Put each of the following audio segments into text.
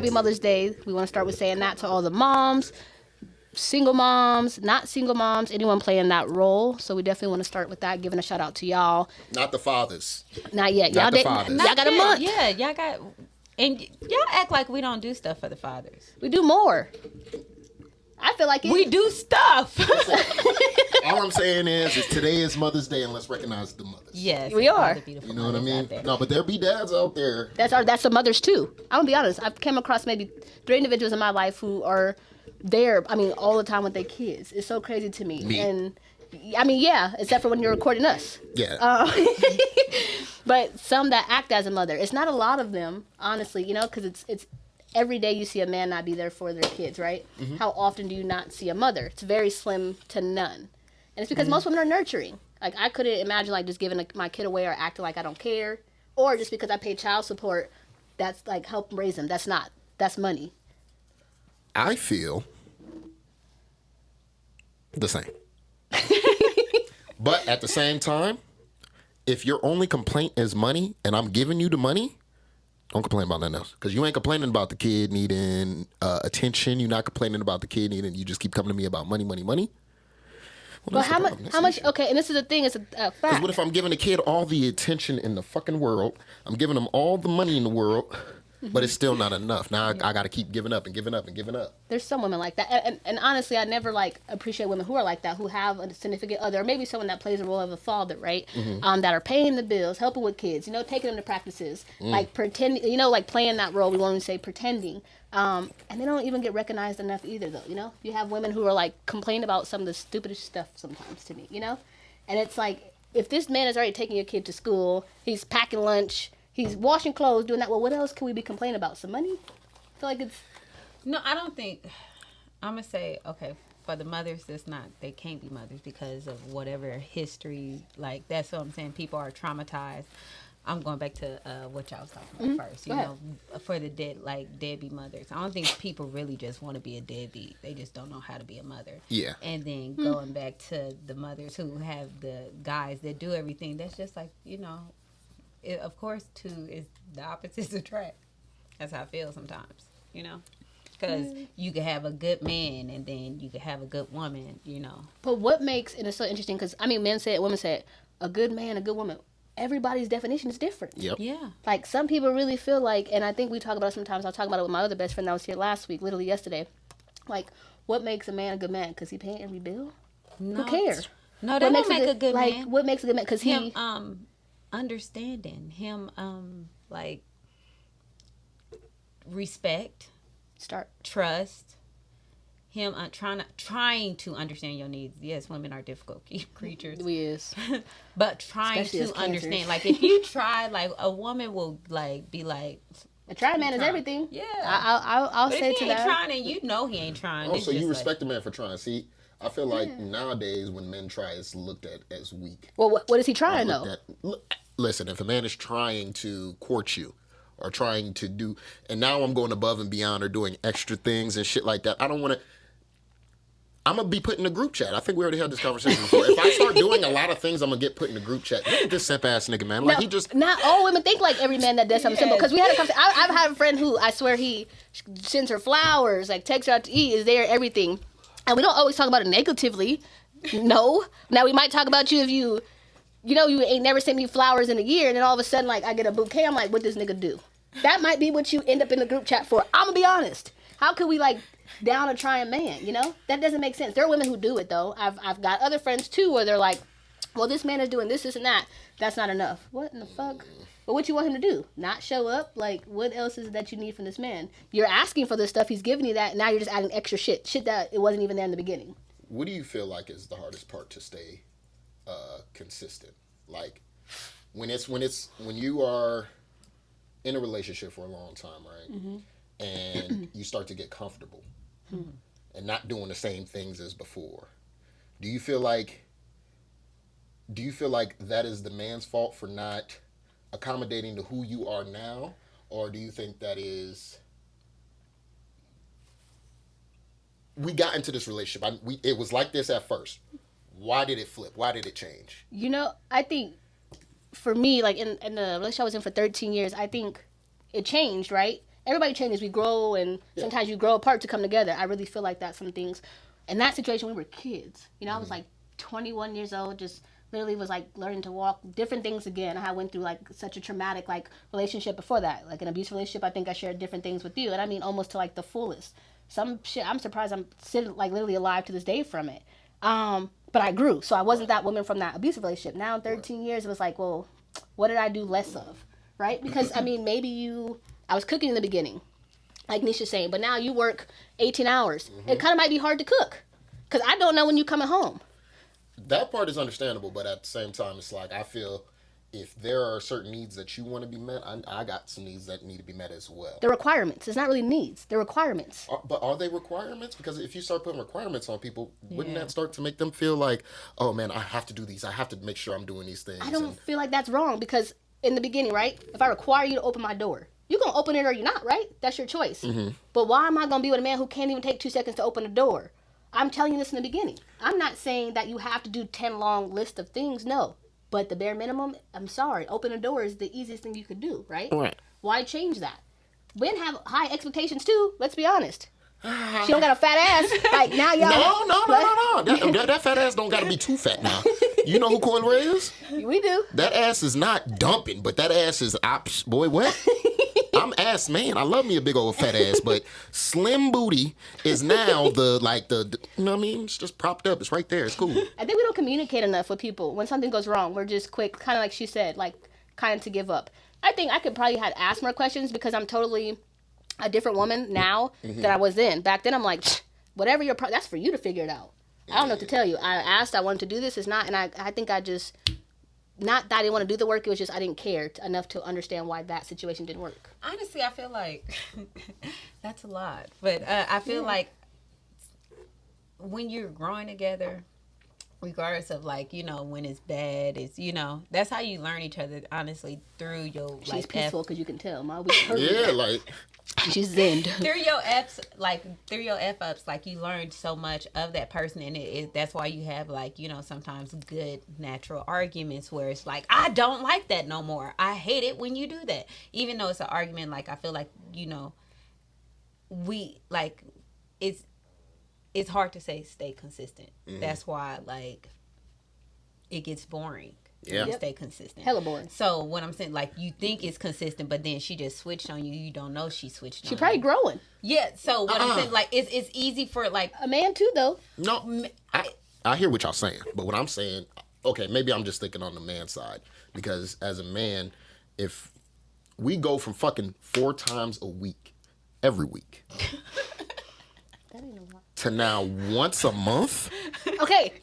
Happy Mother's Day. We want to start with saying that to all the moms, single moms, not single moms, anyone playing that role. So we definitely want to start with that, giving a shout out to y'all. Not the fathers. Not yet. Not Y'all the didn't. fathers. Y'all got a month. Yeah, y'all got, and y'all act like we don't do stuff for the fathers. We do more. I feel like we do stuff. All I'm saying is today is Mother's Day, and let's recognize the mothers. Yes, we are. You know what I mean? No, but there be dads out there. That's the mothers too. I'm gonna be honest. I've came across maybe 3 individuals in my life who are there. I mean, all the time with their kids. It's so crazy to me. And I mean, yeah, except for when you're recording us. Yeah. But some that act as a mother. It's not a lot of them, honestly. You know, because it's every day you see a man not be there for their kids, right? Mm-hmm. How often do you not see a mother? It's very slim to none. And it's because most women are nurturing. Like, I couldn't imagine, like, just giving my kid away or acting like I don't care. Or just because I pay child support, that's, like, help raise them. That's not. That's money. I feel the same. But at the same time, if your only complaint is money and I'm giving you the money, don't complain about nothing else. Because you ain't complaining about the kid needing attention. You're not complaining about the kid needing, you just keep coming to me about money, money, money. Well, how much, okay, and this is the thing, it's a fact. Because what if I'm giving a kid all the attention in the fucking world, I'm giving them all the money in the world, but it's still not enough. Now I got to keep giving up and giving up and giving up. There's some women like that. And honestly, I never, like, appreciate women who are like that, who have a significant other, or maybe someone that plays a role of a father, right? Mm-hmm. That are paying the bills, helping with kids, you know, taking them to practices, like pretending, you know, like playing that role. We won't even say pretending. And they don't even get recognized enough either, though, you know? You have women who are, like, complain about some of the stupidest stuff sometimes to me, you know? And it's like, if this man is already taking your kid to school, he's packing lunch, he's washing clothes, doing that, well, what else can we be complaining about? Some money? I feel like it's... No, I don't think... I'm going to say, okay, for the mothers, they can't be mothers because of whatever history, like, that's what I'm saying. People are traumatized. I'm going back to what y'all was talking about first. You know, for the deadbeat mothers. I don't think people really just want to be a deadbeat. They just don't know how to be a mother. Yeah. And then going back to the mothers who have the guys that do everything, that's just like, you know, of course, too, is the opposites attract. That's how I feel sometimes, you know. Because you could have a good man and then you could have a good woman, you know. But what makes, and it's so interesting because, I mean, men say it, women say it, a good man, a good woman. Everybody's definition is different. Yep. Yeah. Like, some people really feel like, and I think we talk about it sometimes, I was talking about it with my other best friend that was here last week, literally yesterday. Like, what makes a man a good man? Because he paying every bill? No. Who cares? No, that don't make a good man. Like, what makes a good man? Because him, understanding. Him, like, respect. Trust. Him trying to understand your needs. Yes, women are difficult creatures. We is. But trying especially to understand. Like, if you try, like, a woman will, like, be like... A try man is everything. Yeah. I'll say to that. If he ain't trying, and you know he ain't trying. Oh, so you respect a man for trying. See, I feel like nowadays when men try, it's looked at as weak. Well, what is he trying, though? Listen, if a man is trying to court you, or trying to do... And now I'm going above and beyond or doing extra things and shit like that. I don't want to... I'm going to be put in a group chat. I think we already had this conversation before. If I start doing a lot of things, I'm going to get put in a group chat. Look at this simp-ass nigga, man. Like, no, he just... Not all women think like every man that does something simple. Because we had a conversation. I've had a friend who, I swear, he sends her flowers, like, takes her out to eat, is there, everything. And we don't always talk about it negatively. No. Now, we might talk about you if you know, you ain't never sent me flowers in a year, and then all of a sudden, like, I get a bouquet, I'm like, what this nigga do? That might be what you end up in the group chat for. I'm going to be honest. How could we, like... down a trying man, you know? That doesn't make sense. There are women who do it, though. I've got other friends, too, where they're like, well, this man is doing this, and that. That's not enough. What in the fuck? But what you want him to do? Not show up? Like, what else is it that you need from this man? You're asking for this stuff. He's giving you that. And now you're just adding extra shit. Shit that it wasn't even there in the beginning. What do you feel like is the hardest part to stay consistent? Like, when you are in a relationship for a long time, right? Mm-hmm. And you start to get comfortable. And not doing the same things as before. Do you feel like that is the man's fault for not accommodating to who you are now? Or do you think that is... We got into this relationship. It was like this at first. Why did it flip? Why did it change? You know, I think for me, like in the relationship I was in for 13 years, I think it changed, right? everybody changes. We grow, and sometimes you grow apart to come together. I really feel like that some things. In that situation, we were kids. You know, I was like 21 years old, just literally was like learning to walk, different things again. I went through like such a traumatic like relationship before that, like an abusive relationship. I think I shared different things with you, and I mean almost to like the fullest. Some shit, I'm surprised I'm sitting like literally alive to this day from it. But I grew, so I wasn't that woman from that abusive relationship. Now in 13 years, it was like, well, what did I do less of, right? Because I mean, I was cooking in the beginning, like Nisha's saying, but now you work 18 hours. It kind of might be hard to cook, because I don't know when you're coming home. That part is understandable, but at the same time, it's like I feel if there are certain needs that you want to be met, I got some needs that need to be met as well. The requirements. It's not really needs. They're requirements. But are they requirements? Because if you start putting requirements on people, wouldn't that start to make them feel like, oh man, I have to do these. I have to make sure I'm doing these things. I don't feel like that's wrong, because in the beginning, right? If I require you to open my door, you're going to open it or you're not, right? That's your choice. But why am I going to be with a man who can't even take 2 seconds to open the door? I'm telling you this in the beginning. I'm not saying that you have to do 10 long list of things. No. But the bare minimum, I'm sorry, open a door is the easiest thing you could do, right? Right. Why change that? Men have high expectations too, let's be honest. She don't got a fat ass. Like now y'all. No. That fat ass don't got to be too fat now. You know who Coil Ray is? We do. That ass is not dumping, but that ass is ops. Boy, what? I'm ass man. I love me a big old fat ass, but slim booty is now the you know what I mean? It's just propped up. It's right there. It's cool. I think we don't communicate enough with people. When something goes wrong, we're just quick, kind of like she said, like kind of to give up. I think I could probably have asked more questions, because I'm totally a different woman now than I was then. Back then, I'm like, whatever that's for you to figure it out. I don't know what to tell you. I asked, I wanted to do this. It's not, and I think I just, not that I didn't want to do the work. It was just I didn't care enough to understand why that situation didn't work. Honestly, I feel like that's a lot. But I feel like when you're growing together, regardless of like, you know, when it's bad, it's, you know, that's how you learn each other, honestly, through your She's like peaceful, because you can tell. My week hurt. Yeah, like she's zenned. through your F ups, like you learned so much of that person, and that's why you have like, you know, sometimes good natural arguments where it's like, I don't like that no more. I hate it when you do that. Even though it's an argument, like I feel like, you know, we like it's hard to say stay consistent. That's why like it gets boring. Yeah. You stay consistent. Hella boring. So what I'm saying, like you think it's consistent, but then she just switched on you. You don't know she switched on you. She probably growing. Yeah. So what I'm saying, like it's easy for like A man too, though. no. I hear what y'all saying, but what I'm saying, okay, maybe I'm just thinking on the man side, because as a man, if we go from fucking 4 times a week, every week, to now once a month. Okay,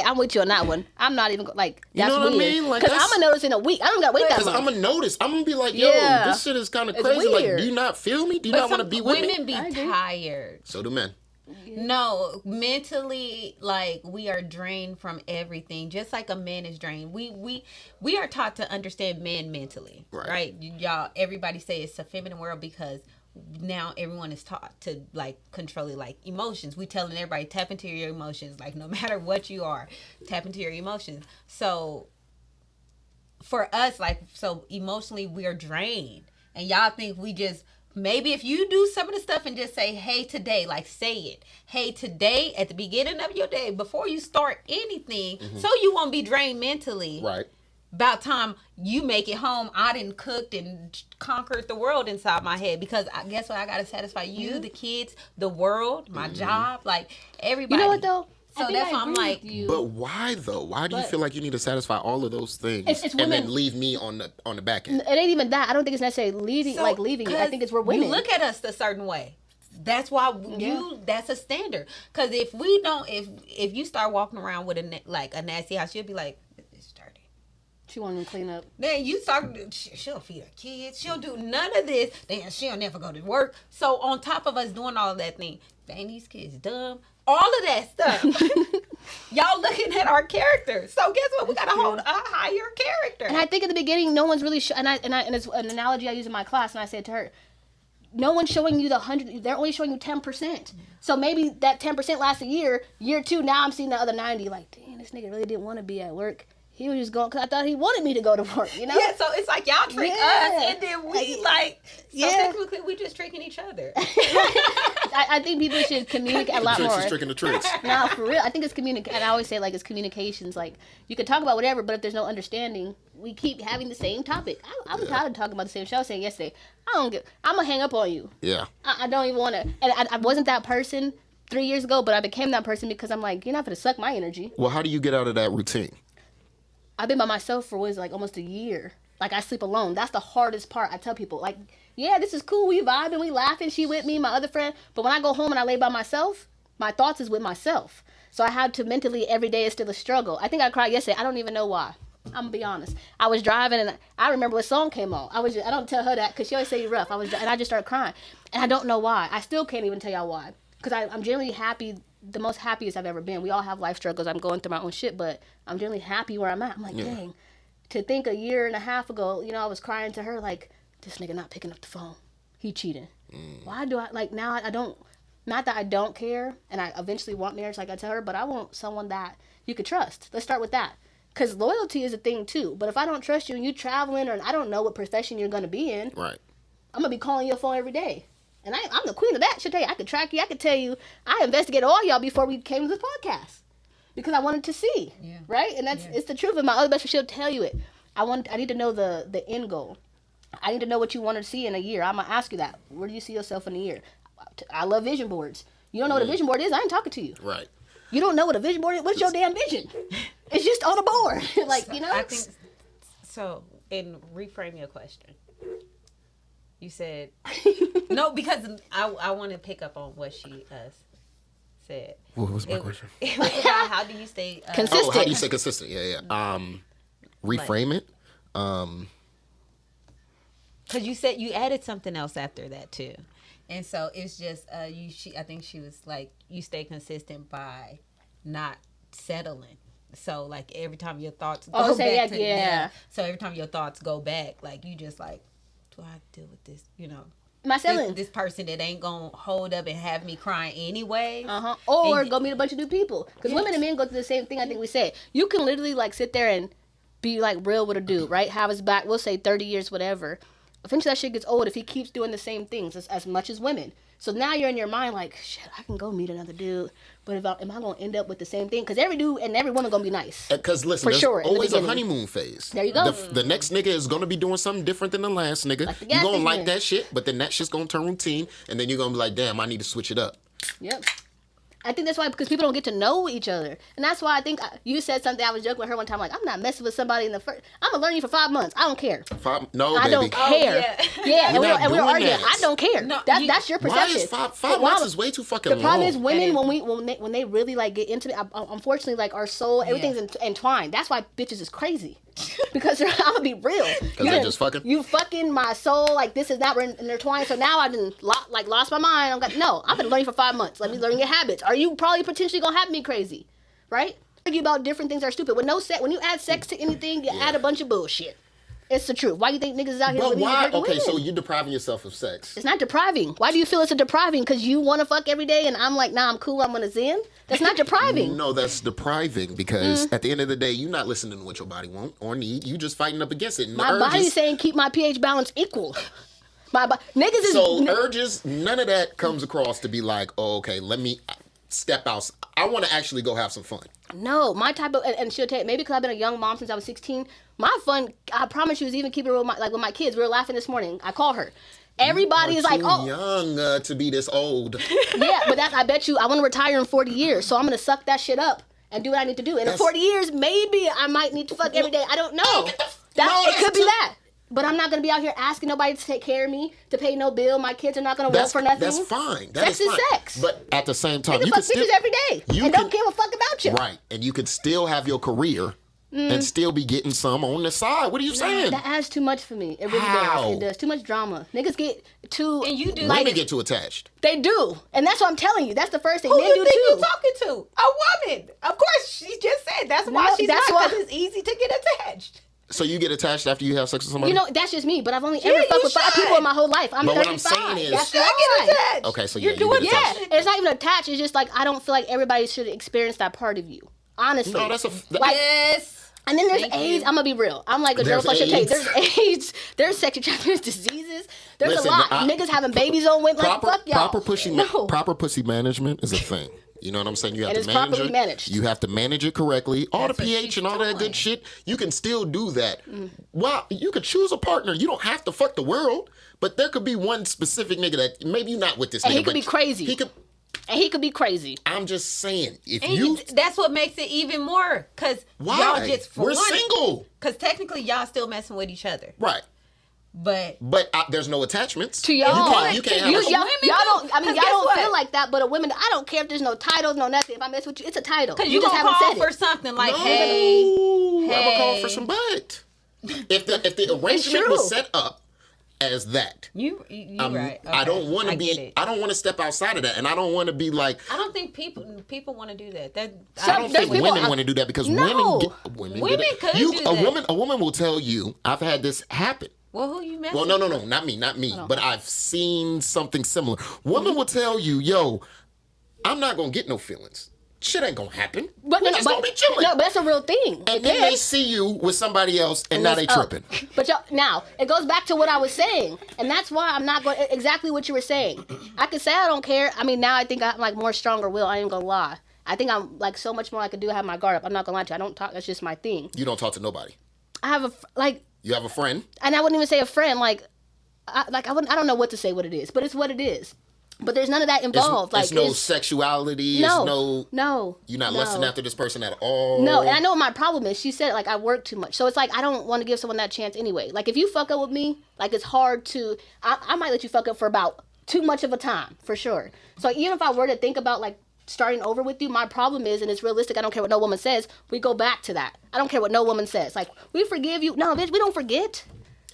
I'm with you on that one. I'm not even like that's You know what I weird. mean? Like, Because I'm that's- gonna notice in a week. I don't gotta wait that Because much. I'm gonna notice. I'm gonna be like, yo, Yeah. this shit is kind of It's crazy. weird. Like, do you not feel me? Do you but not want to some be with women me? I be agree. tired. So do men. No, mentally, like we are drained from everything, just like a man is drained. We are taught to understand men mentally, right? Y'all, everybody say it's a feminine world because now everyone is taught to like control it, like emotions. We telling everybody tap into your emotions, like no matter what you are, tap into your emotions. So for us, like, so emotionally we are drained, and y'all think we just. Maybe if you do some of the stuff and just say, hey, today, like say it. Hey, today, at the beginning of your day, before you start anything, so you won't be drained mentally. Right. About time you make it home, I done cooked and conquered the world inside my head. Because I guess what? I got to satisfy you, the kids, the world, my job, like everybody. You know what, though? So that's why I'm like, But why though? Why do you feel like you need to satisfy all of those things It's and women. then leave me on the back end? It ain't even that. I don't think it's necessarily leaving you. I think it's we're women. You look at us a certain way. That's why that's a standard. Because if we don't, if you start walking around with a nasty house, you'll be like, it's dirty. She won't even clean up. Then you start, she'll feed her kids. She'll do none of this. Then she'll never go to work. So on top of us doing all that thing, dang, these kids dumb. All of that stuff. Y'all looking at our character. So guess what? We got to hold a higher character. And I think at the beginning, no one's really and it's an analogy I use in my class, and I said to her, no one's showing you the 100. They're only showing you 10%. So maybe that 10% lasts a year. Year 2, now I'm seeing the other 90. Like, damn, this nigga really didn't want to be at work. he was just going because I thought he wanted me to go to work, you know? Yeah, so it's like y'all trick us, and then we so technically we just tricking each other. I think people should communicate a lot more. Is tricking the tricks. No, for real. I think it's communication. And I always say, like, it's communications. Like, you can talk about whatever, but if there's no understanding, we keep having the same topic. I'm tired of talking about the same shit I was saying yesterday. I'm going to hang up on you. Yeah. I don't even want to. And I wasn't that person 3 years ago, but I became that person because I'm like, you're not going to suck my energy. Well, how do you get out of that routine? I've been by myself for like almost a year. Like, I sleep alone. That's the hardest part. I tell people, like, yeah, this is cool. We vibing, we laughing. She with me, my other friend. But when I go home and I lay by myself, my thoughts is with myself. So I had to mentally, every day is still a struggle. I think I cried yesterday. I don't even know why. I'm going to be honest. I was driving and I remember what song came on. I don't tell her that because she always say you're rough. And I just started crying. And I don't know why. I still can't even tell y'all why. Because I'm generally happy, the most happiest I've ever been. We all have life struggles. I'm going through my own shit, but I'm generally happy where I'm at. I'm like, dang. To think a year and a half ago, I was crying to her like, this nigga not picking up the phone. He cheating. Why do I, like, now I don't, not that I don't care, and I eventually want marriage like I tell her, but I want someone that you could trust. Let's start with that. Because loyalty is a thing too. But if I don't trust you and you traveling or I don't know what profession you're going to be in, right? I'm going to be calling your phone every day. And I'm the queen of that. She'll tell you, I could track you. I could tell you, I investigated all y'all before we came to this podcast. Because I wanted to see, right? And it's the truth. And my other best friend, she'll tell you it. I need to know the end goal. I need to know what you want to see in a year. I'm going to ask you that. Where do you see yourself in a year? I love vision boards. You don't know what a vision board is? I ain't talking to you. Right. You don't know what a vision board is? What's your damn vision? It's just on a board. Like, so, I think, so, and reframe your question. You said, no, because I want to pick up on what she said. What was my question? It was about how do you stay consistent. Oh, how do you stay consistent? Yeah. Reframe it. Because you said you added something else after that too, and so it's just I think she was like, you stay consistent by not settling. So like every time your thoughts go back to so every time your thoughts go back, like you just like, do I deal with this? My settling. This person that ain't gonna hold up and have me crying anyway. Or go meet a bunch of new people. Because women and men go through the same thing. I think we said you can literally like sit there and be like real with a dude, right? Have his back. We'll say 30 years, whatever. Eventually that shit gets old if he keeps doing the same things as much as women. So now you're in your mind like, shit, I can go meet another dude, but am I going to end up with the same thing? Because every dude and every woman going to be nice. Because listen, there's always a honeymoon phase. There you go. The next nigga is going to be doing something different than the last nigga. Like you're going to like that shit, but then that shit's going to turn routine, and then you're going to be like, damn, I need to switch it up. Yep. I think that's why, because people don't get to know each other. And that's why I think you said something, I was joking with her one time, like, I'm not messing with somebody in the first, I'm going to learn you for 5 months. I don't care. No, I baby. don't care. And we're arguing. I don't care. No, that's your perception. Why is five months is way too fucking long. The problem is women, when they really like get intimate, unfortunately, like our soul, everything's entwined. That's why bitches is crazy. Because I'm going to be real. Because they're just fucking? You fucking my soul, like this is not intertwined. So now I didn't lost my mind. I've been learning for 5 months. Let me learn your habits. Are you probably potentially going to have me crazy? Right? Argue about different things that are stupid. When you add sex to anything, you add a bunch of bullshit. It's the truth. Why do you think niggas is out here living Okay, so you're depriving yourself of sex. It's not depriving. Why do you feel it's a depriving? Because you want to fuck every day and I'm like, nah, I'm cool, I'm going to zen? That's not depriving. No, that's depriving because at the end of the day, you're not listening to what your body wants or need. You just fighting up against it. And my body's saying keep my pH balance equal. Urges, none of that comes across to be like, oh, okay, let me step out. I want to actually go have some fun. No, my type of, and she'll tell you, maybe because I've been a young mom since I was 16, my fun, I promise you, is even keeping it real, with my kids. We were laughing this morning. I call her. Everybody is like, oh. young to be this old. Yeah, but I bet you, I want to retire in 40 years, so I'm going to suck that shit up and do what I need to do. And in 40 years, maybe I might need to fuck every day. I don't know. It could be that. But I'm not going to be out here asking nobody to take care of me, to pay no bill. My kids are not going to work for nothing. That's fine. Sex is sex. But at the same time, you can fuck bitches every day and don't give a fuck about you. Right. And you could still have your career and still be getting some on the side. What are you saying? That adds too much for me. It really does. It does. Too much drama. Niggas get too... And you do. Women get too attached. They do. And that's what I'm telling you. That's the first thing. Who Men you do think too. you talking to? A woman. Of course, she just said that's why she's not, because it's easy to get attached. So you get attached after you have sex with somebody? That's just me. But I've only ever fucked with 5 people in my whole life. I'm 35. What I'm saying is... That's why. Get attached. Okay, so you're doing attached. Yeah. It's not even attached. It's just like, I don't feel like everybody should experience that part of you. Honestly. No, that's like, yes. And then there's Thank AIDS. you. I'm gonna be real. I'm like a girl There's fuck your tape. AIDS. There's AIDS. There's sexually transmitted diseases. There's Listen, a lot. Niggas having babies on women. Like, fuck y'all. Proper pussy management is a thing. You know what I'm saying? You have And to it's manage properly it. managed. You have to manage it correctly. All That's the what pH she's and all that doing. good shit. You can still do that. Well, you could choose a partner. You don't have to fuck the world. But there could be one specific nigga that maybe you're not with this nigga. And he could but be crazy. He could be crazy. I'm just saying, if And you, that's what makes it even more. Because why? y'all just, We're single. Because technically, y'all still messing with each other. Right. But There's no attachments. To y'all. You can't have y'all a, don't. I mean, y'all Because guess don't what? feel like that. But a woman, I don't care if there's no titles, no nothing. If I mess with you, it's a title. because you just gonna haven't call said for it. something like, no, hey, I'm gonna call for some butt. If the arrangement true. was set up as that, you right. Okay. I don't want to get be. it. I don't want to step outside of that, and I don't want to be like. I don't think people want to do that. I don't there's think people- women want to do that because No. women Women get it. could do that. A woman will tell you, I've had this happen. Well, who you messing? Well, no, not me. But I've seen something similar. Women will tell you, yo, I'm not gonna get no feelings. Shit ain't gonna happen. But We just gonna be chilling. No, but that's a real thing. And then they see you with somebody else, and now they that's up. tripping. But y'all, now it goes back to what I was saying, and that's why I'm not going exactly what you were saying. I could say I don't care. I mean, now I think I'm like more stronger will. I ain't gonna lie. I think I'm like so much more I could do. Have my guard up. I'm not gonna lie to you. I don't talk. That's just my thing. You don't talk to nobody. I have You have a friend. and I wouldn't even say a friend. I don't know what to say. What it is, but it's what it is. But there's none of that involved. It's no sexuality. No. You're not no. lusting after this person at all. No, and I know what my problem is. She said, like, I work too much. So it's like, I don't want to give someone that chance anyway. Like, if you fuck up with me, like, it's hard to, I might let you fuck up for about too much of a time, for sure. So even if I were to think about, like, starting over with you, my problem is, and it's realistic, I don't care what no woman says, we go back to that. I don't care what no woman says. Like, we forgive you. No, bitch, we don't forget.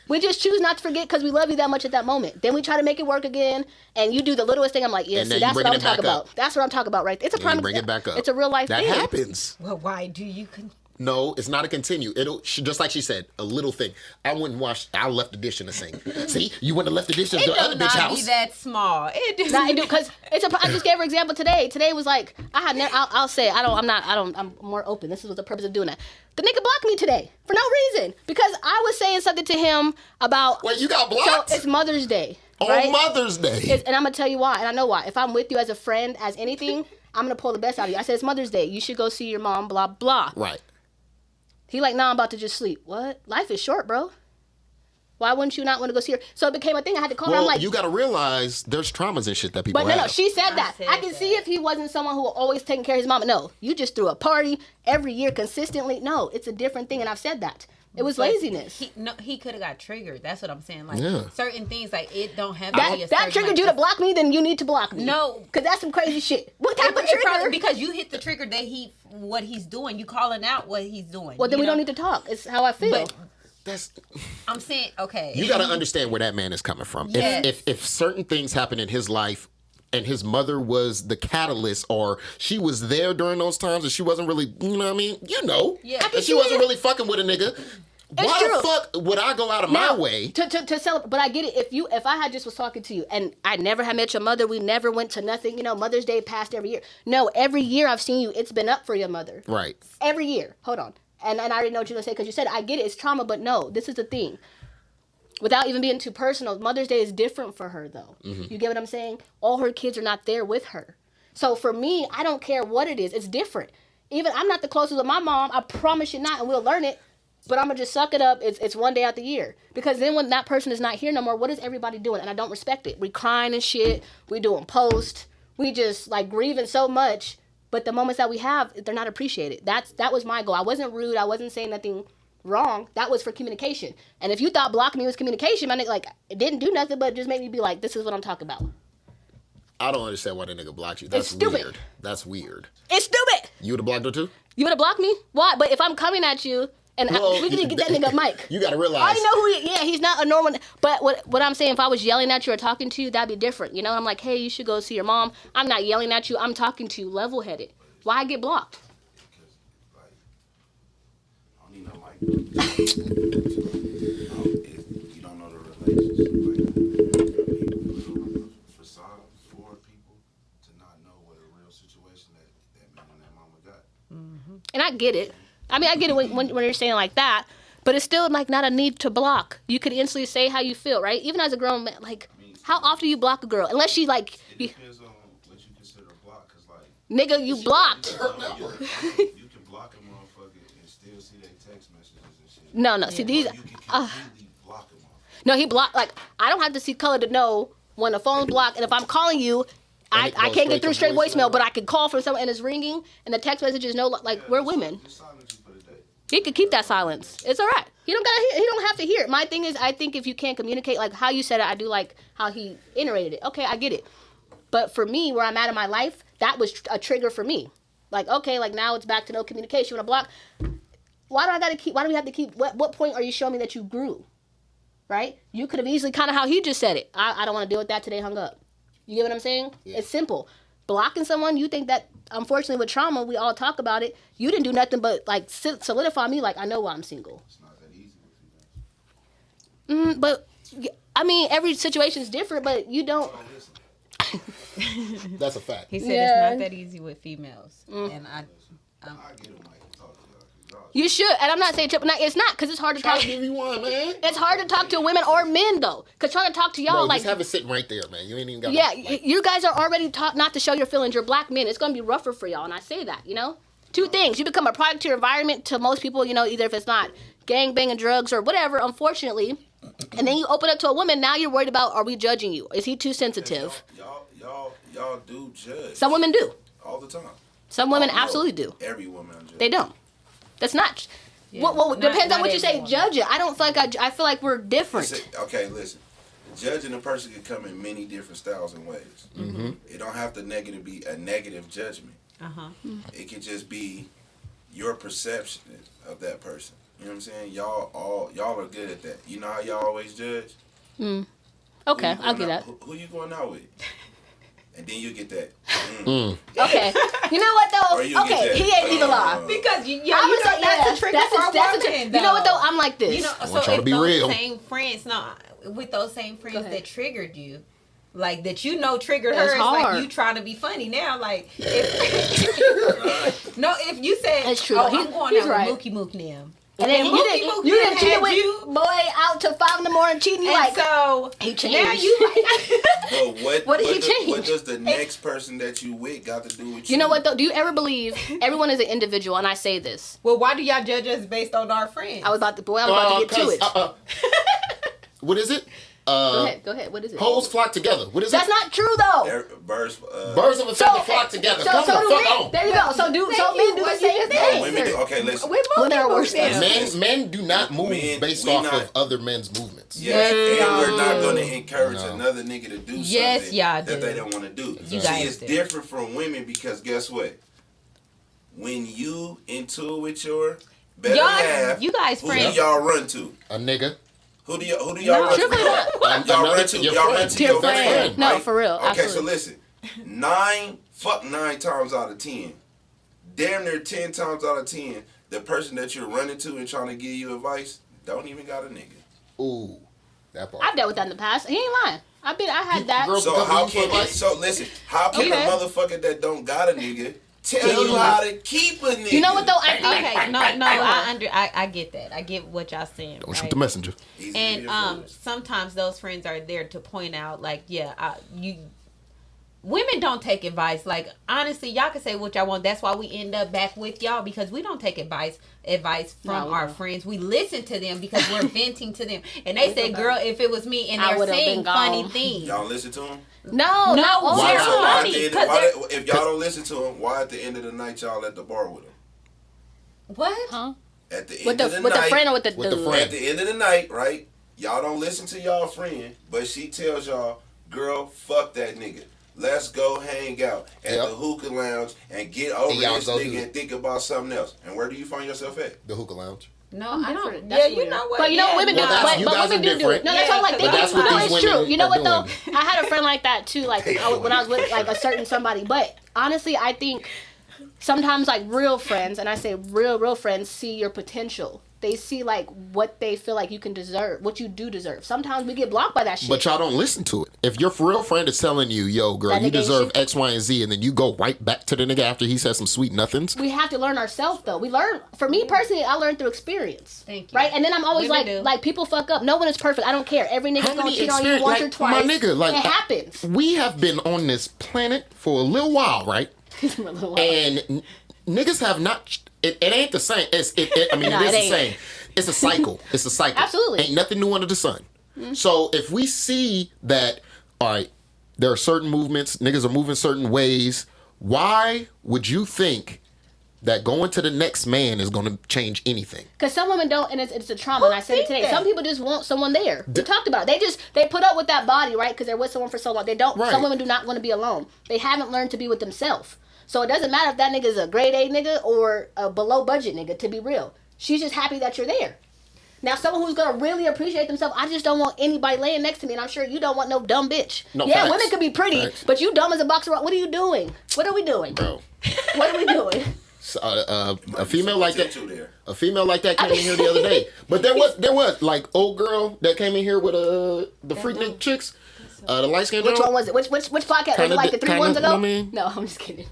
We just choose not to forget because we love you that much at that moment. Then we try to make it work again, and you do the littlest thing. I'm like, yeah, And see, then that's you what bring I'm it back talking about. up. That's what I'm talking about, right? It's a prime. Bring it back up. It's a real life that thing. happens. Well, why do you? No, it's not a continue. Just like she said, a little thing. I wouldn't wash. I left the dish in the sink. See, you wouldn't have left the dish in It the does other bitch not house. be that small. It does. Nah, I do because I just gave her example today. Today was like I had never. I'll say I'm more open. This is what the purpose of doing that. The nigga blocked me today for no reason because I was saying something to him about. Wait, you got blocked? So it's Mother's Day. On right? Mother's Day. And I'm gonna tell you why, and I know why. If I'm with you as a friend, as anything, I'm gonna pull the best out of you. I said it's Mother's Day. You should go see your mom. Blah blah. Right. He like, nah, I'm about to just sleep. What? Life is short, bro. Why wouldn't you not want to go see her? So it became a thing. I had to call her. Well, I'm like, you got to realize there's traumas and shit that people but have. no, she said that. said I can see if he wasn't someone who always taking care of his mama. No, you just threw a party every year consistently. No, it's a different thing, and I've said that. It was But laziness. He could have got triggered. That's what I'm saying. Like Yeah. certain things, like it don't have to be a That certain, triggered like, you to block me, then you need to block me. No. Because that's some crazy shit. What type of It probably, trigger? because you hit the trigger that what he's doing. You calling out what he's doing. Well, then you we know? don't need to talk. It's how I feel. But That's I'm saying, okay. you got to understand where that man is coming from. Yes. If certain things happen in his life and his mother was the catalyst, or she was there during those times and she wasn't really, you know what I mean? You know. Yeah. I can And she see wasn't it. really fucking with a nigga. Why true. the fuck would I go out of Now, my way? to celebrate, but I get it. If I had just was talking to you and I never had met your mother, we never went to nothing. You know, Mother's Day passed every year. No, every year I've seen you. It's been up for your mother. Right. Every year. Hold on. And I already know what you're gonna say because you said I get it. It's trauma, but no, this is the thing. Without even being too personal, Mother's Day is different for her though. You get what I'm saying? All her kids are not there with her. So for me, I don't care what it is. It's different. Even I'm not the closest with my mom. I promise you not, and we'll learn it. But I'm gonna just suck it up. It's one day out the year. Because then when that person is not here no more, what is everybody doing? And I don't respect it. We crying and shit. We doing post. We just like grieving so much. But the moments that we have, they're not appreciated. That was my goal. I wasn't rude. I wasn't saying nothing wrong. That was for communication. And if you thought blocking me was communication, my nigga, like, it didn't do nothing but just made me be like, this is what I'm talking about. I don't understand why that nigga blocked you. That's stupid. weird. That's weird. It's stupid. You would have blocked her too? You would have blocked me? Why? But if I'm coming at you, and Well, we can get that nigga Mike. You got to I realize. already know who he. Yeah, he's not a normal. But what I'm saying, if I was yelling at you or talking to you, that'd be different. You know, I'm like, hey, you should go see your mom. I'm not yelling at you. I'm talking to you, level-headed. Why I get blocked? You don't know the relationship. Facade for people to not know what a real situation that man and that mama got. And I get it. I mean, I get it when you're saying like that, but it's still like not a need to block. You could instantly say how you feel, right? Even as a grown man, like how often do you block a girl? Unless she like, It depends on what you consider a block, cause like nigga, you blocked. you can block a motherfucker and still see their text messages and shit. No. See these. You can completely block a motherfucker. No, he blocked. Like I don't have to see color to know when the phone's blocked, and if I'm calling you. I And it goes can't get through straight straight to voicemail, but I can call from someone and it's ringing, and the text message is no, like we're women. The silence you put a day. He could keep that silence. It's all right. He don't have to hear it. My thing is, I think if you can't communicate, like how you said it, I do like how he iterated it. Okay, I get it. But for me, where I'm at in my life, that was a trigger for me. Like, okay, like now it's back to no communication. When I block, why do we have to keep? What point are you showing me that you grew? Right? You could have easily kind of how he just said it. I don't want to deal with that today. Hung up. You get what I'm saying? Yeah. It's simple. Blocking someone, you think that, unfortunately, with trauma, we all talk about it. You didn't do nothing but, like, solidify me, like, I know why I'm single. It's not that easy with you guys. But, I mean, every situation is different, but you don't. Oh, listen. That's a fact. He said Yeah. it's not that easy with females, and I get him like to talk to y'all. 'Cause y'all You should. And I'm not saying triple. It's not, because it's hard to I'll talk. give you one, man. It's hard to talk to women or men, though. Because trying to talk to y'all, Bro, like, just have it sitting right there, man. You ain't even got. yeah, you guys are already taught not to show your feelings. You're black men. It's going to be rougher for y'all, and I say that, you know? Two things. You become a product to your environment to most people, you know, either if it's not gang banging drugs or whatever, unfortunately. And then you open up to a woman, now you're worried about, are we judging you? Is he too sensitive? Y'all do judge. Some women do. All the time. Some women Oh, no. absolutely do. Every woman judge. They don't. That's not. Yeah. Well, depends on Not what you say. everyone. Judge it. I don't feel like I feel like we're different. Listen. Judging a person can come in many different styles and ways. Mm-hmm. It don't have to be a negative judgment. It can just be your perception of that person. You know what I'm saying? Y'all are good at that. You know how y'all always judge? Okay, I'll get that. Who you going out with? And then you get that. Okay. You know what though? Or you get Okay, that, he ain't even lie. because I would say that's the trick for a woman. You know what though? I'm like this. You know, want so y'all to if be those real. same friends, with those same friends Go ahead. that triggered you, like that triggered That's her, it's hard. like you trying to be funny now. Like, if you said, That's true. "Oh, He- I'm going he's out right. with Mookie Mook now," And then you didn't cheat with you. boy out till 5 a.m. cheating. You And like so he changed. now you But What did he change? What does the next person that you with got to do with you? You know what though? Do you ever believe everyone is an individual? And I say this. Well, why do y'all judge us based on our friends? I was about to get to it. What is it? Go ahead. What is it? Hoes flock together. What is That's it? not true though. Birds Birds of a feather flock together. Come the do fuck men. on. There you go. So men do the same thing. women do. Okay, listen. Women are worse than Men do not move Men, based we off not- of other men's movements. Yes, and y'all we're not do. going to encourage No. another nigga to do something Yes, y'all that do. they don't want to do. You See, guys it's do. different from women because guess what? When you into it with your better half, you guys who friends. do y'all run to? A nigga. Who do y'all No, run triple to? not. Y'all run to Your y'all friend. run to Your your best friend. friend. No, right? for real, Okay, absolutely. so listen, 9 times out of 10, damn near 10 times out of 10, the person that you're running to and trying to give you advice don't even got a nigga. Ooh, that part. I've dealt with that in the past. He ain't lying. I had that. Girls So come to how you for can advice? so listen? How can Okay. a motherfucker that don't got a nigga tell you how to keep a nigga? You know what though? I Okay, I get that. I get what y'all saying. Don't shoot right? the messenger. Easy to And be influenced. sometimes those friends are there to point out, like, women don't take advice. Like, honestly, y'all can say what y'all want. That's why we end up back with y'all, because we don't take advice from No. our friends. We listen to them because we're venting to them. And they say, go girl, if it was me, and I they're would've saying been funny gone. things. Y'all listen to him. No, not all Why they're not? Why at funny. the end- 'cause why they're- the- if y'all don't listen to him, why at the end of the night y'all at the bar with him? What? Huh? At the end With of the the night, friend or with the With the dude? friend. at the end of the night, right? Y'all don't listen to y'all friend, but she tells y'all, "Girl, fuck that nigga. Let's go hang out at Yep. the hookah lounge and get over And y'all this go do nigga it. and think about something else." And where do you find yourself at? The hookah lounge. No, I'm I don't. different. Yeah, That's you weird. know what? But you know what women do. Well, that's- you But guys women are do it. different. No, that's what I'm like. But Thinking, that's what no, these it's true. women You know are what though? doing. I had a friend like that too. Like when I was with like a certain somebody. But honestly, I think sometimes like real friends, and I say real friends, see your potential. they see like what they feel like you can deserve, what you do deserve. Sometimes we get blocked by that shit. But y'all don't listen to it. If your real friend is telling you, yo, girl, That you nigga ain't deserve shit. X, Y, and Z, and then you go right back to the nigga after he says some sweet nothings. We have to learn ourselves though. We learn. For me personally, I learned through experience. Thank you. Right, and then I'm always Women do. like people fuck up. No one is perfect. I don't care. Every nigga's gonna cheat on you once or twice. My nigga, like, it happens. We have been on this planet for a little while, right? And niggas have not. It ain't the same. It is the same. It's a cycle. It's a cycle. Absolutely. Ain't nothing new under the sun. So if we see that, all right, there are certain movements, niggas are moving certain ways, why would you think that going to the next man is going to change anything? Because some women don't, and it's a trauma, and I said it today. that? Some people just want someone there. We talked about it. They put up with that body, right, because they're with someone for so long. They don't. Right. Some women do not want to be alone. They haven't learned to be with themselves. So it doesn't matter if that nigga is a grade A nigga or a below budget nigga, to be real. She's just happy that you're there. Now, someone who's going to really appreciate themselves, I just don't want anybody laying next to me, and I'm sure you don't want no dumb bitch. No, yeah, facts. women could be pretty, Facts. but you dumb as a box of rocks. What are you doing? What are we doing? Bro. What are we doing? So, a female like that. There. A female like that came in here the other day. But there was like old girl that came in here with the freak chicks. The light skinned girl. Which one was it? Which podcast? Was it like the 3 ones ago? I mean, No, I'm just kidding.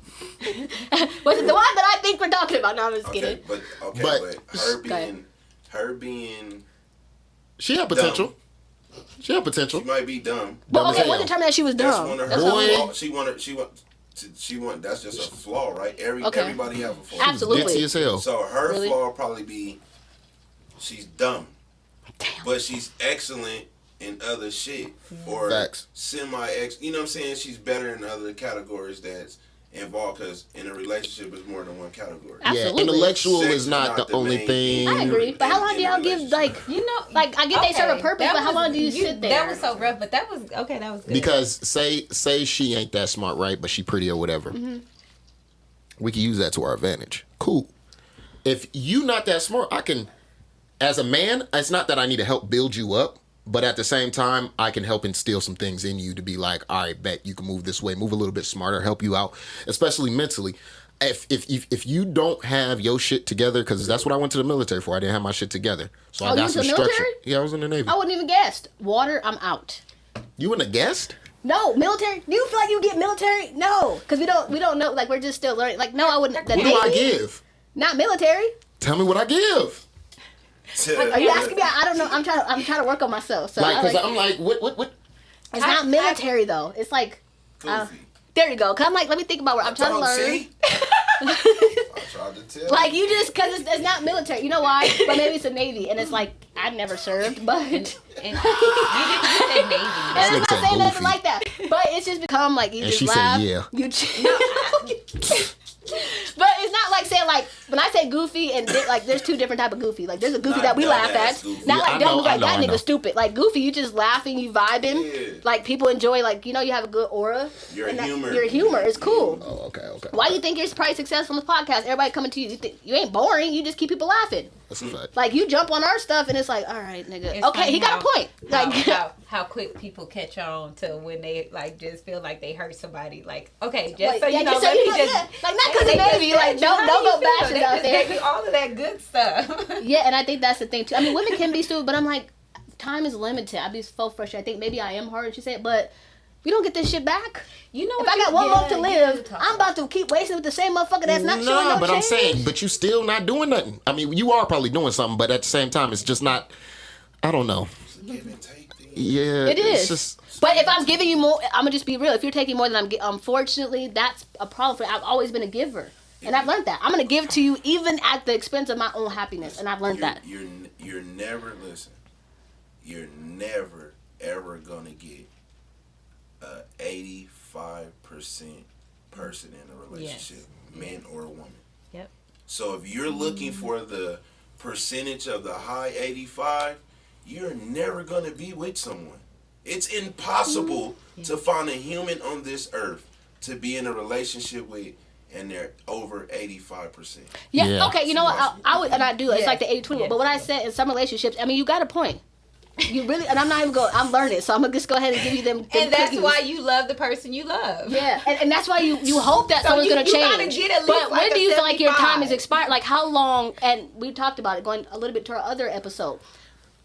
Was it the one that I think we're talking about? No, I'm just kidding. But her being she had potential. She had potential. she might be dumb. But Dumb as okay, what hell. determined that she was That's dumb? one of That's her what- flaws. She want. That's just a flaw, right? Okay. Everybody have a flaw. Absolutely. Ditzy as hell. So her Really? flaw probably be she's dumb, Damn. but she's excellent in other shit or Facts. semi-ex. You know what I'm saying? She's better in other categories that's involved because in a relationship is more than one category. Absolutely. Yeah, intellectual Sex is is not not the the only main thing. I agree. But how long do y'all give, like, like, I get they serve a purpose, but how long do you sit there? That was so rough, but that was okay. That was good. Because say she ain't that smart, right? But she pretty or whatever. Mm-hmm. We can use that to our advantage. Cool. If you not that smart, I can, as a man, it's not that I need to help build you up, but at the same time, I can help instill some things in you to be like, all right, bet you can move this way, move a little bit smarter, help you out, especially mentally. If you don't have your shit together, because that's what I went to the military for. I didn't have my shit together, so Oh, I you got went some to the structure. military? Yeah, I was in the Navy. I wouldn't even guessed. Water, I'm out. You in a guest? No, military. Do you feel like you get military? No, because we don't know. Like, we're just still learning. Like, no, I wouldn't. The What do I Navy? give? Not military. Tell me what I give. Are you asking me? I don't know. I'm trying to work on myself. So Like, I, because I'm like, what? it's not military though. It's like, Goofy. there you go. Cause I'm like, let me think about where I'm trying to learn. See? I tried to tell Like, you just, because it's not military. You know why? But maybe it's a Navy, and it's like, I never served, but. And you said Navy. And I'm nigga not saying said nothing goofy. like that. But it's just become like, you And just she said, laugh. yeah. You But it's not like saying, like, when I say goofy, and like, there's two different type of goofy. Like, there's a goofy Not that we laugh dumbass at. goofy. Not Yeah, like I dumb, know, like, that I nigga know. stupid. Like, goofy, you just laughing, you vibing. Yeah. Like, people enjoy, like, you know, you have a good aura. Your And humor. Your humor is cool. Oh, okay. Why you think you're probably successful in this podcast? Everybody coming to you. You think you ain't boring. You just keep people laughing. That's a fact. Like, you jump on our stuff, and it's like, all right, nigga. It's Okay, funny he got a how- point. Like, how quick people catch on to when they like just feel like they hurt somebody. Like, okay, just Like, so yeah, you know, just so let you me know, just yeah. Like, not 'cause they of Navy, just like, said, don't how go you feel? bashes They out just there. gave me all of that good stuff. yeah, and I think that's the thing too. I mean, women can be stupid, but I'm like, time is limited. I'd be so frustrated. I think maybe I am hard, as you said, but we don't get this shit back. You know, If what I got one month to you live, talk I'm about to keep wasting with the same motherfucker that's not showing no but I'm change. saying, but you still not doing nothing. I mean, you are probably doing something, but at the same time, it's just not. I don't know. Give and take things. Yeah, It it's is. just. But if I'm giving you more, I'm gonna just be real. If you're taking more than I'm, unfortunately, that's a problem for me. I've always been a giver, and I've learned that. I'm gonna give to you even at the expense of my own happiness, and I've learned that. You're never listen. You're never ever gonna get a 85% person in a relationship, man or woman. Yep. So if you're looking for the percentage of the high 85, you're never gonna be with someone. It's impossible to find a human on this earth to be in a relationship with, and they're over 85%. Yeah. Yeah. Okay. You know what? I would, and I do. It's Yeah. like the 80-20. Yeah. But what I said in some relationships, I mean, you got a point. You really, and I'm not even going. I'm learning, so I'm gonna just go ahead and give you them. And that's cookies. why you love the person you love. Yeah, and that's why you hope that So someone's gonna you gotta change. get at least But like when a do you feel like your time is 75? expired? Like how long? And we talked about it going a little bit to our other episode.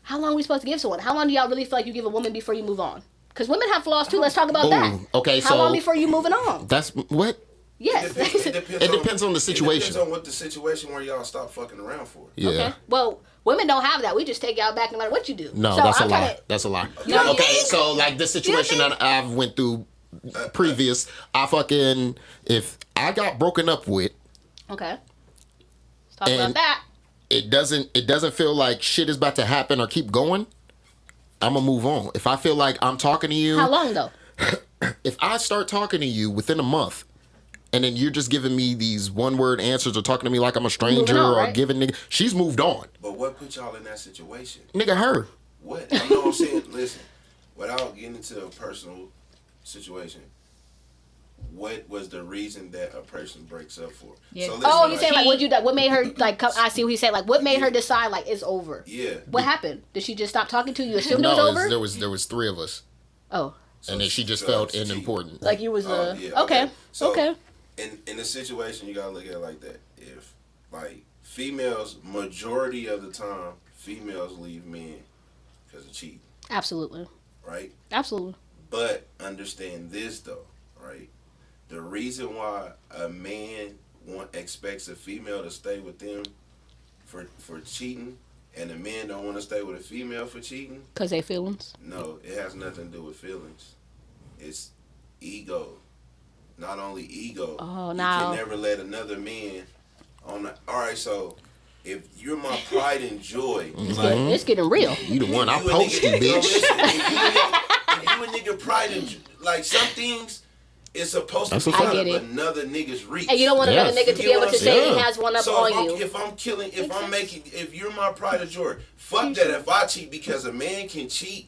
How long are we supposed to give someone? How long do y'all really feel like you give a woman before you move on? Because women have flaws too. Let's talk about that. Okay, How long before you moving on? That's what. Yes. It depends on the situation. It depends on what the situation where y'all stop fucking around for. Yeah. Okay. Well, women don't have that. We just take y'all back and like what you do. No, So that's a I'm lie. kinda- That's a lie. You don't Okay, think? so like this situation that I've went through previous, if I got broken up with, Okay. Let's talk And- about that. it doesn't feel like shit is about to happen or keep going, I'm gonna move on. If I feel like I'm talking to you, How long though? if I start talking to you within a month, and then you're just giving me these one-word answers or talking to me like I'm a stranger Moving on, or right? giving nigga, she's moved on. But what put y'all in that situation? Nigga, her. What? I know what I'm saying. Listen, without getting into a personal situation, what was the reason that a person breaks up for? Yeah. So Oh, listen, he's saying like what made her like come, I see what he said, like what made her decide like it's over. yeah. What happened? Did she just stop talking to you? You assumed No, it was over? there was three of us, Oh. and then she just so felt it's cheating. unimportant. Like you was Oh, yeah, okay. So, Okay. In a situation, you gotta look at it like that. If like females, majority of the time, females leave men because of cheating, Absolutely. right? Absolutely. But understand this though, right? The reason why a man expects a female to stay with them for cheating, and a man don't want to stay with a female for cheating, Cause they feelings. no, it has nothing to do with feelings. It's ego. Not only ego. Oh, you now. can never let another man on the. All right, so if you're my pride and joy, like It's getting real. You the one I you a post you, nigga- no, bitch. listen, if you a nigga pride and like some things, it's supposed That's to a be fact. out I of get it. another nigga's reach. And you don't want Yes. another nigga to be You know able what to I'm say saying? he has one up So on you. if I'm killing, if Makes I'm sense. making, if you're my pride and joy, fuck that. If I cheat because a man can cheat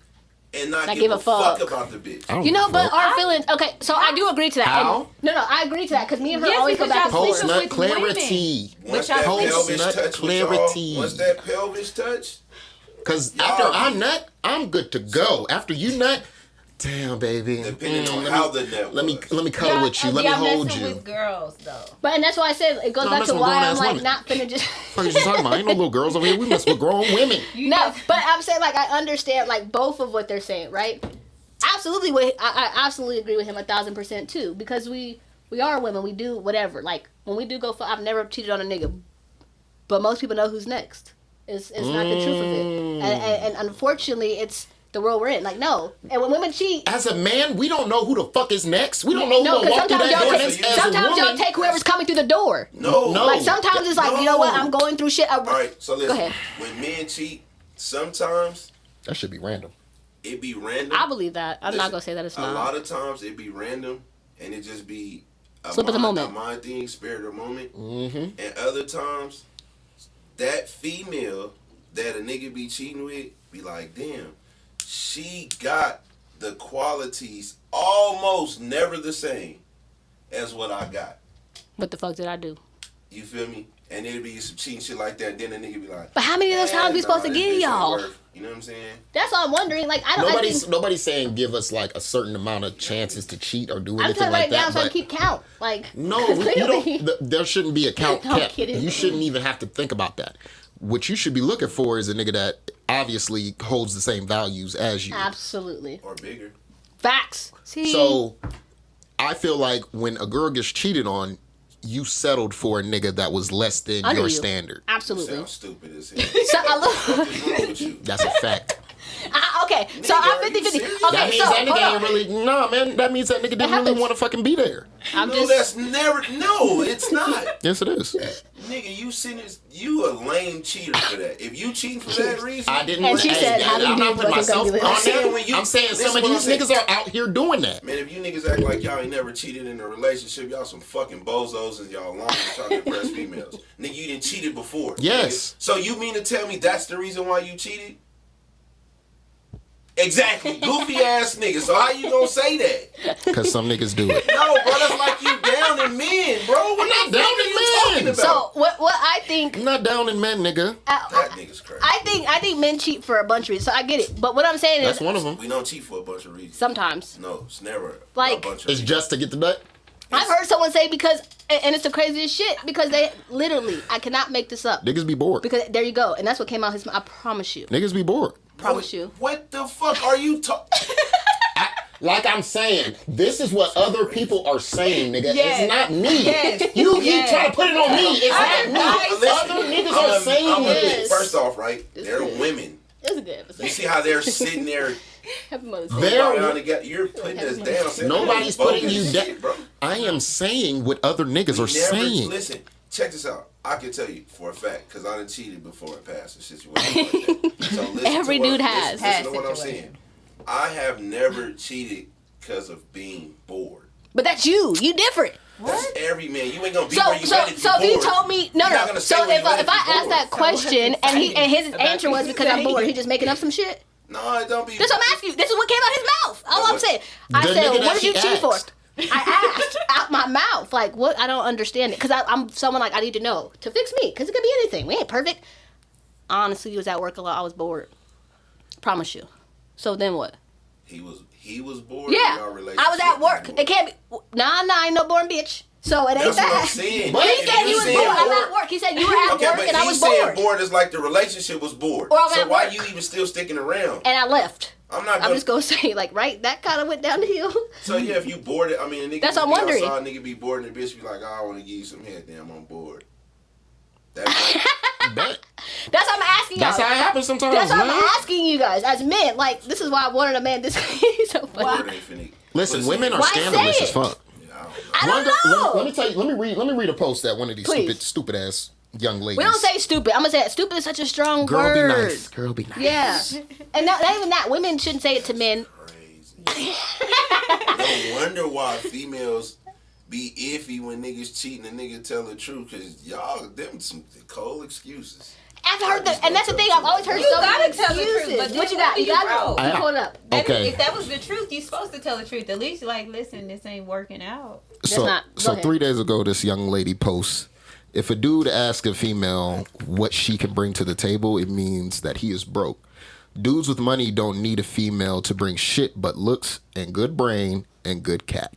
and not give a fuck about the bitch. I don't You know, give a but fuck. our feelings. Okay, so I do agree to that. How? And- no, I agree to that because me and her Yes, always go because back and y'all forth. sleep Post nut with clarity. Once y'all that think- pelvis Post-nut touch with clarity. y'all, once that pelvis touch, Cause Y'all- after I nut, I'm good to go. After you nut, damn baby. depending on let how me- the net Let me was. let me cuddle with you. Let me y'all hold messing you. with girls though. But and that's why I said it goes No, back I'm to messing with why I'm grown-ass like women. not finna just. What are you talking about? Ain't no little girls over here. We mess with grown women. No, but I'm saying like I understand like both of what they're saying, right? Absolutely, I absolutely agree with him 1,000% too because we are women. We do whatever. Like when we do go for, I've never cheated on a nigga, but most people know who's next. It's not the truth of it, and unfortunately, it's the world we're in. Like no, and when women cheat. As a man, we don't know who the fuck is next. We don't know who No, gonna because walk through sometimes that y'all door take, next. As a sometimes y'all woman, take whoever's coming through the door. no. Like sometimes it's like you know what, No. I'm going through shit. All right, so listen. Go ahead. When men cheat, sometimes that should be random. it be random. I believe that. I'm not Listen, gonna say that it's A not. lot of times it be random, and it just be a Slip of the mind, moment. a mind thing, spirit of the moment. Mm-hmm. And other times, that female that a nigga be cheating with be like, damn, she got the qualities almost never the same as what I got. What the fuck did I do? You feel me? And it'll be some cheating shit like that. Then the nigga be like, But how many of those times we supposed to this give bitch ain't y'all? worth- You know what I'm saying? That's all I'm wondering. Like I don't. I think, Nobody's saying give us like a certain amount of chances to cheat or do I'm anything trying to like write it down that. so I But can keep count. Like no, you clearly- don't. There shouldn't be a count I'm kept. kidding. You shouldn't even have to think about that. What you should be looking for is a nigga that obviously holds the same values as you. Absolutely. Or bigger. Facts. See. So I feel like when a girl gets cheated on, you settled for a nigga that was less than Under your you. standard. Absolutely. Sounds stupid as hell. So I look. What's wrong with you? That's a fact. Okay, so Nigga, I'm are you 50-50. serious? Okay, That means so that hold nigga on. ain't really. Nah, man. That means that nigga didn't really happens. want to fucking be there. I'm No, just. that's never. No, it's not. Yes, it is. Nigga, you a lame cheater for that. If you cheating for that reason, I didn't. And she said, how do you I'm do not putting what's gonna myself be on with- there. When you- I'm saying listen some of what these I'm niggas saying. are out here doing that. man, if you niggas act like y'all ain't never cheated in a relationship, y'all some fucking bozos and y'all lying trying to impress females. Nigga, you didn't cheated before. Yes. Nigga. So you mean to tell me that's the reason why you cheated? Exactly, goofy ass nigga. So how you gonna say that? Because some niggas do it. No, bro, that's like you down in men, bro. I'm not down in men. saying. So what I think. I'm not down in men, nigga. That nigga's crazy. I think men cheat for a bunch of reasons. So I get it. But what I'm saying That's is. one of them. We don't cheat for a bunch of reasons. Sometimes. No, it's never Like, a bunch of It's reasons. just to get the nut. I've heard someone say because, and it's the craziest shit, because they literally, I cannot make this up. Niggas be bored. Because there you go. And that's what came out his mouth. I promise you. Niggas be bored. Promise you. What the fuck are you talking? Like I'm saying, this is what other people are saying, nigga. Yes. It's not me. Yes. You Yes. trying to put it on me. It's not me. Other niggas are saying this. First off, right? They're women. It was a good episode. You see how they're sitting there? Happy Mother's Day. You're putting us down. saying Nobody's bogus putting you shit, down. bro. I am saying what other niggas are saying. Listen, check this out. I can tell you for a fact because I done cheated before in past situations like that. So listen Every to what, dude has. Listen to what I'm saying. I have never cheated because of being bored. But that's you. You different. That's every man. You ain't gonna be So where you at if if you he bored. told me You're not no. gonna So stay where if you at I asked you that bored. question and his About answer was because I'm bored, he just making up some shit. No, it don't be. That's what I'm asking you. This is what came out his mouth. All I'm what? saying. I The said, nigga what that did you she cheat for? asked. I asked out my mouth. Like, what? I don't understand it. Because I'm someone like, I need to know to fix me. Because it could be anything. We ain't perfect. Honestly, he was at work a lot. I was bored. Promise you. So then what? He was bored. Yeah. In our I relationship. was at work. Bored. It can't be. Nah, I ain't no boring bitch. So it ain't That's what I'm that. saying. But He said he was bored. I'm at work. He said you were at Okay, work but and I he's was saying bored. bored is like the relationship was bored. Or I'm So at why work. you even still sticking around? And I left. I'm just gonna say, like, right, that kind of went down the hill. So yeah, if you bored, I mean, a nigga That's be what I'm wondering. outside, nigga be bored, and the bitch be like, oh, I want to give you some head. Damn, I'm bored. That's Bet. That's what I'm asking y'all. That's how it happens sometimes, That's what man. I'm asking you guys as men. Like, this is why I wanted a man. This is so funny. bored ain't finna. Listen, women are Why scandalous say as it? fuck. Yeah, I don't know. Let me tell you. Let me read a post that one of these Please. stupid ass young ladies. We don't say stupid. I'm gonna say it. Stupid is such a strong Girl word. be nice. Girl be nice. Yeah, and not even that. Women shouldn't say it to men. crazy. No wonder why females be iffy when niggas cheating and nigga tell the truth, cause y'all them some cold excuses. I've heard that, and that's the thing. I've always heard You so many gotta tell the truth, excuses. but What you then got? You what do you got wrote? it. Hold up. Okay. If that was the truth, you're supposed to tell the truth. At least you're like, listen, this ain't working out. So, not- go so ahead. 3 days ago, this young lady posts, if a dude asks a female what she can bring to the table, it means that he is broke. Dudes with money don't need a female to bring shit but looks and good brain and good cat.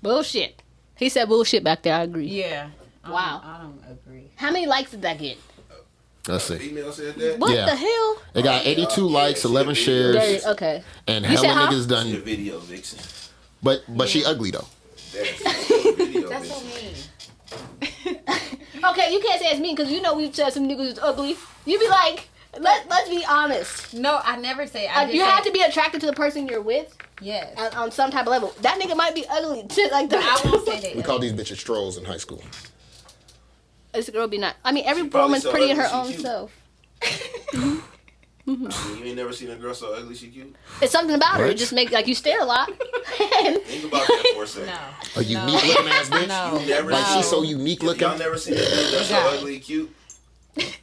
Bullshit. He said bullshit back there. I agree. Yeah. Wow. I don't agree. How many likes did that get? Let's see. Female said that. What Yeah. the hell? It got 82 likes, yeah, 11 she a shares, video. Okay. and You said, hella huh? niggas Your done. video, Vixen. But she ugly though. That's your video, That's so Vixen. mean. Okay, you can't say it's mean because you know we've said some niggas is ugly. You be like, let's be honest. No, I never say. I just You say, have to be attracted to the person you're with Yes. on some type of level. That nigga might be ugly, shit like But that. I won't say that. We called these bitches trolls in high school. This girl be not. I mean, every She probably woman's so pretty in ugly, her she own cute. self. I mean, you ain't never seen a girl so ugly she cute. It's something about her. What? It just makes like you stare a lot. Think about that for a second. No. A unique looking ass bitch. No. You never Like seen. she's so unique looking. Y'all never seen a girl that's so Got it. ugly cute.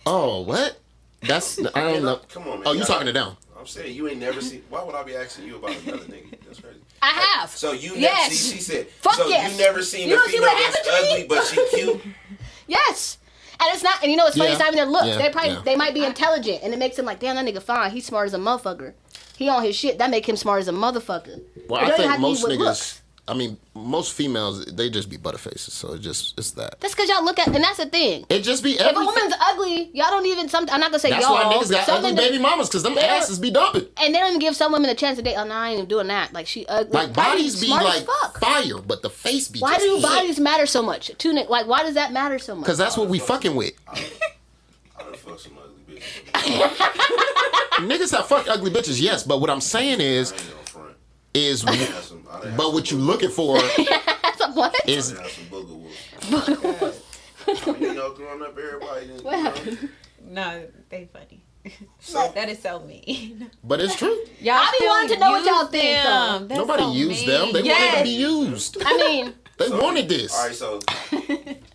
Oh, what? That's I don't know. Come on, man. Oh, you Y'all- talking it down? I'm saying you ain't never seen. Why would I be asking you about another nigga? That's crazy. I have. So you never Yes. see? She said. Fuck so yes. you never seen You a don't see female what that's happened to me? ugly, but she cute. Yes. And it's not, and you know what's funny? Yeah. It's not even their looks. Yeah. They might be intelligent, and it makes them like, damn, that nigga fine. He's smart as a motherfucker. He on his shit. That make him smart as a motherfucker. Well, It I don't think have to be most with niggas. looks. I mean, most females they just be butterfaces. So it's that. That's because y'all look at, and that's the thing. It just be If a everything. woman's ugly, y'all don't even. I'm not gonna say That's y'all. why niggas got some ugly niggas- baby mamas because them they don't- asses be dumping. And they don't even give some women a chance to date. Oh, no, I ain't even doing that. Like she ugly. Like bodies be smart as like fuck. fire, but the face be. Why just do hit. bodies matter so much? Like, why does that matter so much? Because that's what we fucking with. I done fucked some ugly bitches. Niggas have fucked ugly bitches, yes. But what I'm saying I ain't no front. is, I done had some- I done had but some what you booger- looking for That's a what? I is done had some booger wolves. You know, growing up, everybody. Didn't, What you know, happened? No, they funny. so, That is so mean. But it's true. Y'all I be still wanting to know what use y'all think, though. them. That's Nobody so used mean. them. They wanted to Yes. be used. I mean, They wanted this. all right, so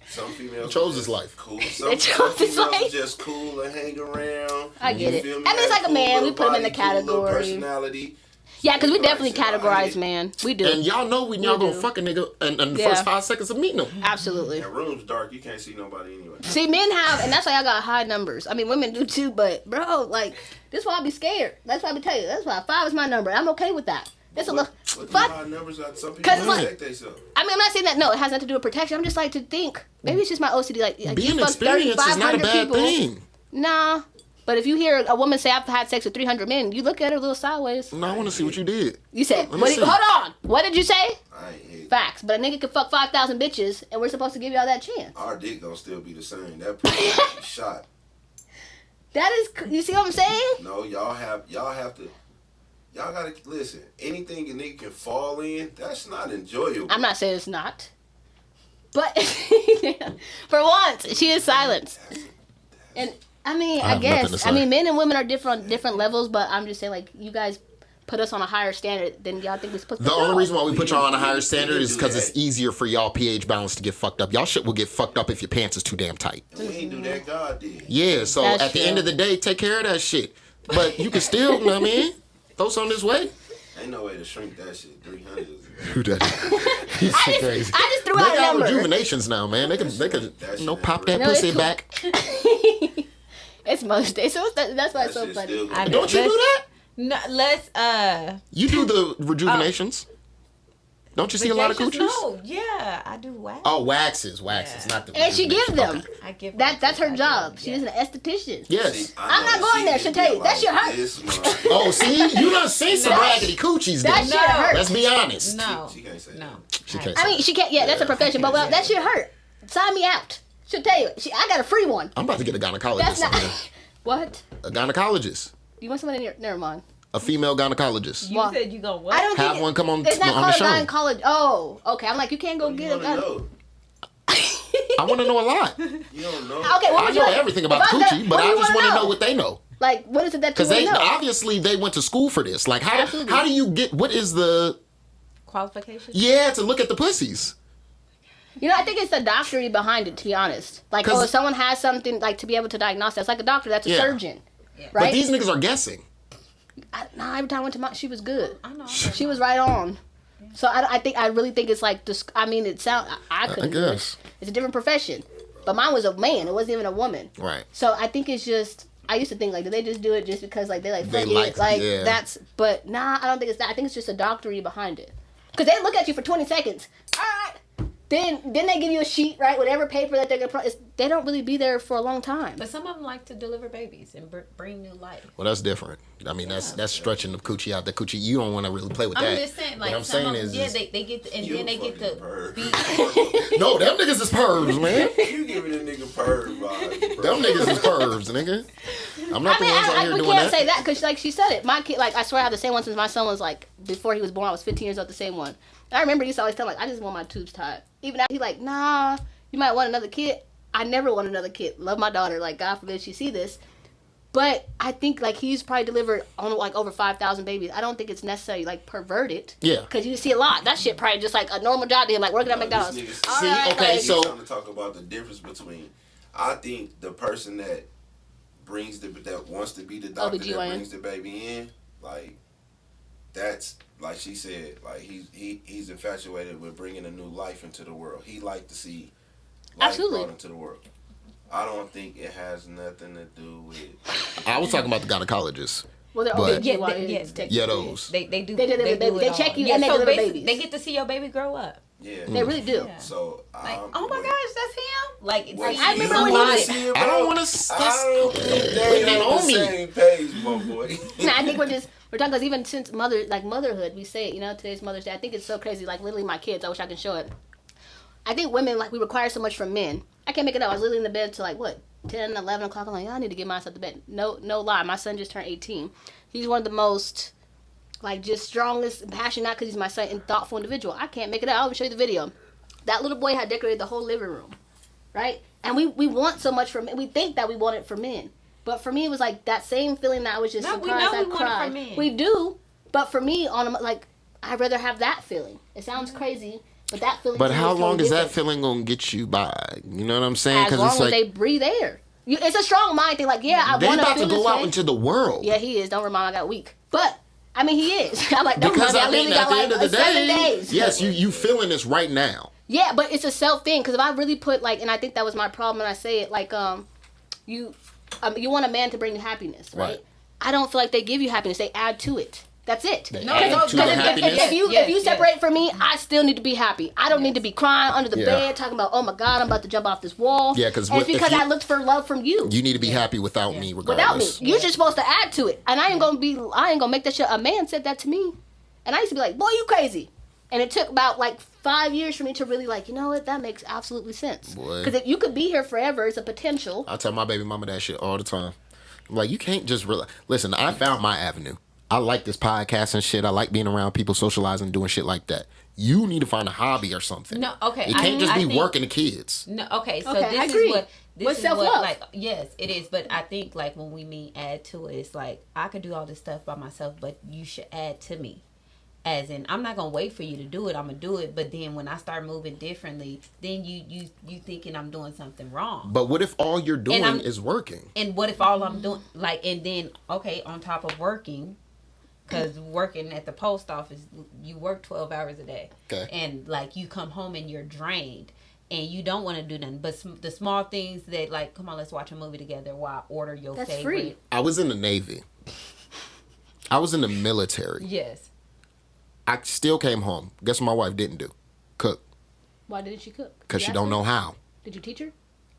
some females Chose are his life. Cool. They Some chose his females life. are just cool and hang around. I get You it. feel me? I mean, it's Have like a man. little We put him in the body, cool little category. personality. Yeah, because we Like, definitely shit, categorize, man. We do. And y'all know when y'all We gonna do. fuck a nigga in the Yeah. first 5 seconds of meeting them. Absolutely. That room's dark. You can't see nobody anyway. See, men have, and that's why y'all got high numbers. I mean, women do too, but bro, like, this is why I be scared. That's why I be telling you. That's why 5 is my number. I'm okay with that. It's a look. What Fuck. high numbers are? Some people 'Cause look- protect themselves. I mean, I'm not saying that. No, it has nothing to do with protection. I'm just like to think. Maybe it's just my OCD. Like Being you fuck experienced is not a 3,500 bad people. thing. Nah. But if you hear a woman say I've had sex with 300 men, you look at her a little sideways. No, I want to see what you did. You said, Let me what see. hold on. What did you say? I ain't hit. Facts. But a nigga could fuck 5,000 bitches, and we're supposed to give y'all that chance. Our dick gonna still be the same. That person gonna be shot. That is, you see what I'm saying? No, y'all have to. Y'all gotta listen. Anything a nigga can fall in, that's not enjoyable. I'm not saying it's not. But for once, she is silent. And I mean, I have nothing to guess. say. I mean, men and women are different on different levels, but I'm just saying, like, you guys put us on a higher standard than y'all think we're supposed to The put only y'all. reason why we put y'all on a higher We standard can is do because that. it's easier for y'all pH balance to get fucked up. Y'all shit will get fucked up if your pants is too damn tight. And we ain't do that. God did. Yeah, so That's at the true. end of the day, take care of that shit. But you can still, you know what I mean? Throw something this way. Ain't no way to shrink that shit. 300 is Who does? He's I crazy. just threw They out a got number. rejuvenations now, man. They can pop that No, pussy it's cool. back. It's Mother's Day, so that's why it's so shit's funny. still I good. Don't you do that? No, let's You do the rejuvenations. Don't you see a lot of coochies? No, yeah, I do wax. Oh, waxes, Yeah. not the. And she gives them. Okay. I give That's her I job. do, She yeah. is an esthetician. Yes. See, I'm know not going there, she she'll can tell be you. That shit like hurt. this, man. Oh, see, you done seen some raggedy coochies That then. shit hurt. Let's be honest. No, She can't say no. that. She can't I mean, she can't. Yeah, that's a profession. But well, that shit hurt. Sign me out. She'll tell you. I got a free one. I'm about to get a gynecologist. That's not. on here. What? A gynecologist. You want somebody in your? Never mind. A female gynecologist. You Well, said you gonna what? I don't Have think one come on It's not on the called show. a gynecologist. Oh, okay. I'm like, you can't go You get a wanna gynecologist. know. I want to know a lot. You don't know. Okay, what I would you know like? everything If about I coochie, said- but what do I you just wanna want to know what they know. Like, what is it that you Because want they to know? obviously they went to school for this. Like, Absolutely. how do you get? What is the? Qualifications? Yeah, to look at the pussies. You know, I think it's the doctory behind it, to be honest. Like, 'Cause- if someone has something, like, to be able to diagnose that. It's like a doctor, that's a Yeah. surgeon. But Right? these niggas are guessing. Nah, every time I went to she was good. I know. She was right on. So I really think it's like, I mean, it sound, I couldn't do guess. it. It's a different profession. But mine was a man. It wasn't even a woman. Right. So I think it's just, I used to think, like, did they just do it just because, like, they They fuck like it? Like, it, yeah. that's, but nah, I don't think it's that. I think it's just a doctory behind it. Because they look at you for 20 seconds. All right. Then they give you a sheet, right? Whatever paper that they're going to they don't really be there for a long time. But some of them like to deliver babies and bring new life. Well, that's different. I mean, that's stretching the coochie out. The coochie, you don't want to really play with I'm that. just saying, like, what I'm some saying of them, is, yeah, they get to, and You then they get fucking to perv. be. no, them niggas is pervs, man. You giving a nigga perv vibes, bro. Them niggas is pervs, nigga. I'm not I mean, the ones out here we doing can't that. say that because, like she said it. My kid, like, I swear I have the same one since my son was, like, before he was born. I was 15 years old, the same one. And I remember he used to always tell me, like, I just want my tubes tied. Even after he like, nah, you might want another kid. I never want another kid. Love my daughter. Like, God forbid she see this. But I think, like, he's probably delivered on, like, over 5,000 babies. I don't think it's necessarily, like, perverted. Yeah. Because you see a lot. That shit probably just, like, a normal job to him, like, working at McDonald's. This nigga- All See, right, okay, like, so- He's trying to talk about the difference between. I think the person that brings that wants to be the doctor that OBGYN. brings the baby in, like, that's like she said, like he's infatuated with bringing a new life into the world. He like to see life Absolutely. brought into the world. I don't think it has nothing to do with. I was talking about the gynecologist. well, they're but- OBGYNs, technically. Yeah, those. They do. They deliver do baby. it They all. check you Yeah, and they so deliver basically, babies. They get to see your baby grow up. Yeah. They really do. Yeah. So Like, oh my gosh, that's him. Like, it's Wait, like, I remember when he was- I don't want to. I don't think Putting they that on on the me. same page, my boy. Nah, I think we're talking because even since motherhood, we say it, you know, today's Mother's Day. I think it's so crazy. Like, literally, my kids, I wish I could show it. I think women, like, we require so much from men. I can't make it up. I was literally in the bed till, like, what, 10, 11 o'clock. I'm like, I need to get myself to bed. No lie. My son just turned 18. He's one of the most, like, just strongest and passionate, not because he's my son, and thoughtful individual. I can't make it up. I'll even show you the video. That little boy had decorated the whole living room, right? And we want so much from men. We think that we want it for men. But for me, it was like that same feeling that I was just No, we surprised know I we want it cried. for men. We do. But for me, like, I'd rather have that feeling. It sounds crazy, but that feeling. But to me how is long totally is that different. feeling gonna get you by? You know what I'm saying? As long it's as like they breathe air. It's a strong mind thing. Like, yeah, I they want about to feel this go out way. into the world. Yeah, he is. Don't remind me, I got weak. But I mean, he is. I'm like, don't Because worry, I mean, literally at got the like end of the 7 day, days. yes, you feeling this right now. Yeah, but it's a self thing. Because if I really put like, and I think that was my problem when I say it, like, you want a man to bring you happiness, right? I don't feel like they give you happiness. They add to it. That's it. No, if you separate from me, I still need to be happy. I don't need to be crying under the bed talking about, oh my God, I'm about to jump off this wall. Yeah, because I looked for love from you. You need to be happy without me, regardless. Without me, you're just supposed to add to it, and I ain't gonna make that shit. A man said that to me, and I used to be like, boy, you crazy. And it took about like 5 years for me to really like, you know what, that makes absolutely sense. Because you could be here forever. It's a potential. I tell my baby mama that shit all the time. I'm like, you can't just listen. I found my avenue. I like this podcast and shit. I like being around people, socializing, doing shit like that. You need to find a hobby or something. No, okay. It can't just be working the kids. No, okay. So okay, this is what What's self-love? like, yes, it is. But I think like when we mean add to it, it's like I could do all this stuff by myself, but you should add to me. As in, I'm not gonna wait for you to do it. I'm gonna do it. But then when I start moving differently, then you thinking I'm doing something wrong. But what if all you're doing is working? And what if all I'm doing, like, and then okay, on top of working. Because working at the post office, you work 12 hours a day. Okay. And, like, you come home and you're drained. And you don't want to do nothing. But the small things that, like, come on, let's watch a movie together while I order your favorite. That's free. I was in the Navy. I was in the military. Yes. I still came home. Guess what my wife didn't do? Cook. Why didn't she cook? Because she don't know how. Did you teach her?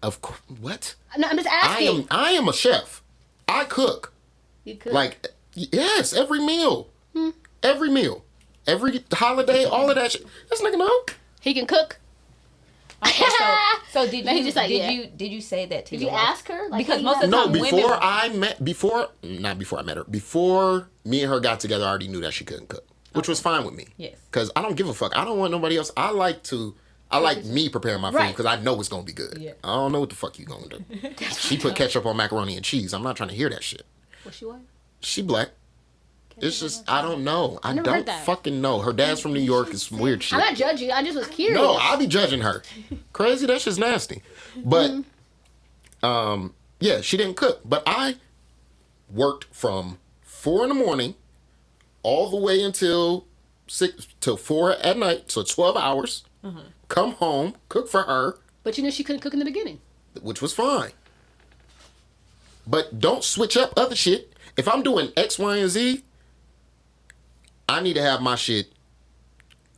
Of course. What? No, I'm just asking. I am a chef. I cook. You cook? Like... Yes, every meal. Every meal. Every holiday, all of that shit. This nigga know. He can cook? Okay, so did No, you he just like, did you say that to Did you your wife? ask her? Like, Because hey, most of the No, time before I met her, before me and her got together, I already knew that she couldn't cook, which was fine with me. Yes. Because I don't give a fuck. I don't want nobody else. I like me preparing my food because I know it's going to be good. Yeah. I don't know what the fuck you going to do. She put ketchup on macaroni and cheese. I'm not trying to hear that shit. What's she white? She black. It's just, I don't know. I never don't heard that. fucking know. Her dad's from New York. It's some weird shit. I'm not judging you. I just was curious. No, I'll be judging her. Crazy, that shit's nasty. But, yeah, she didn't cook. But I worked from 4 in the morning all the way until 4 at night. So 12 hours. Come home, cook for her. But you knew she couldn't cook in the beginning. Which was fine. But don't switch up other shit. If I'm doing X, Y, and Z, I need to have my shit,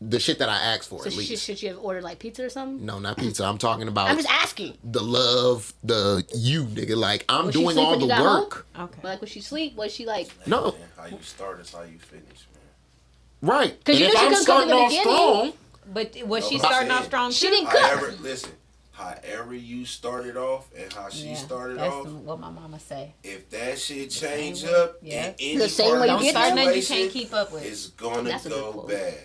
the shit that I asked for, So at least. should she have ordered like pizza or something? No, not pizza. I'm talking about I'm just asking. the love, nigga. Like, I'm Was she doing sleep all when the you got home? work. Okay. Like, was she sleep? Was she like... No, Man, how you start is how you finish, man. right. 'Cause And you if knew she I'm couldn't cook in starting the off beginning. strong, But was she No, but starting I'm off saying- strong She too? didn't cook. However you started off and how she started that's off, what my mama say. if that shit change same way. up Yeah. in any The same part way of you the get there? Nothing you situation, can't keep up with. it's gonna That's a good go quote. bad.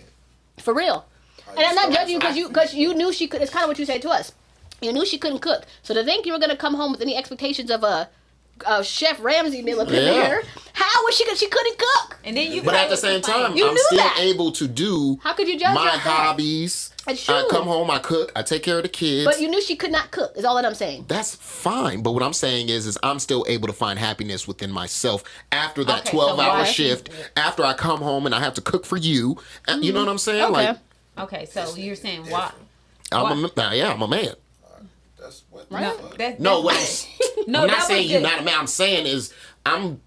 For real. How And you I'm not start judging you off. because you knew she could. It's kind of what you said to us. You knew she couldn't cook. So to think you were going to come home with any expectations of a Chef Ramsay meal up in Yeah. there, how was she couldn't cook? And then you but at the same time, You I'm knew still that. able to do How could you judge her my at that? hobbies. That's I true. come home, I cook, I take care of the kids. But you knew she could not cook, is all that I'm saying. That's fine. But what I'm saying is I'm still able to find happiness within myself after that Okay, so 12-hour why- shift, after I come home and I have to cook for you. You know what I'm saying? Okay. Like, Okay, so you're saying why? I'm a man. That's what. Right. The fuck? That, No, that's- what I'm, No, I'm that not was saying you're good. not a man. I'm saying is I'm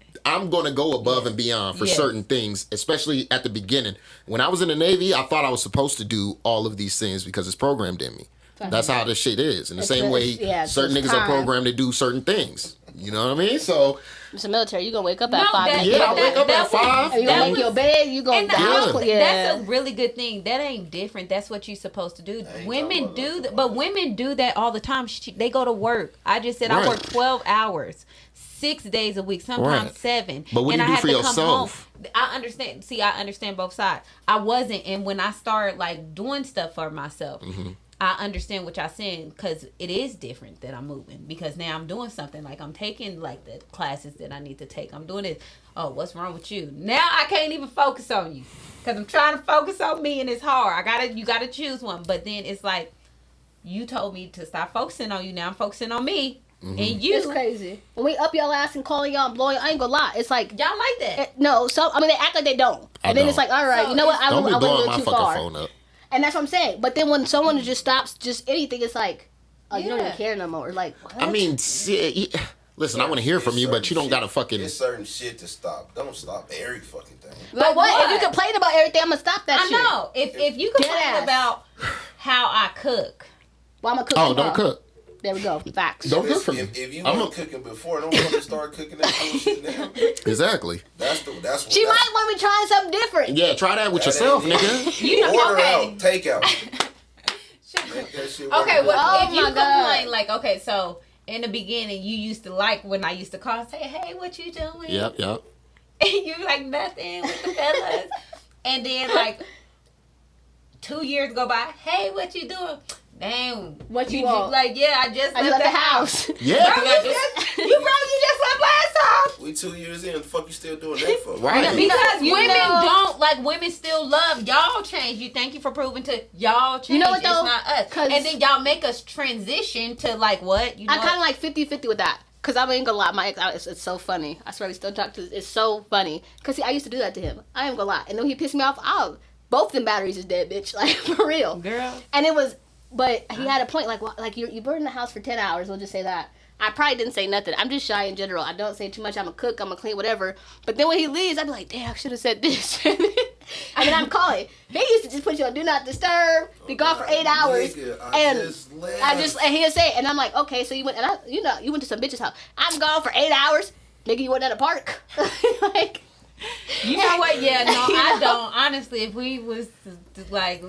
going to go above and beyond for Yes. certain things, especially at the beginning. When I was in the Navy, I thought I was supposed to do all of these things because it's programmed in me. That's how this shit is. In the same way, certain niggas are programmed to do certain things. You know what I mean? So, It's the military. You're going to wake up No, at 5. that- yeah, I wake up at 5. You're going to make your bed. You're going And to house. Yeah. that's a really good thing. That ain't different. That's what you're supposed to do. ain't Women talking about do nothing that, but women do that all the time. They go to work. I just said I Right. work 12 hours, 6 days a week, sometimes Right. 7. But what do and you I do for have to come home. yourself? I understand. See, I understand both sides. I wasn't, and when I started like doing stuff for myself. Mm-hmm. I understand what y'all saying because it is different that I'm moving because now I'm doing something like I'm taking like the classes that I need to take. I'm doing it. Oh, what's wrong with you? Now I can't even focus on you because I'm trying to focus on me and it's hard. You gotta choose one. But then it's like you told me to stop focusing on you. Now I'm focusing on me. And It's crazy. When we up y'all ass and calling y'all and blowing, I ain't gonna lie. It's like y'all like that. No, so I mean they act like they don't, and then it's like, all right, So you know what? I Don't went be a blowing little my too fucking far, phone up. and that's what I'm saying. But then when someone just stops, just anything, it's like, oh, you don't even Yeah. care no more. Like, what? I mean, listen, I want to hear from you, but you don't gotta fucking. It's certain shit to stop. Don't stop every fucking thing. But what? If you complain about everything, I'm gonna stop that I shit. know. If you Dead complain ass. about how I cook, Well, I'm gonna cook. Oh, tomorrow. don't cook. There we go. Facts. Don't cook for me. If you weren't cooking before, don't want to start cooking that bullshit now. Exactly. That's what. She might want me trying something different. Yeah, try that with yourself, nigga. you know, Order okay. out, take out. Make that shit work. Okay, well, Oh if you my God. complain, like, okay, so in the beginning, you used to like when I used to call and say, hey, what you doing? Yep. And you like, nothing with the fellas. And then, like, 2 years go by, hey, what you doing? Damn. What you want? Like, yeah, I just I left left the house. Yeah. Bro, you just left last time. We 2 years in. The fuck you still doing that for? Right. Because You women know- don't, like, women still love y'all change. You thank you for proving to y'all change. You know what, It's though? not us. 'Cause- And then y'all make us transition to, like, what? You know? I kind of like 50-50 with that. Because I ain't gonna lie, my ex, it's so funny. I swear we still talk to, it's so funny. Because I used to do that to him. I ain't gonna lie. And then he pissed me off, both them batteries is dead, bitch. Like, for real. Girl. And it was, but he had a point, like you burned the house for 10 hours, we'll just say that. I probably didn't say nothing. I'm just shy in general. I don't say too much. I'm a cook, I'm a clean, whatever. But then when he leaves, I'd be like, damn, I should have said this. And then I'm calling. They used to just put you on do not disturb, be gone for 8 hours. Nigga, and left. and he'll say, and I'm like, okay, so you went, and you went to some bitch's house. I'm gone for 8 hours. Nigga, you went at a park. Like, You know what? Yeah, no, You I know? don't. Honestly, if we was like,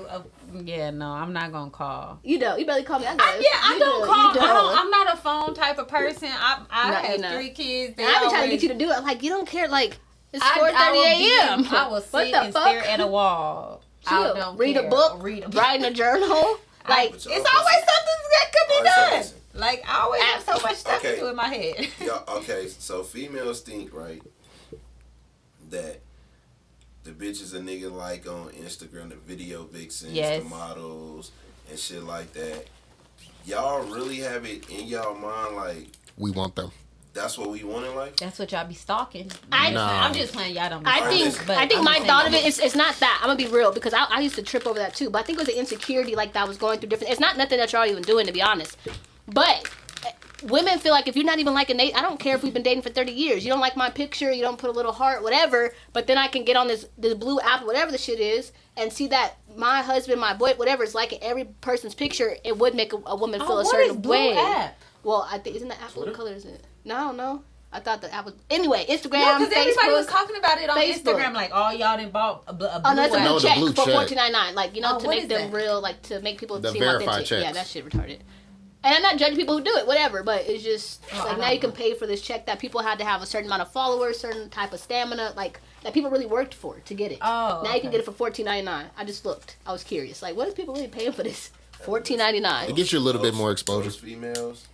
yeah, no, I'm not gonna call. you barely call me. I know. I You don't do, call. you do. I'm not a phone type of person. I No, have you're not. 3 kids. They And I've been trying to always- get you to do it. I'm like, you don't care. Like, it's I 4:30 will be- a.m. I will What sit the and fuck? stare at a wall. I Chill. don't Read care. a book. Read a book. Write in a journal. Like, It's always something that could be Alright, so done. listen. Like, I always have so much stuff Okay. to do in my head. Yeah, okay, so females think, right, that the bitches a nigga like on Instagram, the video vixens, Yes. the models, and shit like that. Y'all really have it in y'all mind, like, We want them. that's what we want in life? That's what y'all be stalking. Nah. I'm just playing. Y'all don't. Be I stalking, think but I think I'm my just saying thought of y'all- it is it's not that. I'm gonna be real because I used to trip over that too. But I think it was an insecurity like that I was going through different. It's not nothing that y'all even doing, to be honest. But women feel like if you're not even liking Nate, I don't care if we've been dating for 30 years. You don't like my picture, you don't put a little heart, whatever. But then I can get on this blue app, whatever the shit is, and see that my husband, my boy, whatever is liking every person's picture. It would make a woman feel a what certain is Blue way. app? Well, I think isn't the app what color is it? No, I don't know. I thought the app was anyway. Instagram, No, because everybody Facebook. was talking about it on Facebook. Instagram. Like, all y'all done bought a blue Oh, no, it's a app. blue No, the check blue for check. $14.99. Like, you know, Oh, to what make is them that? real, like, to make people The seem verified authentic. checks. Yeah, that shit retarded. And I'm not judging people who do it, whatever, but it's just, I like, don't now you can know. pay for this check that people had to have a certain amount of followers, certain type of stamina, like, that people really worked for to get it. Oh, Now you can okay. get it for $14.99. I just looked. I was curious. Like, what is people really paying for this? $14.99. It gets you a little bit more exposure. Those females,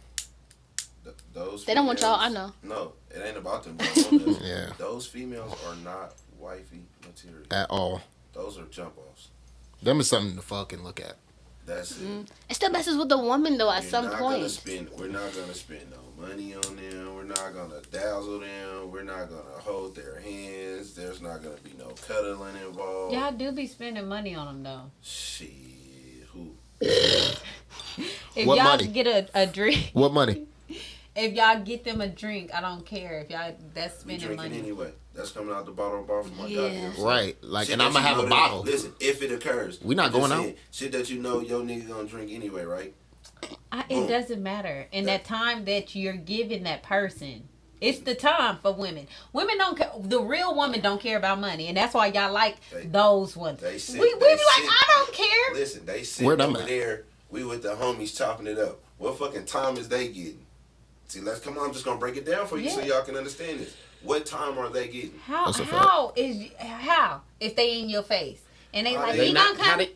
those They don't want y'all, females- I know. No, it ain't about them. They want us. Yeah. Those females are not wifey material. At all. Those are jump offs. Them is something to fucking look at. That's it. It still messes with the woman, though, at We're some not point. we're not gonna spend no money on them. We're not gonna dazzle them. We're not gonna hold their hands. There's not gonna be no cuddling involved. Y'all do be spending money on them though. Shit, who? If What y'all money? get a drink, What money? if y'all get them a drink, I don't care. If y'all that's We spending drinking money. anyway. That's coming out the bottle bar from my Yeah. goddamn self. Right. Like, Shit and that I'm going to you have a know that- bottle. Listen, if it occurs, We not I'm just going out. saying, shit that you know your nigga gonna drink anyway, right? It doesn't matter. And that time that you're giving that person, it's the time for women. Women don't care. The real woman don't care about money, and that's why y'all like those ones. They sit- we they be like, sit- I don't care. Listen, they sit Where'd I'm over at? there. We with the homies chopping it up. What fucking time is they getting? See, let's come on. I'm just gonna break it down for you so Yeah. y'all can understand this. What time are they getting? How That's a how if they in your face and they How like they you not- not how come? they-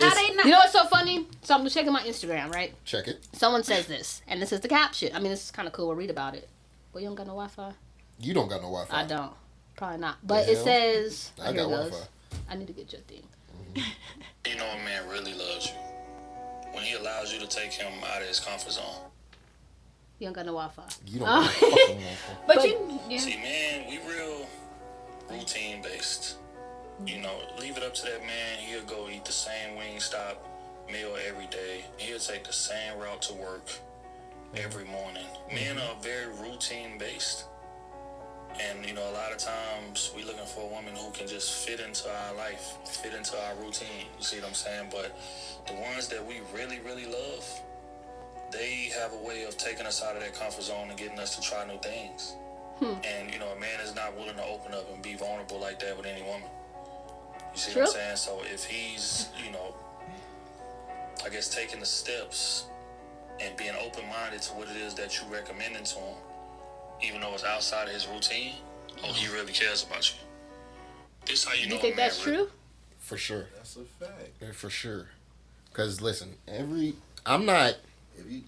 How they not? You know what's so funny? So I'm checking my Instagram, right? Check it. Someone says this, and this is the caption. I mean, this is kind of cool. We'll read about it. Well, you don't got no Wi-Fi? You don't got no Wi-Fi. I don't. Probably not. But The it hell? says... I here got it goes. Wi-Fi. I need to get your thing. You know a man really loves you when he allows you to take him out of his comfort zone. You don't got no Wi-Fi. You don't got fucking Wi-Fi. But you, yeah. See, man, we real routine based. You know, leave it up to that man. He'll go eat the same Wingstop meal every day. He'll take the same route to work every morning. Men are very routine based. And, you know, a lot of times we looking for a woman who can just fit into our life, fit into our routine. You see what I'm saying? But the ones that we really, really love, they have a way of taking us out of that comfort zone and getting us to try new things. And, you know, a man is not willing to open up and be vulnerable like that with any woman. You see what I'm saying? So if he's, you know, I guess taking the steps and being open-minded to what it is that you recommending to him, even though it's outside of his routine, he really cares about you. This how you know. You think that's true? For sure. That's a fact. Yeah, for sure. Cause listen, I'm not.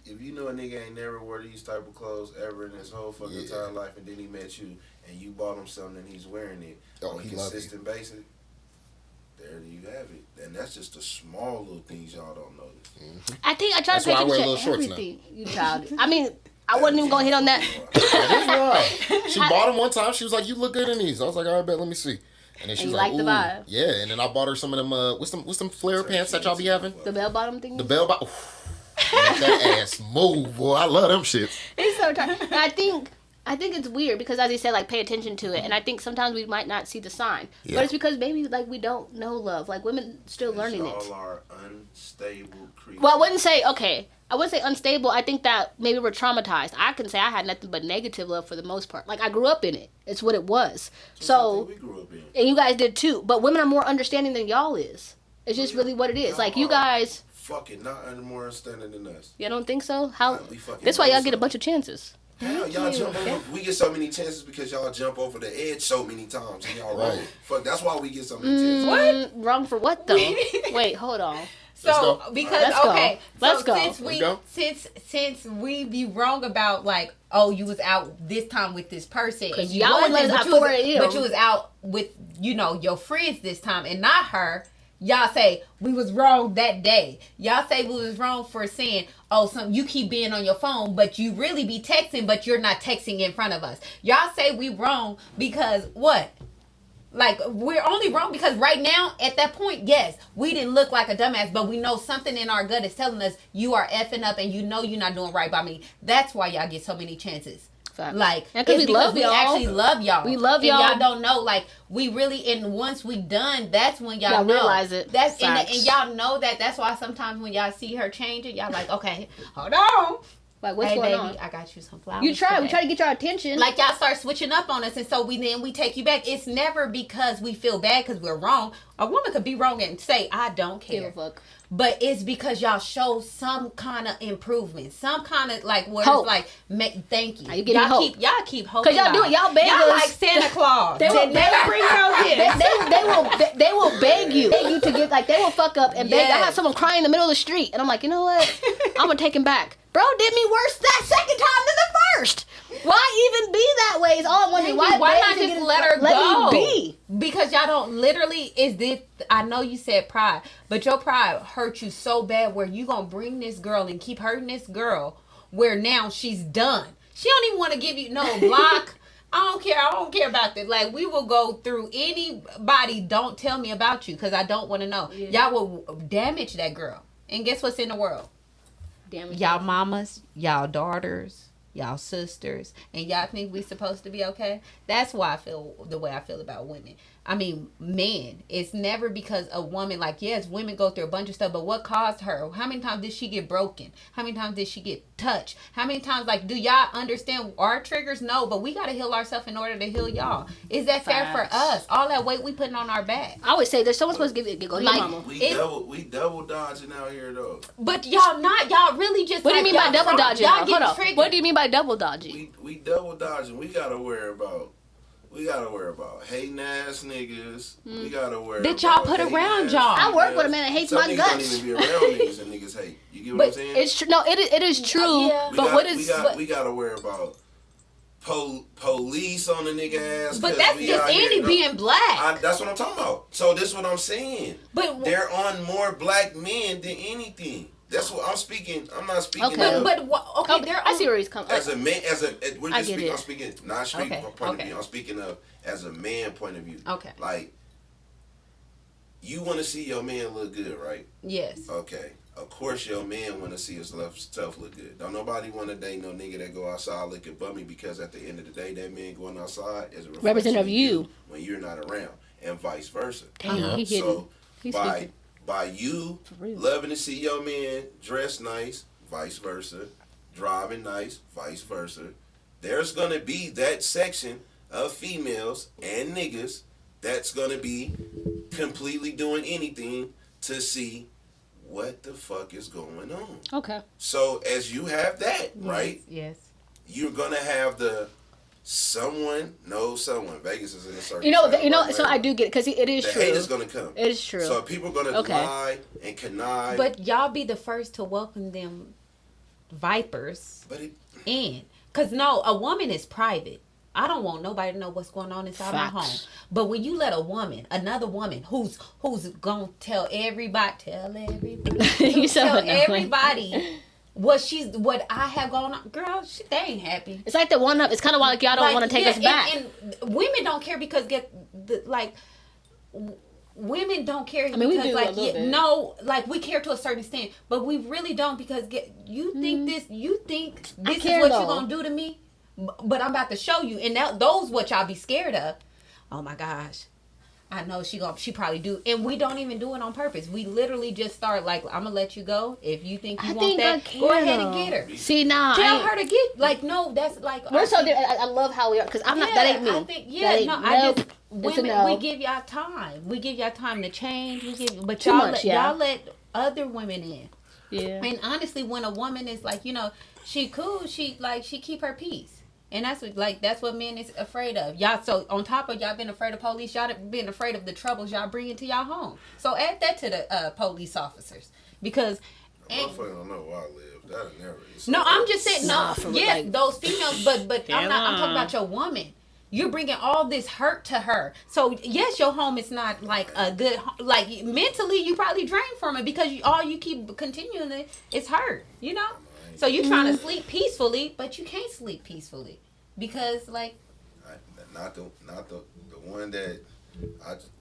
If you know a nigga ain't never wore these type of clothes ever in his whole fucking entire life, and then he met you and you bought him something and he's wearing it on a consistent basis, there you have it. And that's just the small little things y'all don't notice. Mm-hmm. I think I try to pay attention to everything. You childish. I mean, I wasn't even gonna hit on that. She bought him one time. She was like, "You look good in these." I was like, "All right, bet, let me see." And then she was like, "Ooh, the vibe." Yeah. And then I bought her some of them. What's some flare pants that y'all be having? The bell bottom thing. The bell bottom. Make that ass move, boy. I love them shits. It's so tight. I think it's weird because, as you said, like, pay attention to it, and I think sometimes we might not see the sign, but it's because maybe like we don't know love. Like, women still learning it. All are unstable creatures. Well, I wouldn't say unstable. I think that maybe we're traumatized. I can say I had nothing but negative love for the most part. Like, I grew up in it. It's what it was. So we grew up in. And you guys did too. But women are more understanding than y'all is. It's just really what it is. Like, you guys. Fucking not more understanding than us. You don't think so? How? That's why y'all get a bunch of chances. Hell, y'all jump over. We get so many chances because y'all jump over the edge so many times and y'all right. Fuck, that's why we get so many chances. What? Wrong for what though? Wait, hold on. So because let's go. Since we be wrong about like, oh, you was out this time with this person and you y'all wasn't, but you was out with, you know, your friends this time and not her. Y'all say we was wrong that day. Y'all say we was wrong for saying, oh, you keep being on your phone, but you really be texting, but you're not texting in front of us. Y'all say we wrong because what? Like, we're only wrong because right now, at that point, yes, we didn't look like a dumbass, but we know something in our gut is telling us you are effing up and you know you're not doing right by me. That's why y'all get so many chances. Fact. Like, it's because we actually love y'all. We love y'all. And y'all don't know, like, we really, and once we done, that's when y'all know. Realize it. That's and y'all know that. That's why sometimes when y'all see her changing, y'all like, okay, hold on. Like, what's going on? I got you some flowers. You try. Today. We try to get your attention. Like, y'all start switching up on us, and so we take you back. It's never because we feel bad because we're wrong. A woman could be wrong and say, I don't care. Give a fuck. But it's because y'all show some kind of improvement, some kind of like where hope. It's like, thank you. Y'all keep hoping. Cause y'all do it. Y'all beg y'all us. like Santa Claus. They will bring they will beg you to get, like, they will fuck up and beg. I had someone crying in the middle of the street, and I'm like, you know what? I'm gonna take him back. Bro did me worse that second time than the first. Why even be that way? Is all I'm wondering. Why not just let her go? Me be. Because y'all don't literally is this. I know you said pride, but your pride hurt you so bad where you gonna bring this girl and keep hurting this girl where now she's done. She don't even want to give you no block. I don't care about that. Like, we will go through anybody. Don't tell me about you because I don't want to know. Yeah. Y'all will damage that girl. And guess what's in the world? Damage. Y'all mamas, y'all daughters, y'all sisters, and y'all think we supposed to be okay? That's why I feel the way I feel about women. I mean, men. It's never because a woman, like, yes, women go through a bunch of stuff, but what caused her? How many times did she get broken? How many times did she get touched? How many times, like, do y'all understand our triggers? No, but we got to heal ourselves in order to heal y'all. Is that fair for us? All that weight we putting on our back. I always say there's someone supposed to give it. Go ahead, mama. We double dodging out here, though. But y'all not. Y'all really just. What do you mean by double dodging? Y'all Hold on. triggered. What do you mean by double dodging? We double dodging. We gotta worry about hating ass niggas. We gotta worry that y'all put around y'all. I work with a man that hates my guts. Some niggas don't even be around niggas and niggas hate. You get what I'm saying? It's true. No, it is true. Yeah. We gotta worry about police on the nigga ass. But that's just Andy being black. That's what I'm talking about. So this is what I'm saying. But they're on more black men than anything. That's what I'm speaking. I'm not speaking. Okay. But okay, I see where he's coming. As a man, we're I just get speaking. it. I'm speaking not street Okay, point okay. of view. I'm speaking of as a man point of view. Okay. Like, you want to see your man look good, right? Yes. Okay. Of course, your man want to see his stuff look good. Don't nobody want to date no nigga that go outside looking bummy, because at the end of the day, that man going outside is a reflection Representative of of you when you're not around, and vice versa. Damn, he hitting. So He's by speaking. by you real. loving to see your man dress nice, vice versa, driving nice, vice versa, there's gonna be that section of females and niggas that's gonna be completely doing anything to see what the fuck is going on. Okay. So as you have that, right, Yes. you're gonna have the someone knows someone. Vegas is in a circle. So I do get it, because it is the true. hate is gonna come. It is true. So people are gonna lie and connive. But y'all be the first to welcome them vipers But it, in. Because no, a woman is private. I don't want nobody to know what's going on inside my home. But when you let a woman, another woman, who's gonna tell everybody, You so tell annoying. everybody what I have going on, girl, they ain't happy. It's like the one up. It's kind of like y'all don't want to take us back. And women don't care because women don't care. I mean, we because, do a little bit. No, like we care to a certain extent, but we really don't, because you think this is care, what though. you're gonna do to me, but I'm about to show you, and those what y'all be scared of. Oh my gosh. I know she probably do, and we don't even do it on purpose. We literally just start like, I'm gonna let you go. If you think you want that, go ahead and get her. See, now Tell her to get no. That's like we're so different. I love how we are, because I'm not. That ain't me. I think That ain't- women. We give y'all time. We give y'all time to change. But Too y'all much, y'all let other women in. Yeah. And honestly, when a woman is like, she cool, she keep her peace. And that's what men is afraid of. Y'all, so on top of y'all being afraid of police, y'all been afraid of the troubles y'all bring into y'all home. So add that to the police officers, because. motherfucker don't know where I live. That'll never. No, I'm just saying. Nah, Those females, but I'm talking about your woman. You're bringing all this hurt to her. So yes, your home is not like a good. Like mentally, you probably drained from it, because all you keep continuing is hurt. So you're trying to sleep peacefully, but you can't sleep peacefully, because not the one that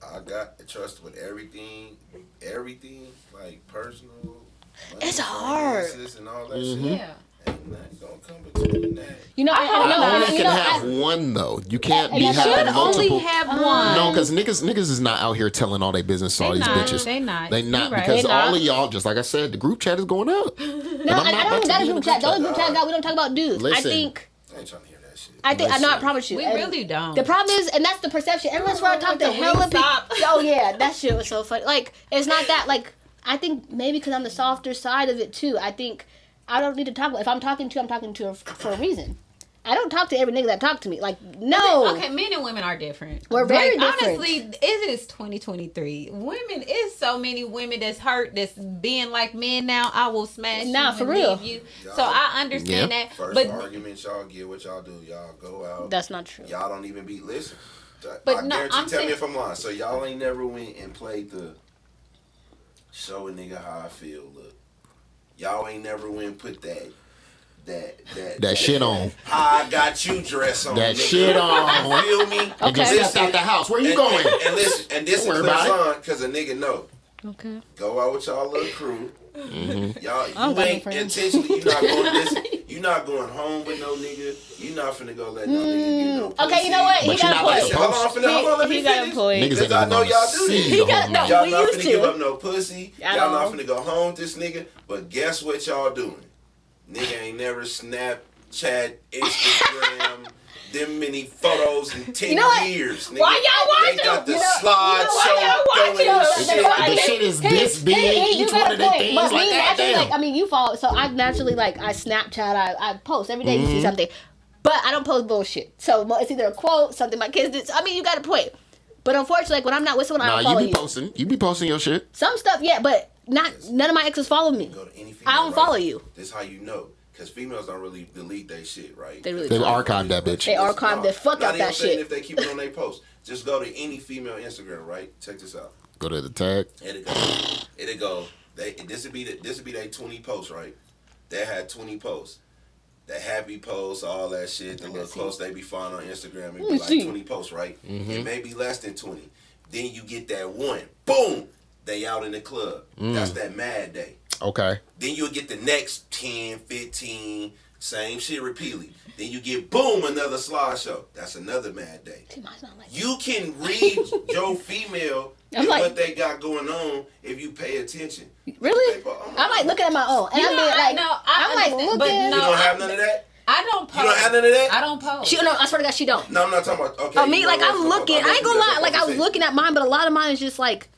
I got trust with everything like personal. It's hard. And all that yeah. shit. Ain't nothing gonna come between that. You can have one though. You can't be should having only multiple. have one. No, because niggas is not out here telling all their business to all these bitches. They not. They not, You right. because They all not. of y'all, just like I said, the group chat is going up. No, I don't got a group chat. The only group chat I got, we don't talk about dudes. Listen. I think. I ain't trying to hear that shit. I know. I promise you. We And really don't. The problem is, and that's the perception. Everyone's trying to talk to hella people. Oh yeah, that shit was so funny. Like, it's not that. Like, I think maybe because I'm the softer side of it too. I think I don't need to talk. If I'm talking to, I'm talking to her for a reason. I don't talk to every nigga that talk to me. Like, no. Okay, men and women are different. We're very different. Honestly, it is 2023. Women, is so many women that's hurt, that's being like men now. I will smash Nah, you for and real. leave you. So I understand that. First But argument y'all get, what y'all do, y'all go out. That's not true. Y'all don't even be listen. But I no, guarantee. I'm Tell me saying- if I'm lying. So y'all ain't never went and played the show a nigga how I feel. Look, y'all ain't never went and put that shit on. How I got you dress on. That nigga. shit on. You feel me? And just Okay. stepped out the house. Where you going? And listen, and this is Don't worry clear about sign, because a nigga know. Okay. Go out with y'all little crew. Y'all, I don't you got no ain't friends. intentionally. You not going listen. You not going home with no nigga. You not finna go let no nigga get no pussy. Okay, you know what? He But got you're a not like point. Hold on, hold on, let me He got a finish. point. Niggas ain't Because I even know gonna y'all do see this. the He got- whole no, night. Y'all we not used finna to. give up no pussy. At Y'all not all. finna go home with this nigga. But guess what y'all doing? Nigga ain't never Snapchat, Instagram, them many photos in 10 You know what? years. Nigga. Why y'all They watching? got the You know slideshow why y'all going watching? and shit. The shit is this big. You Each got one a of their point. things. But Like, me naturally, goddamn. like, I mean, you follow, so I naturally, like, I Snapchat, I post. Every day you see something. But I don't post bullshit. So it's either a quote, something my kids did. I mean, you got a point. But unfortunately, like, when I'm not with someone, I Nah, don't follow you you. be posting. You be posting your shit. Some stuff, yeah, but none of my exes follow me. Go to any female, I don't right? follow you. This how you know. Because females don't really delete their shit, right? They really They've don't. archived that bitch. They archive the fuck not out even that saying shit. if they keep it on their post. Just go to any female Instagram, right? Check this out. Go to the tag. It'll go. This would be their 20 posts, right? They had 20 posts. The happy posts, all that shit, the little quotes they be finding on Instagram. It'd be like 20 posts, right? It may be less than 20. Then you get that one. Boom! They out in the club. That's that mad day. Okay. Then you'll get the next 10, 15, same shit repeatedly. Then you get, boom, another slideshow. That's another mad day. You can read your female and what they got going on if you pay attention. Really? I'm like looking at my own. And I'm like looking. But you don't have none of that? I don't post. You don't have none of that? I don't post. No, I swear to God, she don't. No, I'm not talking about, okay. Oh, me, like, I'm looking. I ain't gonna lie. Like, I was looking at mine, but a lot of mine is just like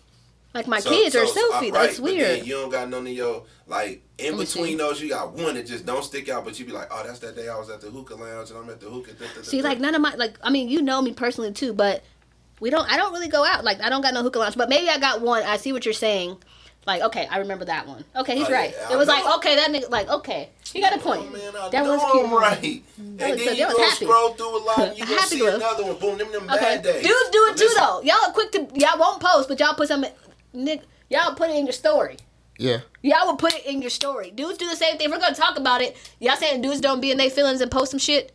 my kids are selfie. That's weird. Then you don't got none of your, like, in between those, you got one that just don't stick out, but you be like, oh, that's that day I was at the hookah lounge and I'm at the hookah. See, like, none of my, like, I mean, you know me personally too, but I don't really go out. Like, I don't got no hookah lounge, but maybe I got one. I see what you're saying. Like, okay, I remember that one. Okay, he's right. Yeah, it was like, okay, that nigga, like, okay, he got a point. Oh, man, that was cute. Right. And then you go scroll through a lot, and you gonna see another one. Boom, them bad days. Dudes do it too, though. Y'all won't post, but y'all put something, y'all put it in your story. Yeah. Y'all will put it in your story. Dudes do the same thing. If we're gonna talk about it, y'all saying dudes don't be in their feelings and post some shit.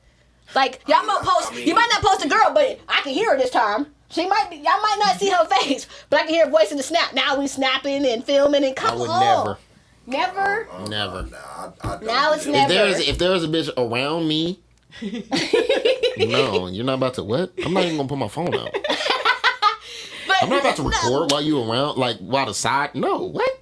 Like, y'all might post. You might not post a girl, but I can hear her this time. Y'all might not see her face, but I can hear her voice in the snap. Now we snapping and filming and come on. I would never. Never. Now it's never. If there was a bitch around me, no, you're not about to what? I'm not even gonna put my phone out. I'm not about to record while you around, like while the side. No, what?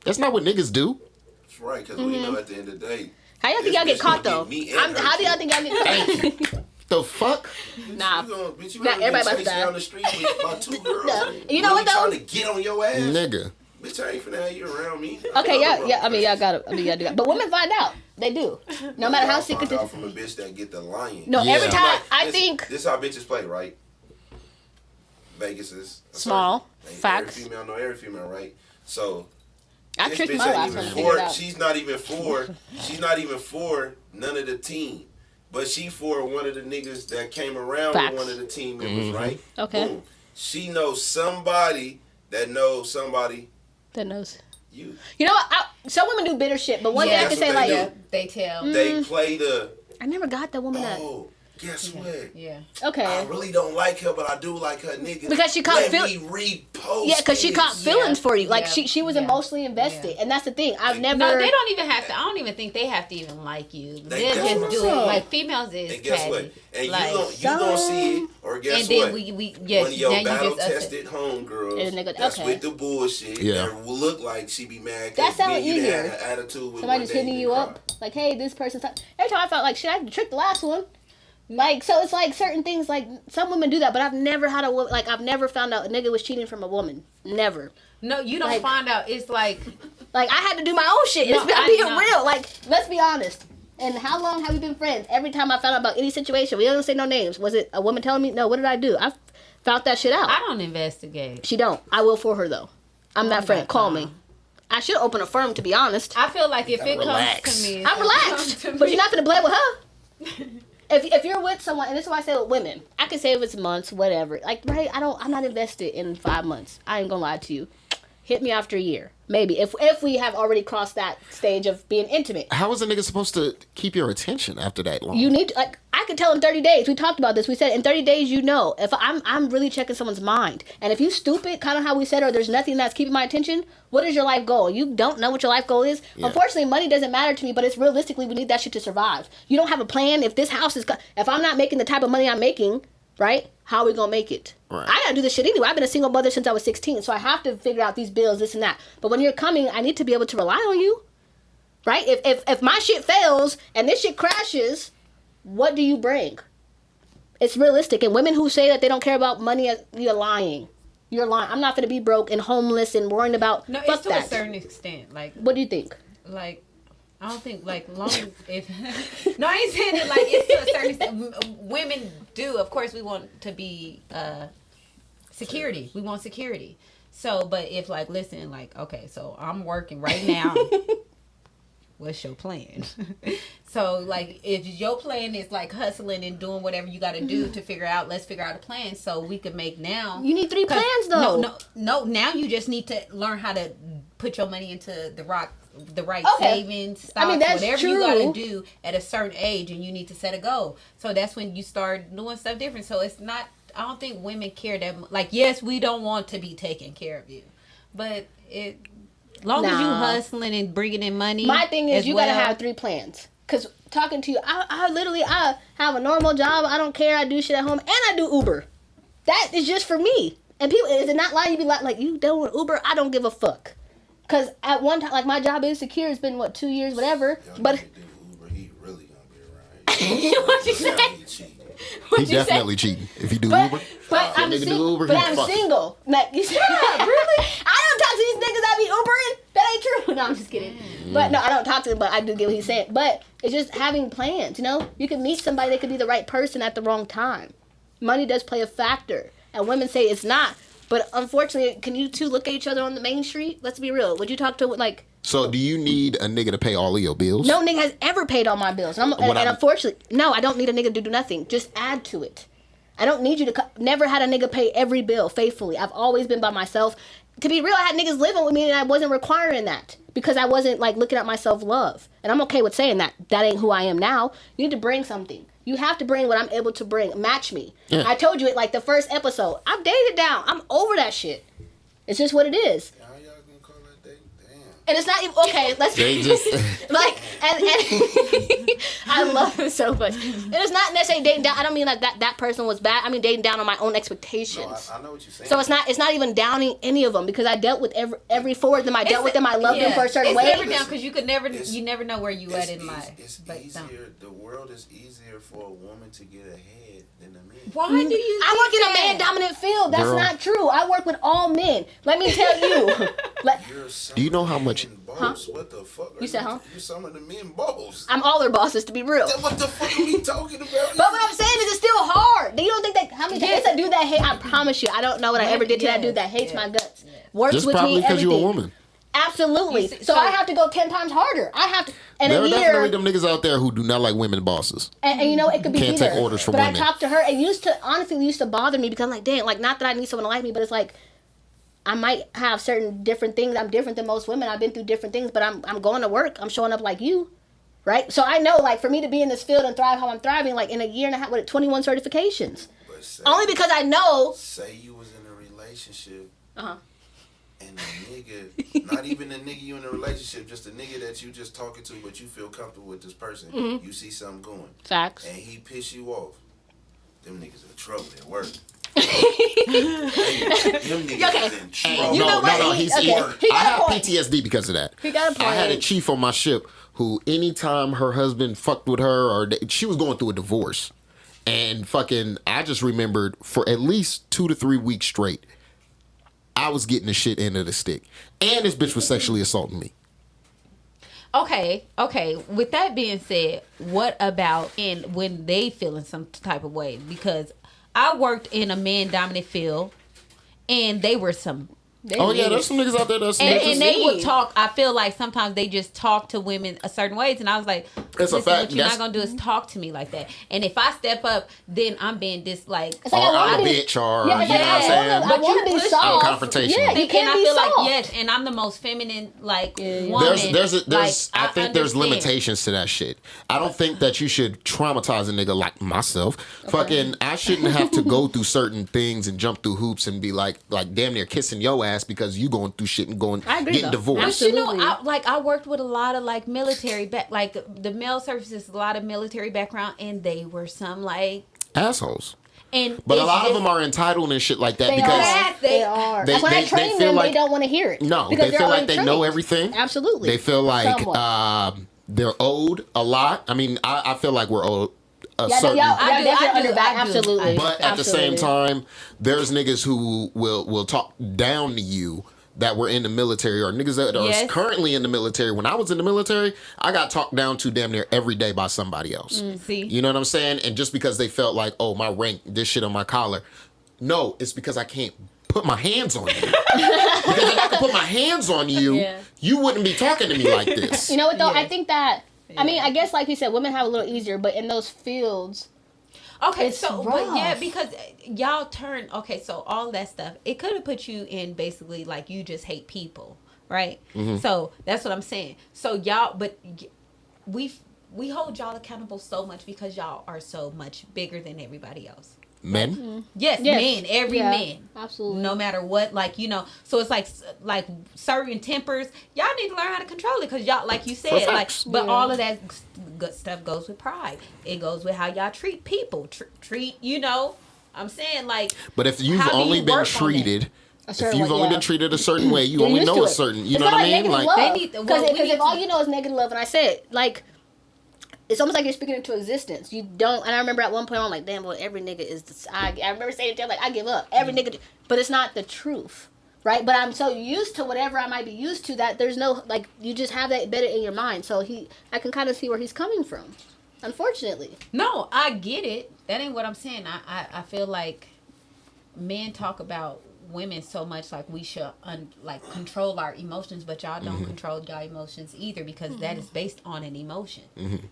That's not what niggas do. That's right, because we know at the end of the day. How y'all think y'all get caught though? How do y'all think y'all get caught? The fuck? Nah, bitch, not everybody about to die. On the street with about 2 girls. No. You know what though? Trying to get on your ass, nigga. Bitch, I ain't finna have you around me. Okay, yeah. I mean, y'all gotta do that. But women find out. They do. No matter how secretive. Find out from a bitch that get the lying. No, every time like, I think. This how bitches play, right? Vegas is small. Facts. Every female, right? So. I tricked my last one. She's not even for none of the team. But she for one of the niggas that came around with one of the team members, right? Okay. Boom. She knows somebody that knows somebody that knows you. You know what? Some women do bitter shit, but one thing I can say, like, they tell. They play the. I never got that woman that. Guess what? Yeah. Okay. I really don't like her, but I do like her nigga. Because she caught feelings. Let me repost. Yeah, because she caught feelings for you. Like she was emotionally invested, and that's the thing. I've never. No, they don't even have to. I don't even think they have to even like you. They just do it. Like females is. And guess what? And you gonna see it, or guess what? And then we one of your battle tested homegirls that's with the bullshit. Yeah. That will look like she be mad. That sounds easier. Had an attitude with somebody just hitting you up, like, hey, this person's. Every time I felt like shit, I tricked the last one. Like, so it's like certain things, like, some women do that, but I've never had I've never found out a nigga was cheating from a woman. Never. No, you don't find out. It's like I had to do my own shit. It's about being real. Like, let's be honest. And how long have we been friends? Every time I found out about any situation, we don't say no names. Was it a woman telling me? No, what did I do? I found that shit out. I don't investigate. She don't. I will for her, though. I'm that friend. Call me. I should open a firm, to be honest. I feel like if it comes to me. I'm relaxed. But you're not going to play with her. If you're with someone, and this is why I say with women, I can say if it's months, whatever. Like, right, I'm not invested in 5 months. I ain't gonna lie to you. Hit me after a year. Maybe. If we have already crossed that stage of being intimate. How is a nigga supposed to keep your attention after that long? You need to, like, I could tell in 30 days. We talked about this. We said in 30 days, you know. If I'm really checking someone's mind. And if you stupid, kind of how we said, or there's nothing that's keeping my attention, what is your life goal? You don't know what your life goal is? Yeah. Unfortunately, money doesn't matter to me, but it's realistically, we need that shit to survive. You don't have a plan. If this house is, if I'm not making the type of money I'm making, right? How are we gonna make it? Right. I gotta do this shit anyway. I've been a single mother since I was 16, so I have to figure out these bills, this and that. But when you're coming, I need to be able to rely on you, right? If my shit fails and this shit crashes, what do you bring? It's realistic. And women who say that they don't care about money, you're lying. You're lying. I'm not gonna be broke and homeless and worrying about. No, it's to a certain extent. Like, what do you think? Like, I don't think, like, long if no, I ain't saying it like it's to a certain extent. Women do, of course, we want to be security. We want security. So, but if, like, listen, like, okay, so I'm working right now. what's your plan? So, like, if your plan is, like, hustling and doing whatever you got to do to figure out, let's figure out a plan so we can make now. You need 3 plans, though. No, now you just need to learn how to put your money into the right savings, stocks, whatever true. You got to do at a certain age, and you need to set a goal. So that's when you start doing stuff different. So it's not, I don't think women care that much. Like, yes, we don't want to be taking care of you, but long as you hustling and bringing in money. My thing is, you got to have 3 plans. Because talking to you, I have a normal job. I don't care. I do shit at home. And I do Uber. That is just for me. And people, is it not lying? You be like, you doing Uber? I don't give a fuck. Because at one time, like, my job is secure. It's been, 2 years, whatever. But Uber, he really gonna be around. What you say? He definitely cheating if he do Uber. But I'm single. Like, you said, really? I don't talk to these niggas that be Ubering. That ain't true. No, I'm just kidding. But no, I don't talk to them, but I do get what he's saying. But it's just having plans, you know? You can meet somebody that could be the right person at the wrong time. Money does play a factor. And women say it's not. But unfortunately, can you two look at each other on the main street? Let's be real. Would you talk to, like... So do you need a nigga to pay all of your bills? No nigga has ever paid all my bills. And unfortunately, no, I don't need a nigga to do nothing. Just add to it. I don't need you to... Never had a nigga pay every bill faithfully. I've always been by myself. To be real, I had niggas living with me and I wasn't requiring that. Because I wasn't, like, looking at my self-love. And I'm okay with saying that. That ain't who I am now. You need to bring something. You have to bring what I'm able to bring. Match me. Yeah. I told you it, like, the first episode. I've dated down. I'm over that shit. It's just what it is. How y'all gonna call that date? Damn. And it's not even... Okay, let's... They just... like, and I love him so much. And it's not necessarily dating down. I don't mean like that person was bad. I mean dating down on my own expectations. No, I know what you're saying. So it's not even downing any of them because I dealt with every four of them. I dealt with them. I loved them for a certain way. It's never down because you never know where you at in life. It's easier. The world is easier for a woman to get ahead than a man. Why do you? I work in a man-dominant field. That's not true. I work with all men. Let me tell you. Do you know how much? What the fuck? You said, huh? You're some of the men boss. I'm all their bosses, to be real. What the fuck are we talking about? But what I'm saying is, it's still hard. You don't think that how many times that dude that hate? I promise you, I don't know what I ever did to that dude that hates my guts. Works Just with me. Just probably because you're a woman. Absolutely. So I have to go 10 times harder. I have to. And there are definitely them year, niggas out there who do not like women bosses. And you know, it could be Can't either. take orders from but women. I talked to her. It used to bother me because I'm like, damn, like not that I need someone to like me, but it's like I might have certain different things. I'm different than most women. I've been through different things, but I'm going to work. I'm showing up like you, right? So I know, like, for me to be in this field and thrive how I'm thriving, like in a year and a half with 21 certifications. Only because I know. Say you was in a relationship. Uh-huh. And a nigga, not even a nigga you in a relationship, just a nigga that you just talking to, but you feel comfortable with this person. Mm-hmm. You see something going. Facts. And he piss you off. Them niggas in trouble at work. Them niggas is in trouble. No, he's I have PTSD because of that. He got a point. I had a chief on my ship who, anytime her husband fucked with her, or she was going through a divorce, and fucking, I just remembered for at least 2 to 3 weeks straight, I was getting the shit end of the stick. And this bitch was sexually assaulting me. Okay. With that being said, what about when they feel in some type of way? Because I worked in a man-dominant field, and they were some... there's some niggas out there that's... And they would talk... I feel like sometimes they just talk to women a certain ways, and I was like, it's a fact. What you're not going to do is talk to me like that. And if I step up, then I'm being like or I'm a bitch, or... Yeah, you know what I'm saying? I want to be soft. Confrontational. Yeah, you can't be soft. like, yes, and I'm the most feminine, woman. I think there's limitations to that shit. I don't think that you should traumatize a nigga like myself. Okay. Fucking, I shouldn't have to go through certain things and jump through hoops and be like damn near kissing your ass because you going through shit and getting divorced. But you know, I worked with a lot of military the male services, a lot of military background, and they were some assholes. But a lot of them are entitled and shit like that because they are. When I train them, they don't want to hear it. No, they feel like they know everything. Absolutely. They feel like they're owed a lot. I mean, I feel like we're owed a certain... Absolutely. But at the same time, there's niggas who will talk down to you that were in the military, or niggas that are currently in the military. When I was in the military, I got talked down to damn near every day by somebody else. See? You know what I'm saying? And just because they felt like, oh, my rank, this shit on my collar. No, it's because I can't put my hands on you. Because if I could put my hands on you, you wouldn't be talking to me like this. You know what though? I think that I mean, I guess like you said, women have a little easier, but in those fields, okay, it's so rough. but yeah, because y'all turn so all that stuff, it could have put you in basically like you just hate people, right? So that's what I'm saying. So y'all, but we hold y'all accountable so much because y'all are so much bigger than everybody else. Men? Yes, men, every man. Absolutely. No matter what, like, you know, so it's like certain tempers, y'all need to learn how to control it because y'all, like you said, like, but all of that good stuff goes with pride. It goes with how y'all treat people, treat, you know, I'm saying, like. But if you've only been treated, if you've only been treated a certain way, you only know a certain, you know what I mean? Like, they need because if all you know is negative love, and I said, like, it's almost like you're speaking into existence. You don't, and I remember at one point I'm like, damn, well, every nigga is. I remember saying it to him, like, I give up. Every nigga, but it's not the truth, right? But I'm so used to whatever I might be used to that there's no like you just have that embedded in your mind. So I can kind of see where he's coming from. Unfortunately, no, I get it. That ain't what I'm saying. I feel like men talk about women so much like we should like control our emotions, but y'all don't control y'all emotions either because that is based on an emotion.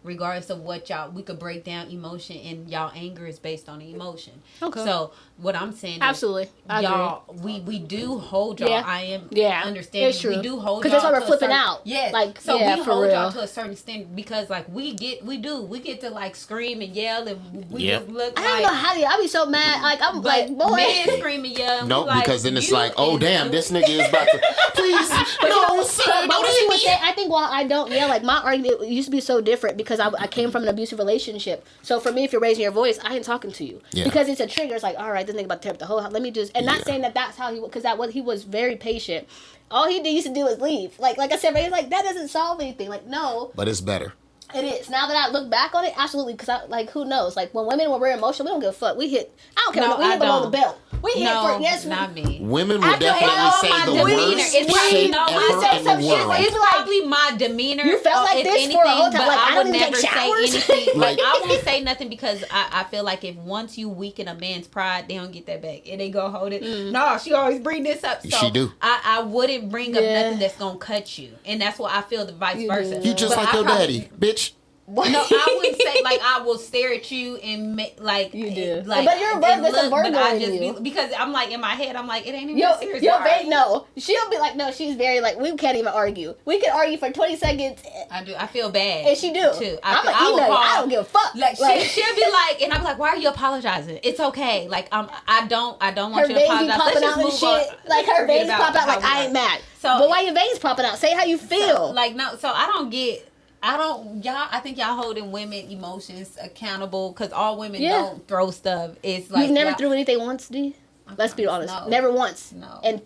Regardless of what y'all, we could break down emotion, and y'all anger is based on an emotion. Okay. So what I'm saying absolutely, is, y'all, we do hold y'all. I am understanding. It's true. We do hold because y'all that's why we're flipping out. Yes. Like so we hold real. y'all to a certain extent because like we get to like scream and yell and we just look. I don't know how I be so mad. Like I'm like, boy, men scream and yell. Nope, like, because then it's like, oh damn, this nigga is about to. Please, no, sir, don't hit me. I think while I don't yell, like my argument used to be so different because I came from an abusive relationship. So for me, if you're raising your voice, I ain't talking to you because it's a trigger. It's like, all right, this nigga about to tear up the whole house. Let me just, and not saying that that's how he, because he was very patient. All he used to do is leave. Like I said, he's like, that doesn't solve anything. Like, no. But it's better. It is. Now that I look back on it, absolutely, because who knows? Like, when we're emotional, we don't give a fuck. We hit, I don't care, we hit below the belt. We hit for, not me. Women would definitely say the worst shit ever in the world. It's probably my demeanor. You felt like this anything, for a whole time. But like, I would never say anything. Like, I won't say nothing because I feel like if once you weaken a man's pride, they don't get that back. And they go hold it. No, she always bring this up. So she do. I wouldn't bring up nothing that's going to cut you. And that's why I feel the vice versa. You just like your daddy, bitch. What? No, I wouldn't say like I will stare at you and like you do. Like, but you're a Virgo, but I just because I'm like in my head I'm like it ain't even that serious. No, she'll be like, no, she's very like we can't even argue. We can argue for 20 seconds. I feel bad, and she do too. I don't give a fuck. Like she'll be like, and I'm like, why are you apologizing? It's okay. Like I don't want you to apologize. Let's just move on. Like her veins pop out. Like I ain't mad. So, but why your veins popping out? Say how you feel. So I don't get. I think y'all holding women emotions accountable because all women don't throw stuff. It's like you've never threw anything once, D? Let's be honest. No. Never once. No. And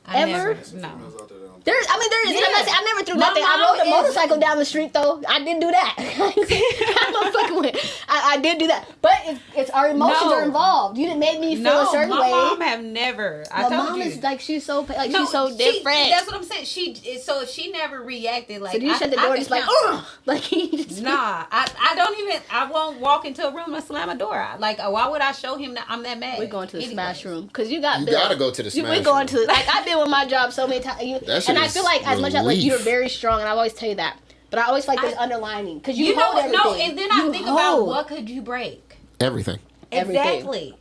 ever? No. There is. I never threw nothing. I rode a motorcycle down the street though. I didn't do that. I'm not fucking with. I did do that, but it's our emotions are involved. You didn't make me feel a certain way. My mom have never. My mom is like she's so she's so different. That's what I'm saying. So if she never reacted like. So you shut the door and just like, ugh, like nah. I don't even. I won't walk into a room and slam a door. Like why would I show him that I'm that mad? We're going to the smash room because you gotta go to the smash room. We're going to like I've been with my job so many times. And I feel like as much as like you're very strong, and I always tell you that, but I always feel like there's underlining because you hold everything. No, and then I think about what could you break? Everything. Exactly.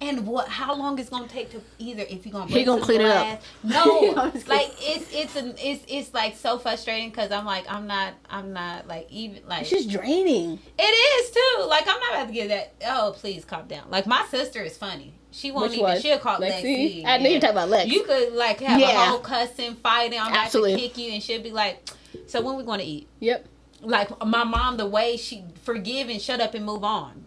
And how long it's gonna take to either if you're gonna break gonna clean it up. No, like it's like so frustrating because I'm not like even like it's just draining. It is too. Like I'm not about to get that. Oh please calm down. Like my sister is funny. She won't even. She'll call Lexi. I knew you were talking about Lex. You could like have a whole cussing, fighting. I'm about to kick you, and she'll be like, "So when we going to eat?" Yep. Like my mom, the way she forgive and shut up and move on.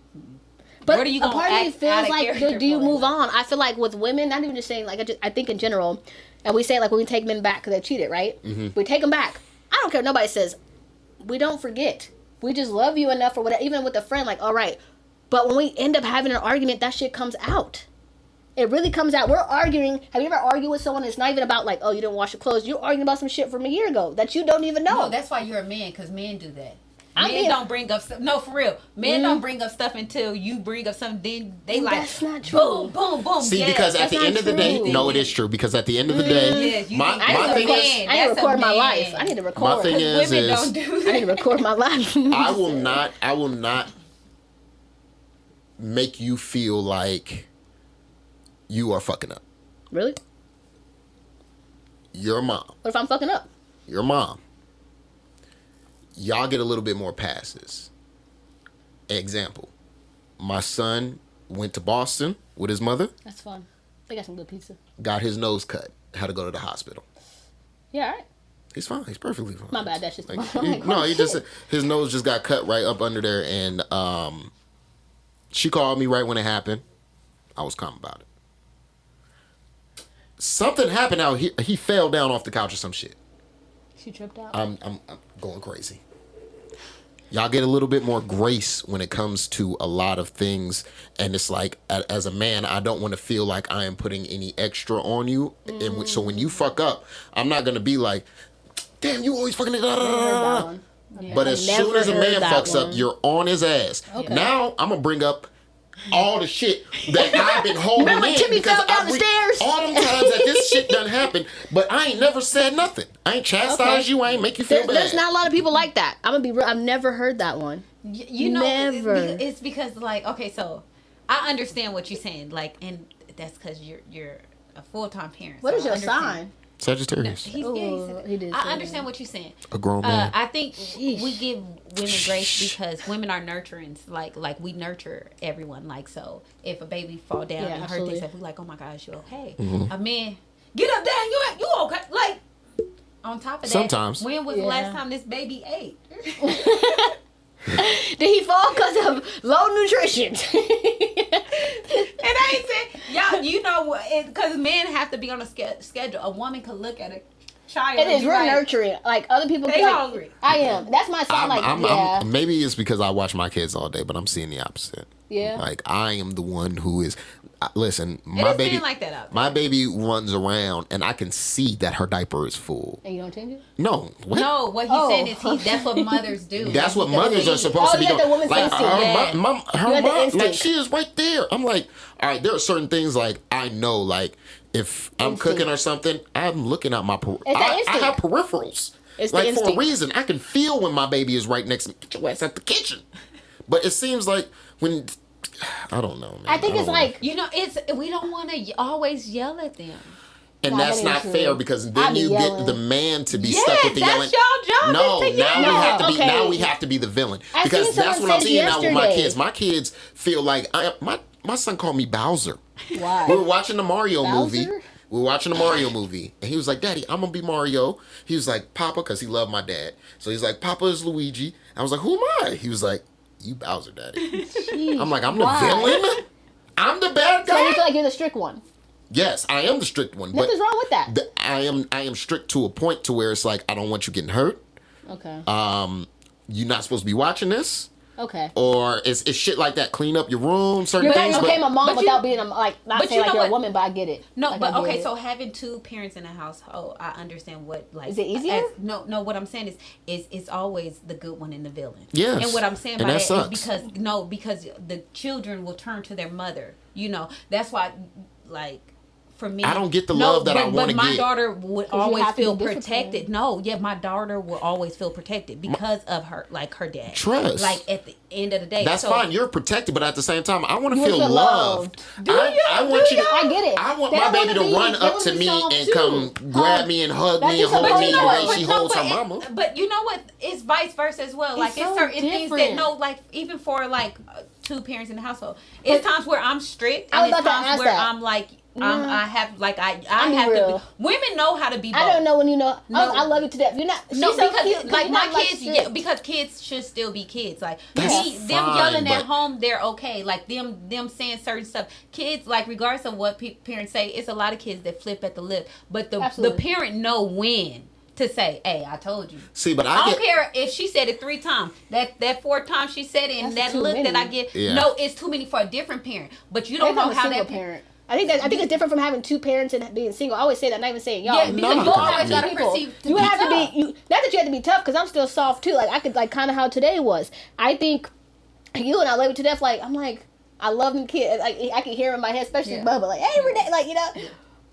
But what are you a part of me feels like, do you move on? I feel like with women, not even just saying like I think in general, and we say like when we take men back because they cheated, right? Mm-hmm. We take them back. I don't care. Nobody says we don't forget. We just love you enough or whatever. Even with a friend, like all right. But when we end up having an argument, that shit comes out. It really comes out. We're arguing. Have you ever argued with someone? It's not even about like, oh, you didn't wash your clothes. You're arguing about some shit from a year ago that you don't even know. No, that's why you're a man, because men do that. Men don't bring up stuff. No, for real. Men don't bring up stuff until you bring up something. Then they like, that's not true. Boom, boom, boom. See, because at the end of the day, no, it is true. Because at the end of the day, my thing is, I need to record my life. I need to record. My thing is, women don't do that. I need to record my life. I will not make you feel like you are fucking up. Really? Your mom. What if I'm fucking up? Your mom. Y'all get a little bit more passes. Example. My son went to Boston with his mother. That's fun. They got some good pizza. Got his nose cut. Had to go to the hospital. Yeah, all right. He's fine. He's perfectly fine. My bad. That's just his nose just got cut right up under there, and she called me right when it happened. I was calm about it. Something happened out here. He fell down off the couch or some shit. She tripped out. I'm going crazy. Y'all get a little bit more grace when it comes to a lot of things, and it's like, as a man, I don't want to feel like I am putting any extra on you. And so when you fuck up, I'm not gonna be like, damn, you always fucking. Yeah, but as soon as a man fucks up, you're on his ass. Okay. Now I'm gonna bring up all the shit that I've been holding Remember in Timmy because fell down the stairs? all them times that this shit done happened, but I ain't never said nothing. I ain't chastised you. I ain't make you feel bad. There's not a lot of people like that. I'm gonna be real. I've never heard that one. You know, never. It's because like, okay, so I understand what you're saying, like, and that's because you're a full-time parent. What so is your sign? Sagittarius. He did. I understand what you're saying. A grown man. I think we give women grace because women are nurturing. Like we nurture everyone. Like, so if a baby fall down and hurt themselves, we like, oh my gosh, you okay? A man, get up, down, you okay? Like, on top of that, sometimes. When was the last time this baby ate? Did he fall because of low nutrition? And I ain't saying, y'all, you know what, because men have to be on a schedule. A woman could look at a child. It is real nurturing. Like, other people they like, hungry. I am. That's my sign. Maybe it's because I watch my kids all day, but I'm seeing the opposite. Yeah. Like, I am the one who is. Listen, my baby. Like that out there. My baby runs around, and I can see that her diaper is full. And you don't change it? No. What? No, what he's saying is that's what mothers do. That's what mothers are supposed to be doing. The woman's like instinct. her mom, like she is right there. I'm like, all right, there are certain things like I know, like if I'm cooking or something, I'm looking at my I have peripherals. It's like the instinct. for a reason. I can feel when my baby is right next to me. Get your ass at the kitchen. But it seems like when I don't know, man. I think it's like, you know, we don't want to always yell at them. And that's not fair because then you get the man to be stuck with the yelling. That's y'all job. Now we have to be the villain because that's what I'm seeing now with my kids. My kids feel like my son called me Bowser. Why? We were watching the Mario movie. And he was like, Daddy, I'm gonna be Mario. He was like, Papa, because he loved my dad. So he's like, Papa is Luigi. I was like, who am I? He was like, you Bowser, Daddy. Jeez, I'm like, I'm the villain? I'm the bad guy? So you feel like you're the strict one? Yes, I am the strict one. Nothing's wrong with that. I am strict to a point to where it's like, I don't want you getting hurt. Okay. You're not supposed to be watching this. Okay. Or it's shit like that. Clean up your room, certain things. You became a mom without being not saying like you're a woman, but I get it. No, like, but okay, so having two parents in a household, I understand what like. Is it easier? No. What I'm saying is it's always the good one and the villain. Yes. And what I'm saying by that is because the children will turn to their mother. You know, that's why like. For me, I don't get the love that I want to get. But my daughter would always feel protected. No, my daughter will always feel protected because of her, like her dad. Trust. Like at the end of the day, that's fine. You're protected, but at the same time, I want to feel loved. I want you. I get it. I want my baby to run up to me and come grab me and hug me and hold me the way she holds her mama. But you know what? It's vice versa as well. Like it's certain things that like even for like two parents in the household, it's times where I'm strict and it's times where I'm like. I have like I have to be, women know how to be both. I don't know when you know. No. I love you to death. You're not. No, because cute, like my kids, because kids should still be kids. Like them yelling at home, they're okay. Like them saying certain stuff. Kids, like regardless of what parents say, it's a lot of kids that flip at the lip. But the parent know when to say, "Hey, I told you." See, but I don't care if she said it 3 times. That 4th time she said it, and that look that I get. Yeah. No, it's too many for a different parent. But you don't know how that parent. I think it's different from having 2 parents and being single. I always say that, not even saying y'all. Yeah, because you always gotta people. perceive to You be have tough. to be. Not that you have to be tough, because I'm still soft too. Like I could like kind of how today was. I think you and I love you to death. Like I'm like I love them kids. Like I can hear him in my head, especially Bubba. Like hey Renee, like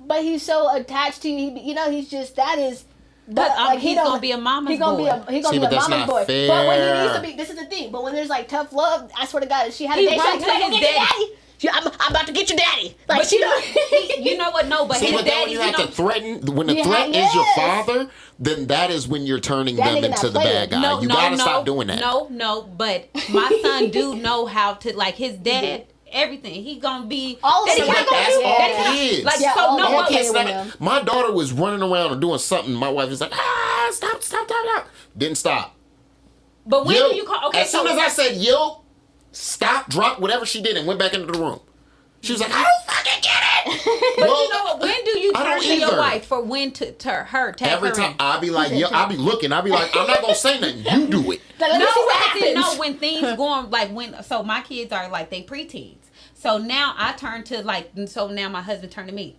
But he's so attached to you. He's just that is. But like he's gonna be a mama's He's gonna boy. He's gonna See, be a but that's mama's not boy. fair. But when he needs to be, this is the thing. But when there's like tough love, I swear to God, if she had a He day, she's runs like, to "Go his get your daddy." daddy. I'm about to get your daddy. Like But she don't. you know what? No, but See, his but then when daddy, you have to threaten, when the threat is your father, then that is when you're turning That them nigga into not the playing. bad guy. You gotta stop doing that. No, but my son do know how to, like, his dad, everything. He gonna be All of daddy them. can't go That's do all that. kids. Like, Yeah, so all no, them but kids. Like, my daughter was running around or doing something. My wife was like, stop. Didn't stop. But when Yo, do you call? Okay, as soon as I said, stop, drop, whatever she did and went back into the room. She was like, I don't fucking get it. But you know what? When do you I turn don't to your either. wife for when to her tag Every her time in? I be like, I be looking. I be like, I'm not going to say nothing. You do it. Like, let me see what as in, happens. no, when things going, like, so my kids are like, they preteens. So now I turn to, like, so now my husband turned to me.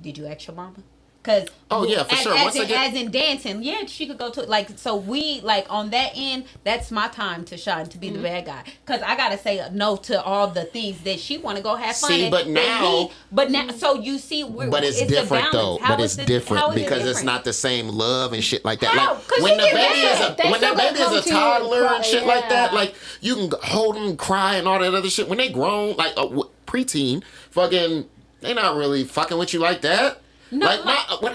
Did you ask your mama? Because Oh, yeah, for sure. Once as in dancing, yeah, she could go to, like, so we, like, on that end, that's my time to shine, to be the bad guy. Because I got to say no to all the things that she want to go have fun See, in, but that now- so you see, But it's a different balance. though. How But is it's it- different how is it because it's different? not the same love and shit like that. How? Like 'Cause when she the get baby is mad. a They when the still gonna baby is come a to you and toddler cry, and shit like that, yeah. like you can hold them, cry, and all that other shit. When they grown, like preteen, fucking, they not really fucking with you like that. No, like when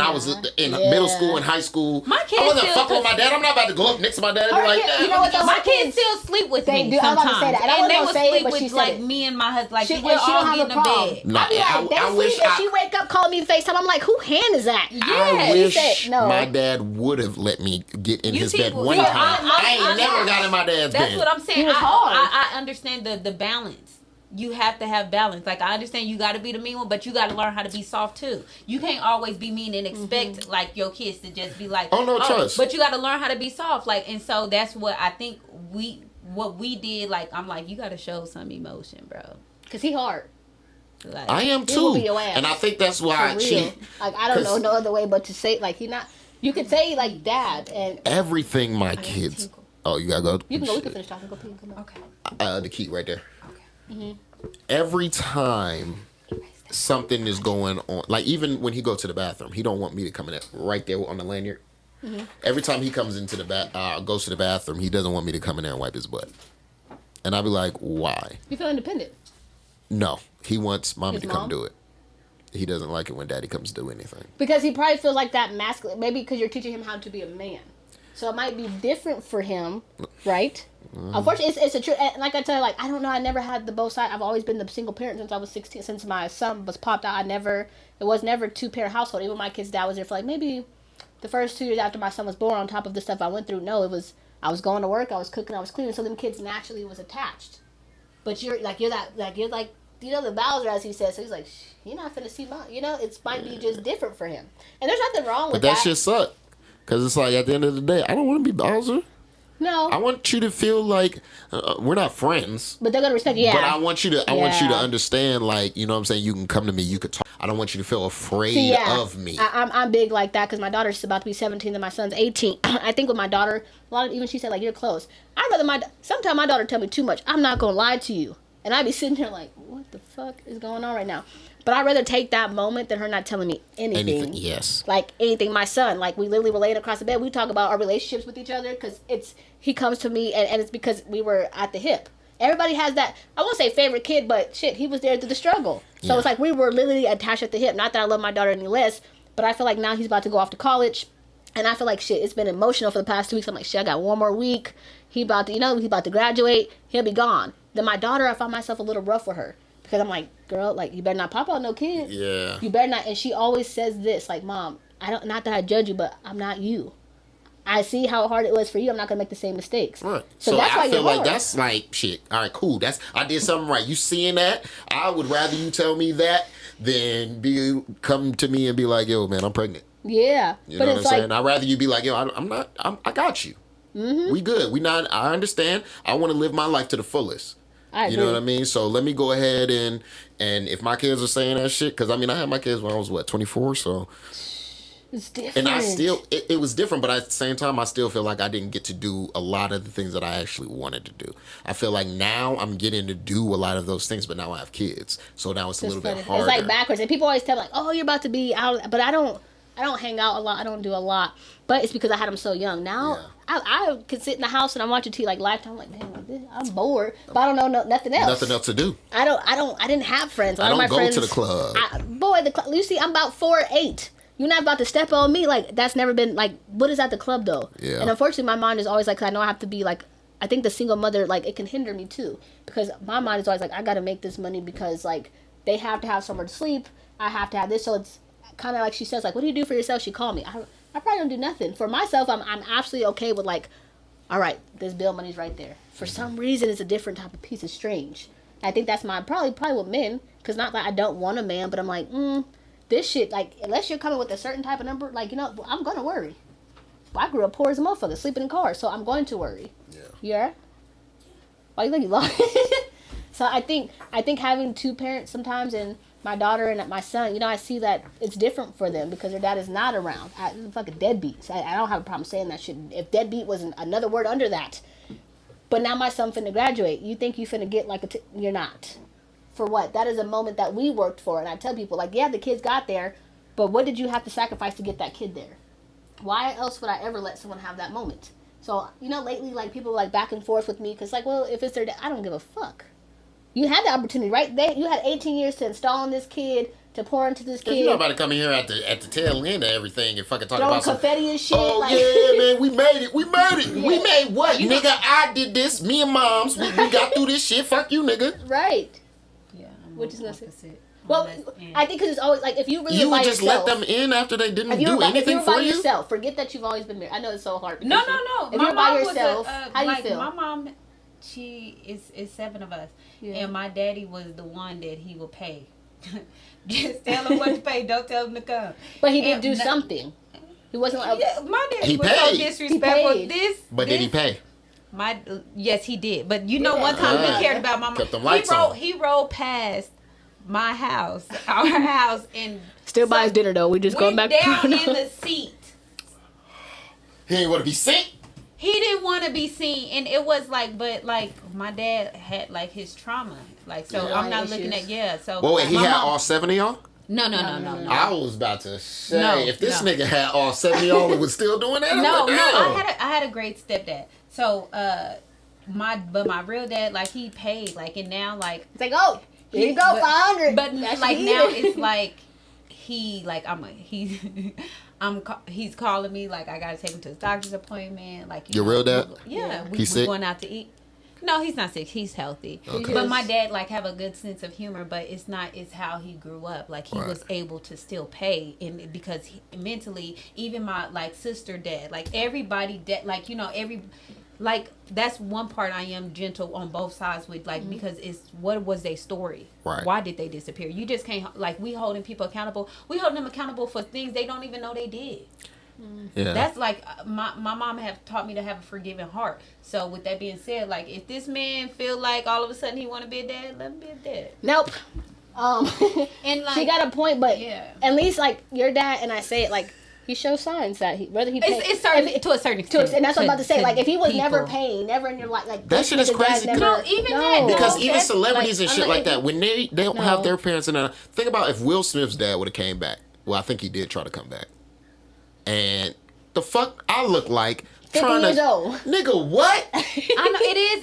I was in middle school and high school, My kids I wasn't still fucking with my dad. I'm not about to go up next to my dad and be Her like, kid- "Dad, you know what, though? My kids still sleep with They me do. I was about to sometimes, say that. And I and wasn't they gonna will say it, sleep but with she said like it. me and my husband. Like She, we'll and she don't all have get a in the problem. bed. Nah, I be like, they I sleep, wish and she wake up, call me FaceTime. I'm like, who hand is that? I Yeah. wish She said no. my dad would have let me get in You his see, bed well, one yeah, time. I ain't never got in my dad's That's bed. what I'm saying. He was hard. I understand the balance. You have to have balance. Like I understand you got to be the mean one, but you got to learn how to be soft too. You can't always be mean and expect like your kids to just be like, Oh, no, trust. But you got to learn how to be soft. Like, and so that's what I think what we did. Like, I'm like, you got to show some emotion, bro. Cause he hard. Like, I am He will too, be your ass. and I think that's For why real. she. Like I don't know 'cause- no other way but to say like he not. You could say like dad, and Everything my kids. Oh, you gotta go. you can go. We can finish talking. Go pee and come back. okay. The key right there. Okay. Every time something is going on, like even when he go to the bathroom, he don't want me to come in there right there on the lanyard. Every time he comes into the goes to the bathroom, he doesn't want me to come in there and wipe his butt. And I'll be like, why? You feel independent. No, he wants mommy His to come mom? do it. He doesn't like it when daddy comes to do anything. Because he probably feels like that masculine. Maybe because you're teaching him how to be a man. So it might be different for him, right? Unfortunately, it's a true. And like I tell you, like I don't know. I never had the both sides. I've always been the single parent since I was 16. Since my son was popped out, it was never 2-parent household. Even my kid's dad was there for like maybe the first 2 years after my son was born. On top of the stuff I went through, no, it was I was going to work, I was cooking, I was cleaning. So them kids naturally was attached. But you're like the Bowser, as he says. So he's like, you're not finna see mom. It might be just different for him. And there's nothing wrong with But that that. shit suck. Because it's like, at the end of the day, I don't want to be Bowser. No. I want you to feel like we're not friends. But they're gonna respect you. Yeah. But I want you to Yeah. understand, like, you know what I'm saying? You can come to me, you could talk. I don't want you to feel afraid See, yeah. of me. I'm big like that because my daughter's about to be 17 and my son's 18. I think with my daughter, even she said like, you're close. I'd rather sometimes my daughter tell me too much. I'm not gonna lie to you. And I'd be sitting here like, what the fuck is going on right now? But I'd rather take that moment than her not telling me anything. Yes. Like anything. My son, like we literally were laying across the bed. We talk about our relationships with each other because he comes to me and it's because we were at the hip. Everybody has that, I won't say favorite kid, but shit, he was there through the struggle. So Yeah. it's like we were literally attached at the hip. Not that I love my daughter any less, but I feel like now he's about to go off to college. And I feel like shit, it's been emotional for the past 2 weeks. I'm like, shit, I got one more week. He about to graduate. He'll be gone. Then my daughter, I find myself a little rough with her. Because I'm like, girl, like, you better not pop out no kid. Yeah. You better not. And she always says this, like, Mom, not that I judge you, but I'm not you. I see how hard it was for you. I'm not going to make the same mistakes. Right. So that's why I feel you're like hard. that's like, shit, all right, cool. I did something right. You seeing that? I would rather you tell me that than come to me and be like, yo, man, I'm pregnant. Yeah. You but know what I'm it's like, saying? I'd rather you be like, yo, I got you. Mm-hmm. We good. I understand. I want to live my life to the fullest. I agree. You know what I mean? So let me go ahead and if my kids are saying that shit, because I mean, I had my kids when I was 24, so. It's different. And I still, it was different, but at the same time, I still feel like I didn't get to do a lot of the things that I actually wanted to do. I feel like now I'm getting to do a lot of those things, but now I have kids, so now it's a little bit harder. It's like backwards, and people always tell me, like, "Oh, you're about to be out," but I don't hang out a lot. I don't do a lot, but it's because I had them so young. Now I can sit in the house and I'm watching TV like Lifetime. I'm like, man, I'm bored, but I don't know nothing else. Nothing else to do. I didn't have friends. I don't go to the club. The club. You see, I'm about 4'8". You're not about to step on me. Like, that's never been, like, what is at the club, though? Yeah. And unfortunately, my mind is always, like, 'cause I know I have to be, like, I think the single mother, like, it can hinder me, too. Because my mind is always, like, I got to make this money because, like, they have to have somewhere to sleep. I have to have this. So it's kind of like she says, like, what do you do for yourself? She called me. I probably don't do nothing. For myself, I'm absolutely okay with, like, all right, this bill money's right there. For some reason, it's a different type of piece. It's strange. I think that's my, probably with men. Because not that I don't want a man, but I'm like, this shit, like, unless you're coming with a certain type of number, like, you know, I'm going to worry. Well, I grew up poor as a motherfucker, sleeping in cars, so I'm going to worry. Yeah. Yeah? Why you think you lost? So I think having two parents sometimes, and my daughter and my son, you know, I see that it's different for them because their dad is not around. Fucking deadbeats. I don't have a problem saying that shit. If deadbeat was another word under that. But now my son finna graduate. You think you finna get like you're not. For what? That is a moment that we worked for. And I tell people, like, yeah, the kids got there, but what did you have to sacrifice to get that kid there? Why else would I ever let someone have that moment? So, you know, lately, like, people like back and forth with me because, like, well, if it's their dad, I don't give a fuck. You had the opportunity, right? You had 18 years to install in this kid, to pour into this kid. You know about to come in here at the tail end of everything and fucking talk throwing about confetti and shit. Oh, like, yeah, man, we made it. Yeah. We made what? Nigga, I did this. Me and moms, we got through this shit. Fuck you, nigga. Right. Which is opposite. Well, I think because it's always like if you really you by would just yourself, let them in after they didn't do anything if you were for by you. yourself, forget that you've always been married. I know it's so hard. No. If My you're by mom yourself, how do you feel? My mom, she is 7 of us, and my daddy was the one that he would pay. Just tell him what to pay. Don't tell him to come. But he did do something. He wasn't like my daddy he was paid. so disrespectful. Did he pay? Yes, he did. But you know, one time he cared about my mom. Kept the lights on. He rode past my house, our house, and still buys dinner though. We just going back down in the seat. He didn't want to be seen. He didn't want to be seen, and it was like, but like my dad had like his trauma, like so. I'm not looking at So well, wait, he had mom, all 7 of y'all. No. I was about to say if this nigga had all 7 of y'all and was still doing that. I had a great stepdad. So my real dad, like, he paid, like, and now like it's like, oh, here you go, 500. But like now it's like he's calling me, like, I gotta take him to his doctor's appointment. Like, your real dad? Yeah, He's sick? going out to eat. No, he's not sick. He's healthy. Okay. But my dad, like, have a good sense of humor, but it's how he grew up. Like, he was able to still pay, and because mentally, even my, like, sister dad, like, everybody like, you know, like, that's one part I am gentle on both sides with, like, because it's what was their story? Right. Why did they disappear? You just can't, like, we holding people accountable. We holding them accountable for things they don't even know they did. Yeah. That's like my mom have taught me to have a forgiving heart. So with that being said, like, if this man feel like all of a sudden he want to be a dad, let him be a dad. Nope. And like, she got a point, but yeah, at least like your dad, and I say it like he shows signs that whether he pays, it's certain, to a certain extent, and that's what I'm about to say. Like, if he was people. never paying, never in your life, like that shit is crazy. Because even celebrities and shit like that, when they don't have their parents in there. Think about if Will Smith's dad would have came back. Well, I think he did try to come back. And the fuck I look like 50 years old. Nigga, what? I know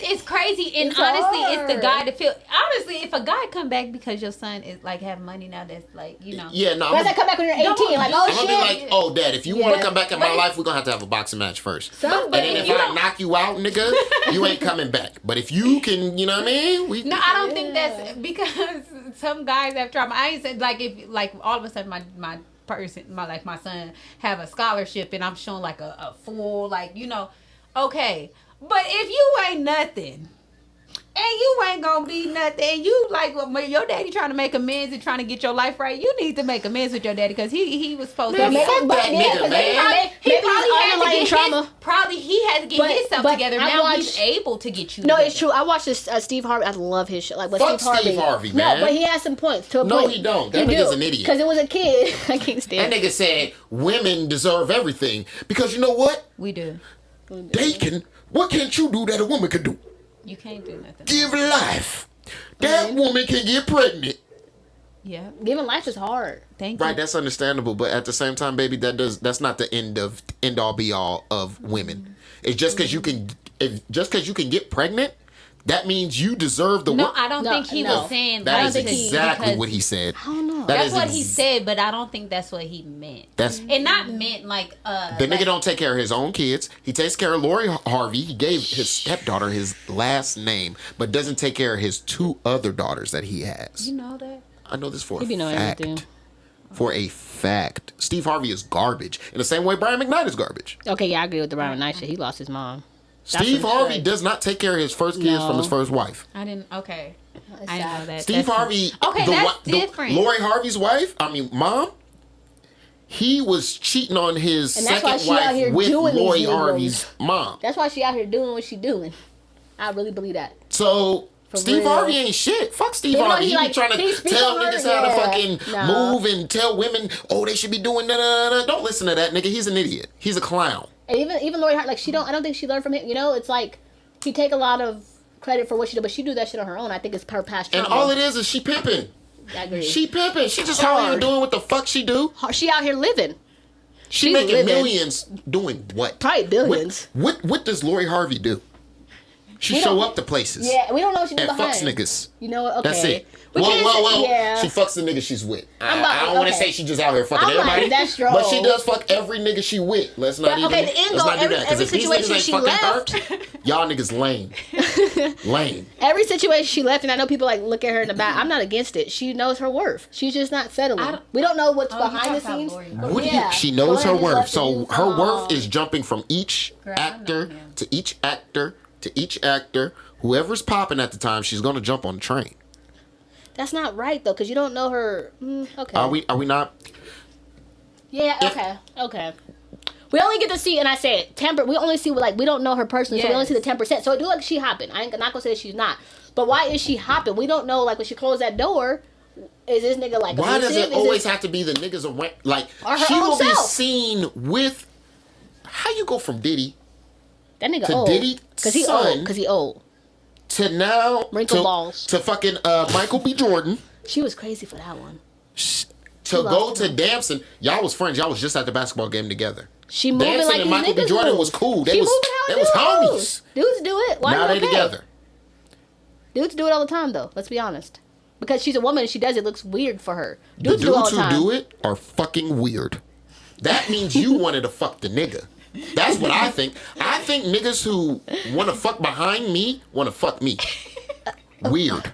it's crazy, and It's honestly, hard. it's the guy to feel. Honestly, if a guy come back because your son is like have money now, that's like, you know. Yeah, no. Why does that come back when you're 18? Like, oh I'm shit. gonna be like, oh, Dad, if you want to come back in my life, we're gonna have to have a boxing match first. And then if I knock you out, nigga, you ain't coming back. But if you can, you know what I mean? No, I don't think that's because some guys have trauma. I ain't saying like if like all of a sudden my son have a scholarship and I'm showing like a full, like, you know, okay. But if you ain't nothing, and you ain't gonna be nothing. And you like when your daddy trying to make amends and trying to get your life right. You need to make amends with your daddy because he was supposed to. Man, fuck that nigga, man. He probably had to get trauma. Probably he had to get himself together. Now he's able to get you. No, together. It's true. I watched this Steve Harvey. I love his show. Like, but Fuck Steve Harvey, man. No, but he has some points. To a No, point. he don't. That nigga's an idiot. Because it was a kid. I can't stand. That nigga said women deserve everything because you know what? We do. They can. What can't you do that a woman can do? You can't do nothing. Give life. That woman can get pregnant. Yeah. Giving life is hard. Thank you. Right, that's understandable, but at the same time, baby, that's not the end all be all of women. It's just because you can get pregnant, that means you deserve the. No, I don't think he was saying that. Like, is exactly what he said. I don't know. That's what he said, but I don't think that's what he meant. And not meant like the nigga don't take care of his own kids. He takes care of Lori Harvey. He gave his stepdaughter his last name, but doesn't take care of his 2 other daughters that he has. You know that? I know this for He be a knowing fact. everything. For a fact. Steve Harvey is garbage. In the same way Brian McKnight is garbage. Okay, yeah, I agree with the Brian McKnight shit. He lost his mom. Steve Harvey does not take care of his first kids from his first wife. I didn't. Okay. I know that. Steve Harvey. Okay, that's different. Lori Harvey's wife, mom, he was cheating on his second wife with Lori Harvey's mom. That's why she out here doing what she doing. I really believe that. So Steve Harvey ain't shit. Fuck Steve Harvey. He be trying to tell niggas how to fucking move and tell women, oh, they should be doing da. Don't listen to that nigga. He's an idiot. He's a clown. And even Lori Hart, like I don't think she learned from him. You know, it's like he take a lot of credit for what she did, but she do that shit on her own. I think it's her past trauma. And all it is she pimping. I agree. She pimping. She just out here doing what the fuck she do. She out here living. She making millions doing what? Probably billions. What does Lori Harvey do? She show up to places. Yeah, we don't know what she do and behind. fucks niggas. You know what? Okay. That's it. Well, yeah. She fucks the nigga she's with. I don't want to say she just out here fucking everybody. That's strong. But she does fuck every nigga she with. Let's not do that. Because if these niggas ain't fucking her, y'all niggas lame. Lame. Every situation she left, and I know people like look at her in the back. I'm not against it. She knows her worth. She's just not settling. We don't know what's behind the scenes. She knows her worth. So her worth is jumping from each actor to each actor to each actor. Whoever's popping at the time, she's gonna jump on the train. That's not right though, because you don't know her. Okay. Are we not? Yeah. Okay. We only get to see, and I say it, 10%. We only see we don't know her personally, so we only see the 10%. So it do like she hopping. I ain't not gonna say that she's not. But why is she hopping? We don't know. Like when she closed that door, is this nigga like? Why does it always have to be the niggas around? Like she will be seen with. How you go from Diddy? That nigga to old. Diddy, because he old. Because he old. To now, wrinkle balls. To fucking Michael B. Jordan. She was crazy for that one. To go to Damson. Y'all was friends. Y'all was just at the basketball game together. She moving Damson like and Michael B. Jordan was cool. They was homies. Dudes do it. Why now they together. Dudes do it all the time though. Let's be honest. Because she's a woman and she does it looks weird for her. The dudes who do it are fucking weird. That means you wanted to fuck the nigga. That's what I think. I think niggas who want to fuck behind me want to fuck me. Weird.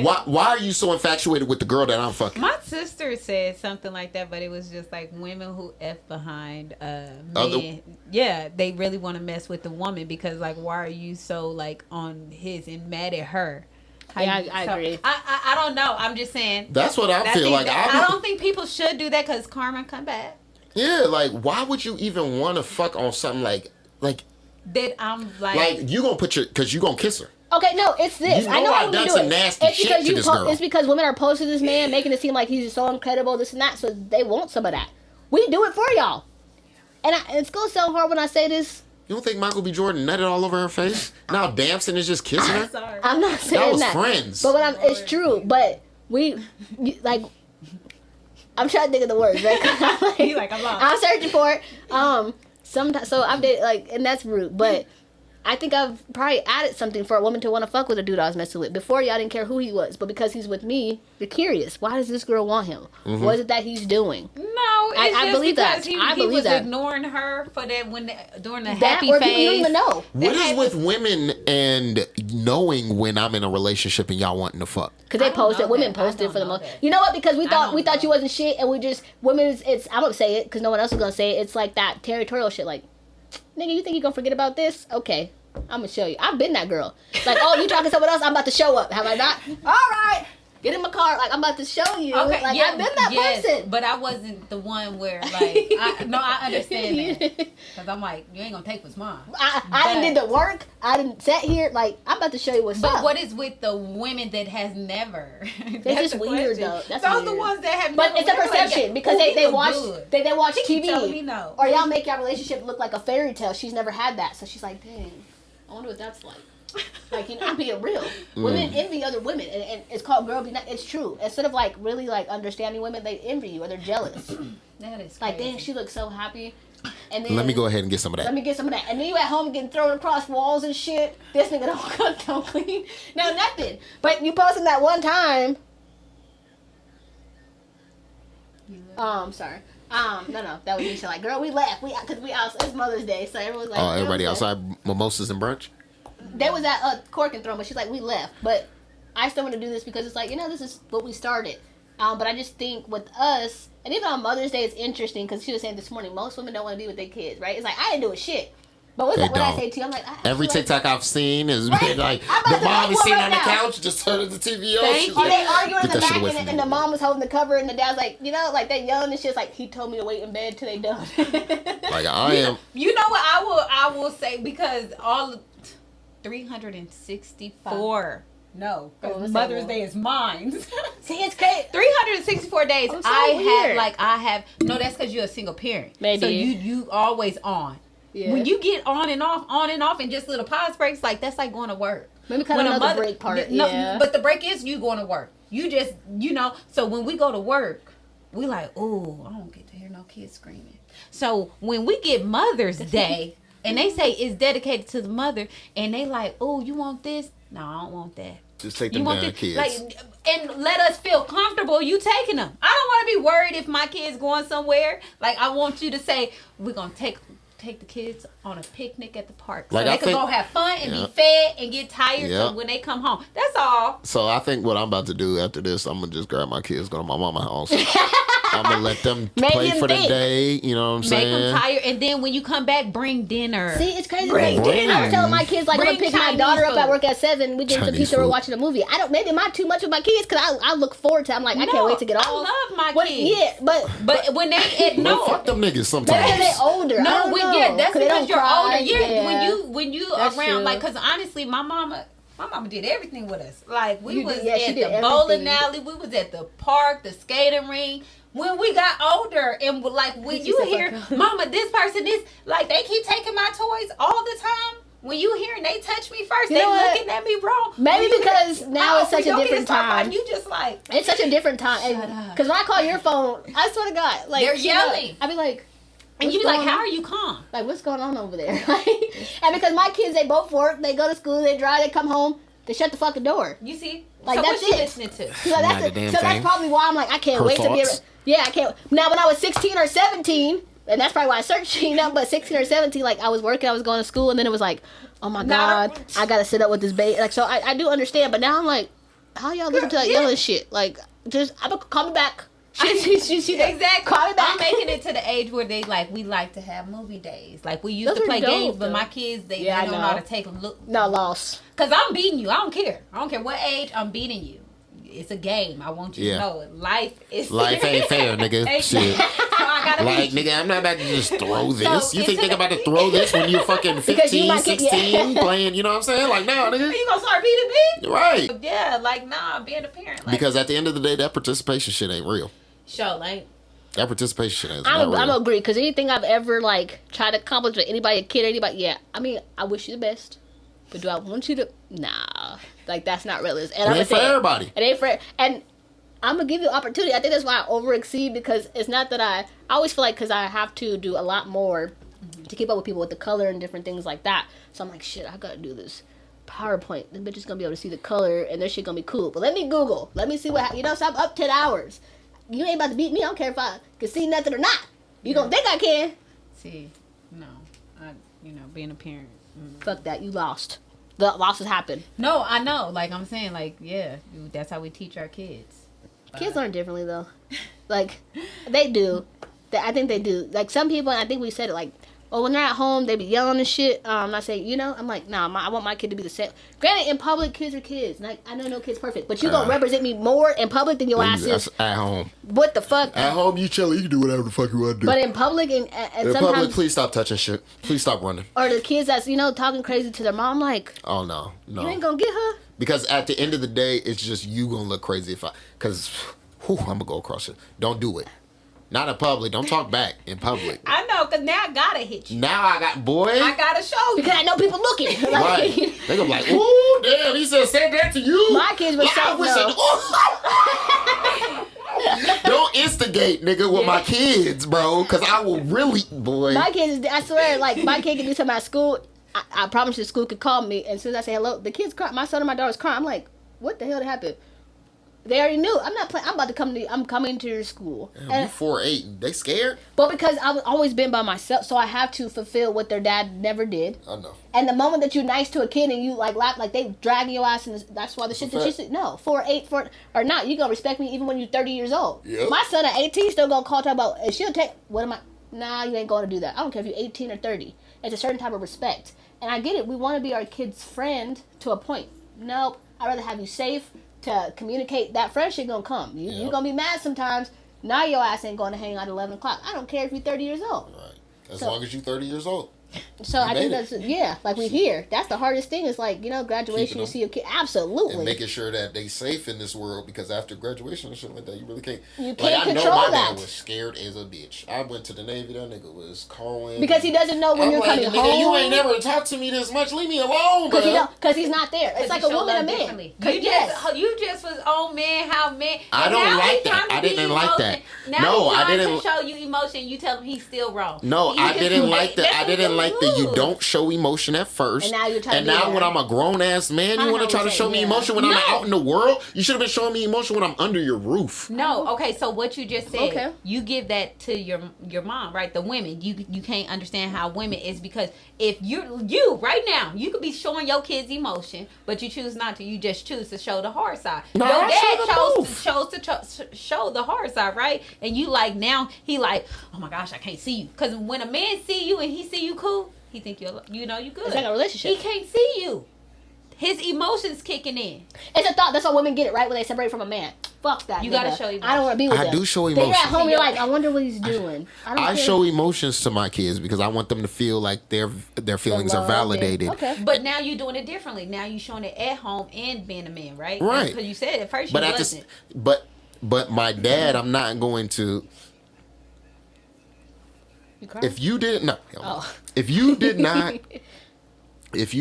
Why are you so infatuated with the girl that I'm fucking? My sister said something like that, but it was just like women who F behind men. Yeah, they really want to mess with the woman because like, why are you so like on his and mad at her? I agree. I don't know. I'm just saying. That's what I feel like. I don't think people should do that because karma come back. Yeah, like why would you even want to fuck on something like that? I'm like you gonna put because you gonna kiss her. Okay, no, it's this. I know I've done some nasty shit to this girl. It's because women are posting this man, making it seem like he's so incredible, this and that, so they want some of that. We do it for y'all. And it's going to sound hard when I say this. You don't think Michael B. Jordan nutted all over her face? Now Damson is just kissing her? Sorry. I'm not saying that. That was friends. But it's true. But I'm trying to think of the words, right? I'm lost. I'm searching for it. Sometimes, so I'm and that's rude. But I think I've probably added something for a woman to want to fuck with a dude I was messing with. Before, y'all didn't care who he was, but because he's with me, you're curious. Why does this girl want him? Mm-hmm. What is it that he's doing? No, it's I just believe because that. he was ignoring her for that during the happy or phase. People you don't even know. What is with women and knowing when I'm in a relationship and y'all wanting to fuck? Because they posted, women posted for the most. You know what? Because we thought you wasn't shit, and we just women. I'm gonna say it because no one else is gonna say it. It's like that territorial shit. Like, nigga, you think you gonna forget about this? Okay. I'm gonna show you. I've been that girl. Like, oh, you talking to someone else? I'm about to show up. Have I not? All right. Get in my car. Like, I'm about to show you. Okay, like, yeah, I've been that person. But I wasn't the one where, like, I understand that. Because I'm like, you ain't going to take what's mine. I did the work. I didn't sit here. Like, I'm about to show you what's up. But what is with the women that has never? That's just weird, though. That's Those weird. the ones that have but never. it's a perception because they watch She TV. telling me no. Or y'all make your relationship look like a fairy tale. She's never had that. So she's like, dang, I wonder what that's like. Like, you know, I'm being real. Women envy other women, and it's called girl be nice. It's true. Instead of like really like understanding women, they envy you or they're jealous. That is like, crazy. dang, she looks so happy. And then Let me go ahead and get some of that. Let me get some of that. And then you at home getting thrown across walls and shit. This nigga don't cook, don't clean, no nothing. But you posted that one time. Sorry. No, that was me. So like, girl, we left. Cause we out. It's Mother's Day, so everyone's like, Oh, everybody outside mimosas and brunch. They was at Cork and Throne, but she's like, we left. But I still want to do this because it's like, you know, this is what we started. But I just think with us, and even on Mother's Day, it's interesting because she was saying this morning, most women don't want to be with their kids, right? It's like, I didn't do a shit. But what I say to you, I'm like, every TikTok I've seen is right? like the mom is sitting on the couch, just turning the TV on. Or they arguing in the back, and the mom was holding the cover, and the dad's like, you know, like they yelling and shit. Like, he told me to wait in bed till they done. Like I am. You know what I will say, because all 364. No, because Mother's Day is mine. See, it's crazy. 364 days. So I have. No, that's because you're a single parent. Maybe. So you always on. Yeah. When you get on and off, and just little pause breaks, like that's like going to work. Maybe kind of the break part. No, yeah. But the break is you going to work. You just, so when we go to work, we like, oh, I don't get to hear no kids screaming. So when we get Mother's Day, and they say it's dedicated to the mother, and they like, oh, you want this? No, I don't want that. Just take them down, kids. Like, and let us feel comfortable you taking them. I don't want to be worried if my kid's going somewhere. Like, I want you to say, we're going to take the kids on a picnic at the park. So they can go have fun and be fed and get tired so when they come home. That's all. So I think what I'm about to do after this, I'm going to just grab my kids, go to my mama's house. I'm going to let them play for the day. You know what I'm saying? Make them tired. And then when you come back, bring dinner. See, it's crazy. Bring dinner. I was telling my kids, like, I'm going to pick my daughter up at work at 7. We get some Chinese pizza. We're food. watching a movie. Maybe I'm not too much with my kids because I look forward to it. I'm like, I can't wait to get off. I love my kids. Yeah, but when they Well, fuck them niggas sometimes. because they older. No, that's because you're older. Yeah. When you That's around, true. like, because honestly, my mama did everything with us. Like, we was she at did the bowling everything. alley, we was at the park, the skating ring. When we got older, and like when you hear, mama, this person is like, they keep taking my toys all the time. When you hear and they touch me first, You know they what? looking at me wrong. Maybe because now it's such a different time. You just like, It's such a different time. Because when I call your phone, I swear to God, like, they're yelling. I'd be like, And you be like, how are you calm? like, what's going on over there? And because my kids, they both work, they go to school, they drive, they come home, they shut the fucking door. You see? Like, so that's what you it. listening to? So Not a damn that's thing. probably why I'm like, I can't Her wait to be thoughts? I can't. Now, when I was 16 or 17, and that's probably why I searched, but 16 or 17, like, I was working, I was going to school, and then it was like, oh my God, I got to sit up with this baby. Like, so I do understand, but now I'm like, how y'all listen to that yelling shit? Like, just, call me back. Exactly. Call me back. I'm making it to the age where they like, we like to have movie days. Like, we used Those to are play dope, games, but though. my kids, they Yeah, I don't know know. how to take a look. No, loss. Because I'm beating you. I don't care. I don't care what age I'm beating you. It's a game. I want you to know it. Life ain't fair, nigga. Shit. So I gotta Like, beat you. nigga, I'm not about to just throw this. So You think it's they're about to throw this when you're fucking 15, might get- 16, playing, you know what I'm saying? Like, no, nigga. You gonna start beating me? Right. Yeah, like, nah, being a parent. Like, Because at the end of the day, that participation shit ain't real. show, like, That participation shit is I'm not real. agree, because anything I've ever, like, tried to accomplish with anybody, a kid, anybody, yeah. I mean, I wish you the best. But do I want you to? Nah. Like, that's not realistic. And It ain't for everybody. It ain't for, and I'm going to give you opportunity. I think that's why I overexceed, because it's not that I always feel like, because I have to do a lot more to keep up with people with the color and different things like that. So I'm like, shit, I got to do this PowerPoint. This bitch is going to be able to see the color, and this shit going to be cool. But let me Google. Let me see what, so I'm up 10 hours. You ain't about to beat me. I don't care if I can see nothing or not. You gonna think I can. see, no. Being a parent. Fuck that. You lost. The losses happen. No, I know. Like, I'm saying, like, yeah, that's how we teach our kids. Kids learn differently, though. Like, they do. I think they do. Like, some people, I think we said it, like, or when they're at home, they be yelling and shit. I'm not saying, you know, I'm like, nah, I want my kid to be the same. Granted, in public, kids are kids. Like, I know no kid's perfect, but you gonna represent me more in public than your ass is at home. What the fuck? At home, you chilling. You can do whatever the fuck you want to do. But in public, and in sometimes, public, please stop touching shit. Please stop running. Or the kids that's, you know, talking crazy to their mom, like, oh no, you ain't gonna get her. Because at the end of the day, it's just you gonna look crazy because I'm gonna go across it. Don't do it. Not in public. Don't talk back in public. I know, because now I gotta hit you. Now I gotta show you. Because I know people looking. Like, right. They gonna be like, ooh, damn, he said that to you. My kids were so Don't instigate, nigga, with my kids, bro. Because I will really, boy. My kids, I swear, like, my kid can do something at school. I promise you, school could call me. And as soon as I say hello, the kids cry. My son and my daughter's crying. I'm like, what the hell did happen? They already knew. I'm not playing. I'm about to come to. I'm coming to your school. Damn, you 4'8". They scared? But because I've always been by myself, so I have to fulfill what their dad never did. I know. And the moment that you're nice to a kid and you like laugh, like they dragging your ass, and that's why the shit that you said. No, 4'8", 4 or not. You gonna respect me even when you're 30 years old. Yep. My son at 18 still gonna call talk about. And she'll take. What am I? Nah, you ain't going to do that. I don't care if you're 18 or 30. It's a certain type of respect. And I get it. We want to be our kid's friend to a point. Nope. I'd rather have you safe to communicate. That friendship gonna come. You're gonna be mad sometimes. Now your ass ain't going to hang out at 11 o'clock. I don't care if you're 30 years old. Right. As long as you're 30 years old. So I think that's, like we hear. That's the hardest thing is like, you know, graduation, you see your kid. Absolutely. And making sure that they safe in this world because after graduation and shit like that, you really can't. You can't control I know my that. dad was scared as a bitch. I went to the Navy, that nigga was calling. Because he doesn't know when you're coming home. You ain't never talked to me this much. Leave me alone, bro. Because he's not there. It's like a woman and a man. You just was on man, how man. I don't like that. I didn't like that. No, I didn't. To show you emotion, you tell him he's still wrong. No, I didn't like that. I didn't like that you don't show emotion at first. And now you're trying when I'm a grown ass man, you want to try to show me emotion when I'm out in the world? You should have been showing me emotion when I'm under your roof. No, okay, so what you just said, you give that to your mom, right? The women. You can't understand how women is because if you right now, you could be showing your kids emotion, but you choose not to. You just choose to show the hard side. No, your dad chose to show the hard side, right? And you like now he like, oh my gosh, I can't see you. Because when a man see you and he see you cool, he think you good. It's like a relationship. He can't see you. His emotions kicking in. It's a thought. That's why women get it right when they separate from a man. Fuck that. You gotta show emotion. I don't want to be with him. I do show emotion. Then you're at home. You're like, I wonder what he's doing. I show emotions to my kids because I want them to feel like their feelings are validated. Okay. But now you're doing it differently. Now you're showing it at home and being a man, right? Right. Because you said at first you wasn't. But my dad, I'm not going to. If you did not, if you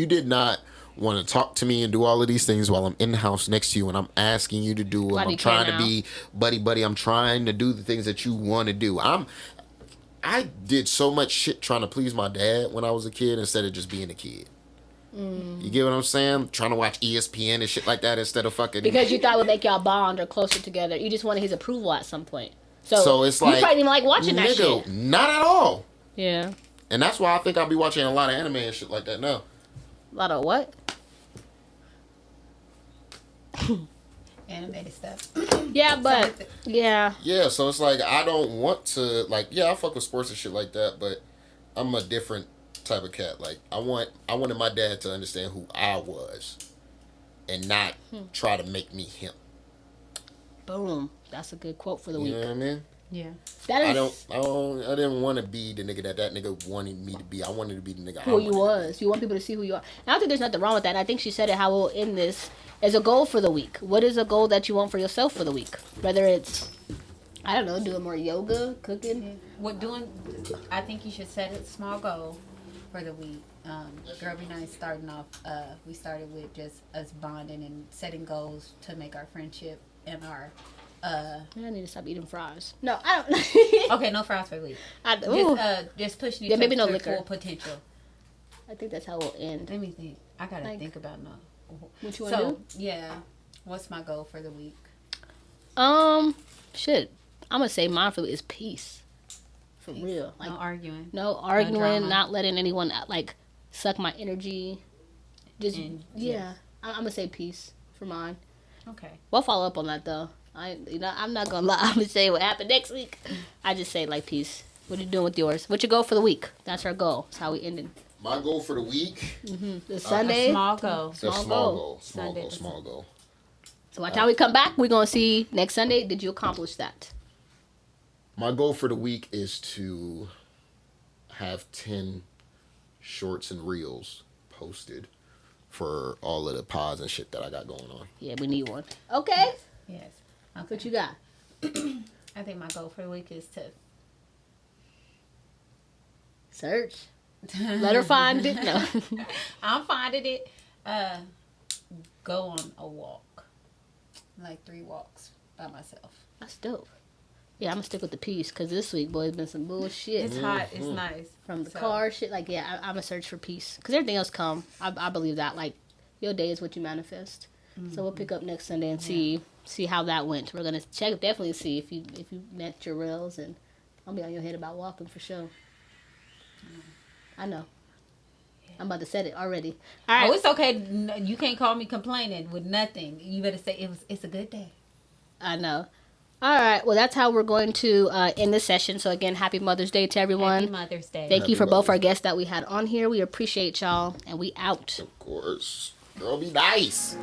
did not want to talk to me and do all of these things while I'm in the house next to you and I'm asking you to do them, I'm trying to be buddy, I'm trying to do the things that you want to do. I did so much shit trying to please my dad when I was a kid instead of just being a kid. You get what I'm saying? Trying to watch ESPN and shit like that instead of fucking. Because you thought it would make y'all bond or closer together. You just wanted his approval at some point. So it's like, you probably didn't like watching that shit. Not at all. Yeah. And that's why I think I'll be watching a lot of anime and shit like that now. A lot of what? Animated stuff. Yeah, but yeah. Yeah, so it's like I don't want to I fuck with sports and shit like that, but I'm a different type of cat. Like I wanted my dad to understand who I was and not try to make me him. Boom. That's a good quote for the week. You know what I mean? Yeah. That is. I didn't want to be the nigga that nigga wanted me to be. I wanted to be the nigga who you was. You want people to see who you are. And I don't think there's nothing wrong with that. And I think she said it how we'll end this as a goal for the week. What is a goal that you want for yourself for the week? Whether it's, I don't know, doing more yoga, cooking. I think you should set a small goal for the week. Girl Be Nice starting off, we started with just us bonding and setting goals to make our friendship and our I need to stop eating fries. No, I don't. Okay, no fries for the week. Just pushing you maybe to no liquor. full potential. I think that's how we'll end. Let me think. I gotta think about what you want to do. Yeah, what's my goal for the week? Shit. I'm gonna say mine for the week is peace. For real. Like, no arguing. No arguing. Not letting anyone suck my energy. Just I'm gonna say peace for mine. Okay. We'll follow up on that though. I'm not gonna lie. I'm gonna say what happened next week. I just say peace. What are you doing with yours? What's your goal for the week? That's our goal. That's how we ended. My goal for the week. This Sunday. Small goal. Small goal. Small goal. So by the time we come back, we're gonna see next Sunday. Did you accomplish that? My goal for the week is to have 10 shorts and reels posted for all of the pods and shit that I got going on. Yeah, we need one. Okay. Yes. Okay. What you got? I think my goal for the week is to Search. Let her find it. No. I'm finding it. Go on a walk. Like 3 walks by myself. That's dope. Yeah, I'm gonna stick with the peace because this week, boy, it's been some bullshit. It's hot. It's nice. From the car shit. Like, yeah, I'm gonna search for peace because everything else come. I believe that. Like, your day is what you manifest. So we'll pick up next Sunday and see how that went. We're gonna definitely see if you met your rails, and I'll be on your head about walking for sure. I know. I'm about to set it already. All right. Oh, it's okay. You can't call me complaining with nothing. You better say it's a good day. I know. All right. Well, that's how we're going to end this session. So, again, happy Mother's Day to everyone. Happy Mother's Day. Thank you for both our guests that we had on here. We appreciate y'all, and we out. Of course. Girl, be nice.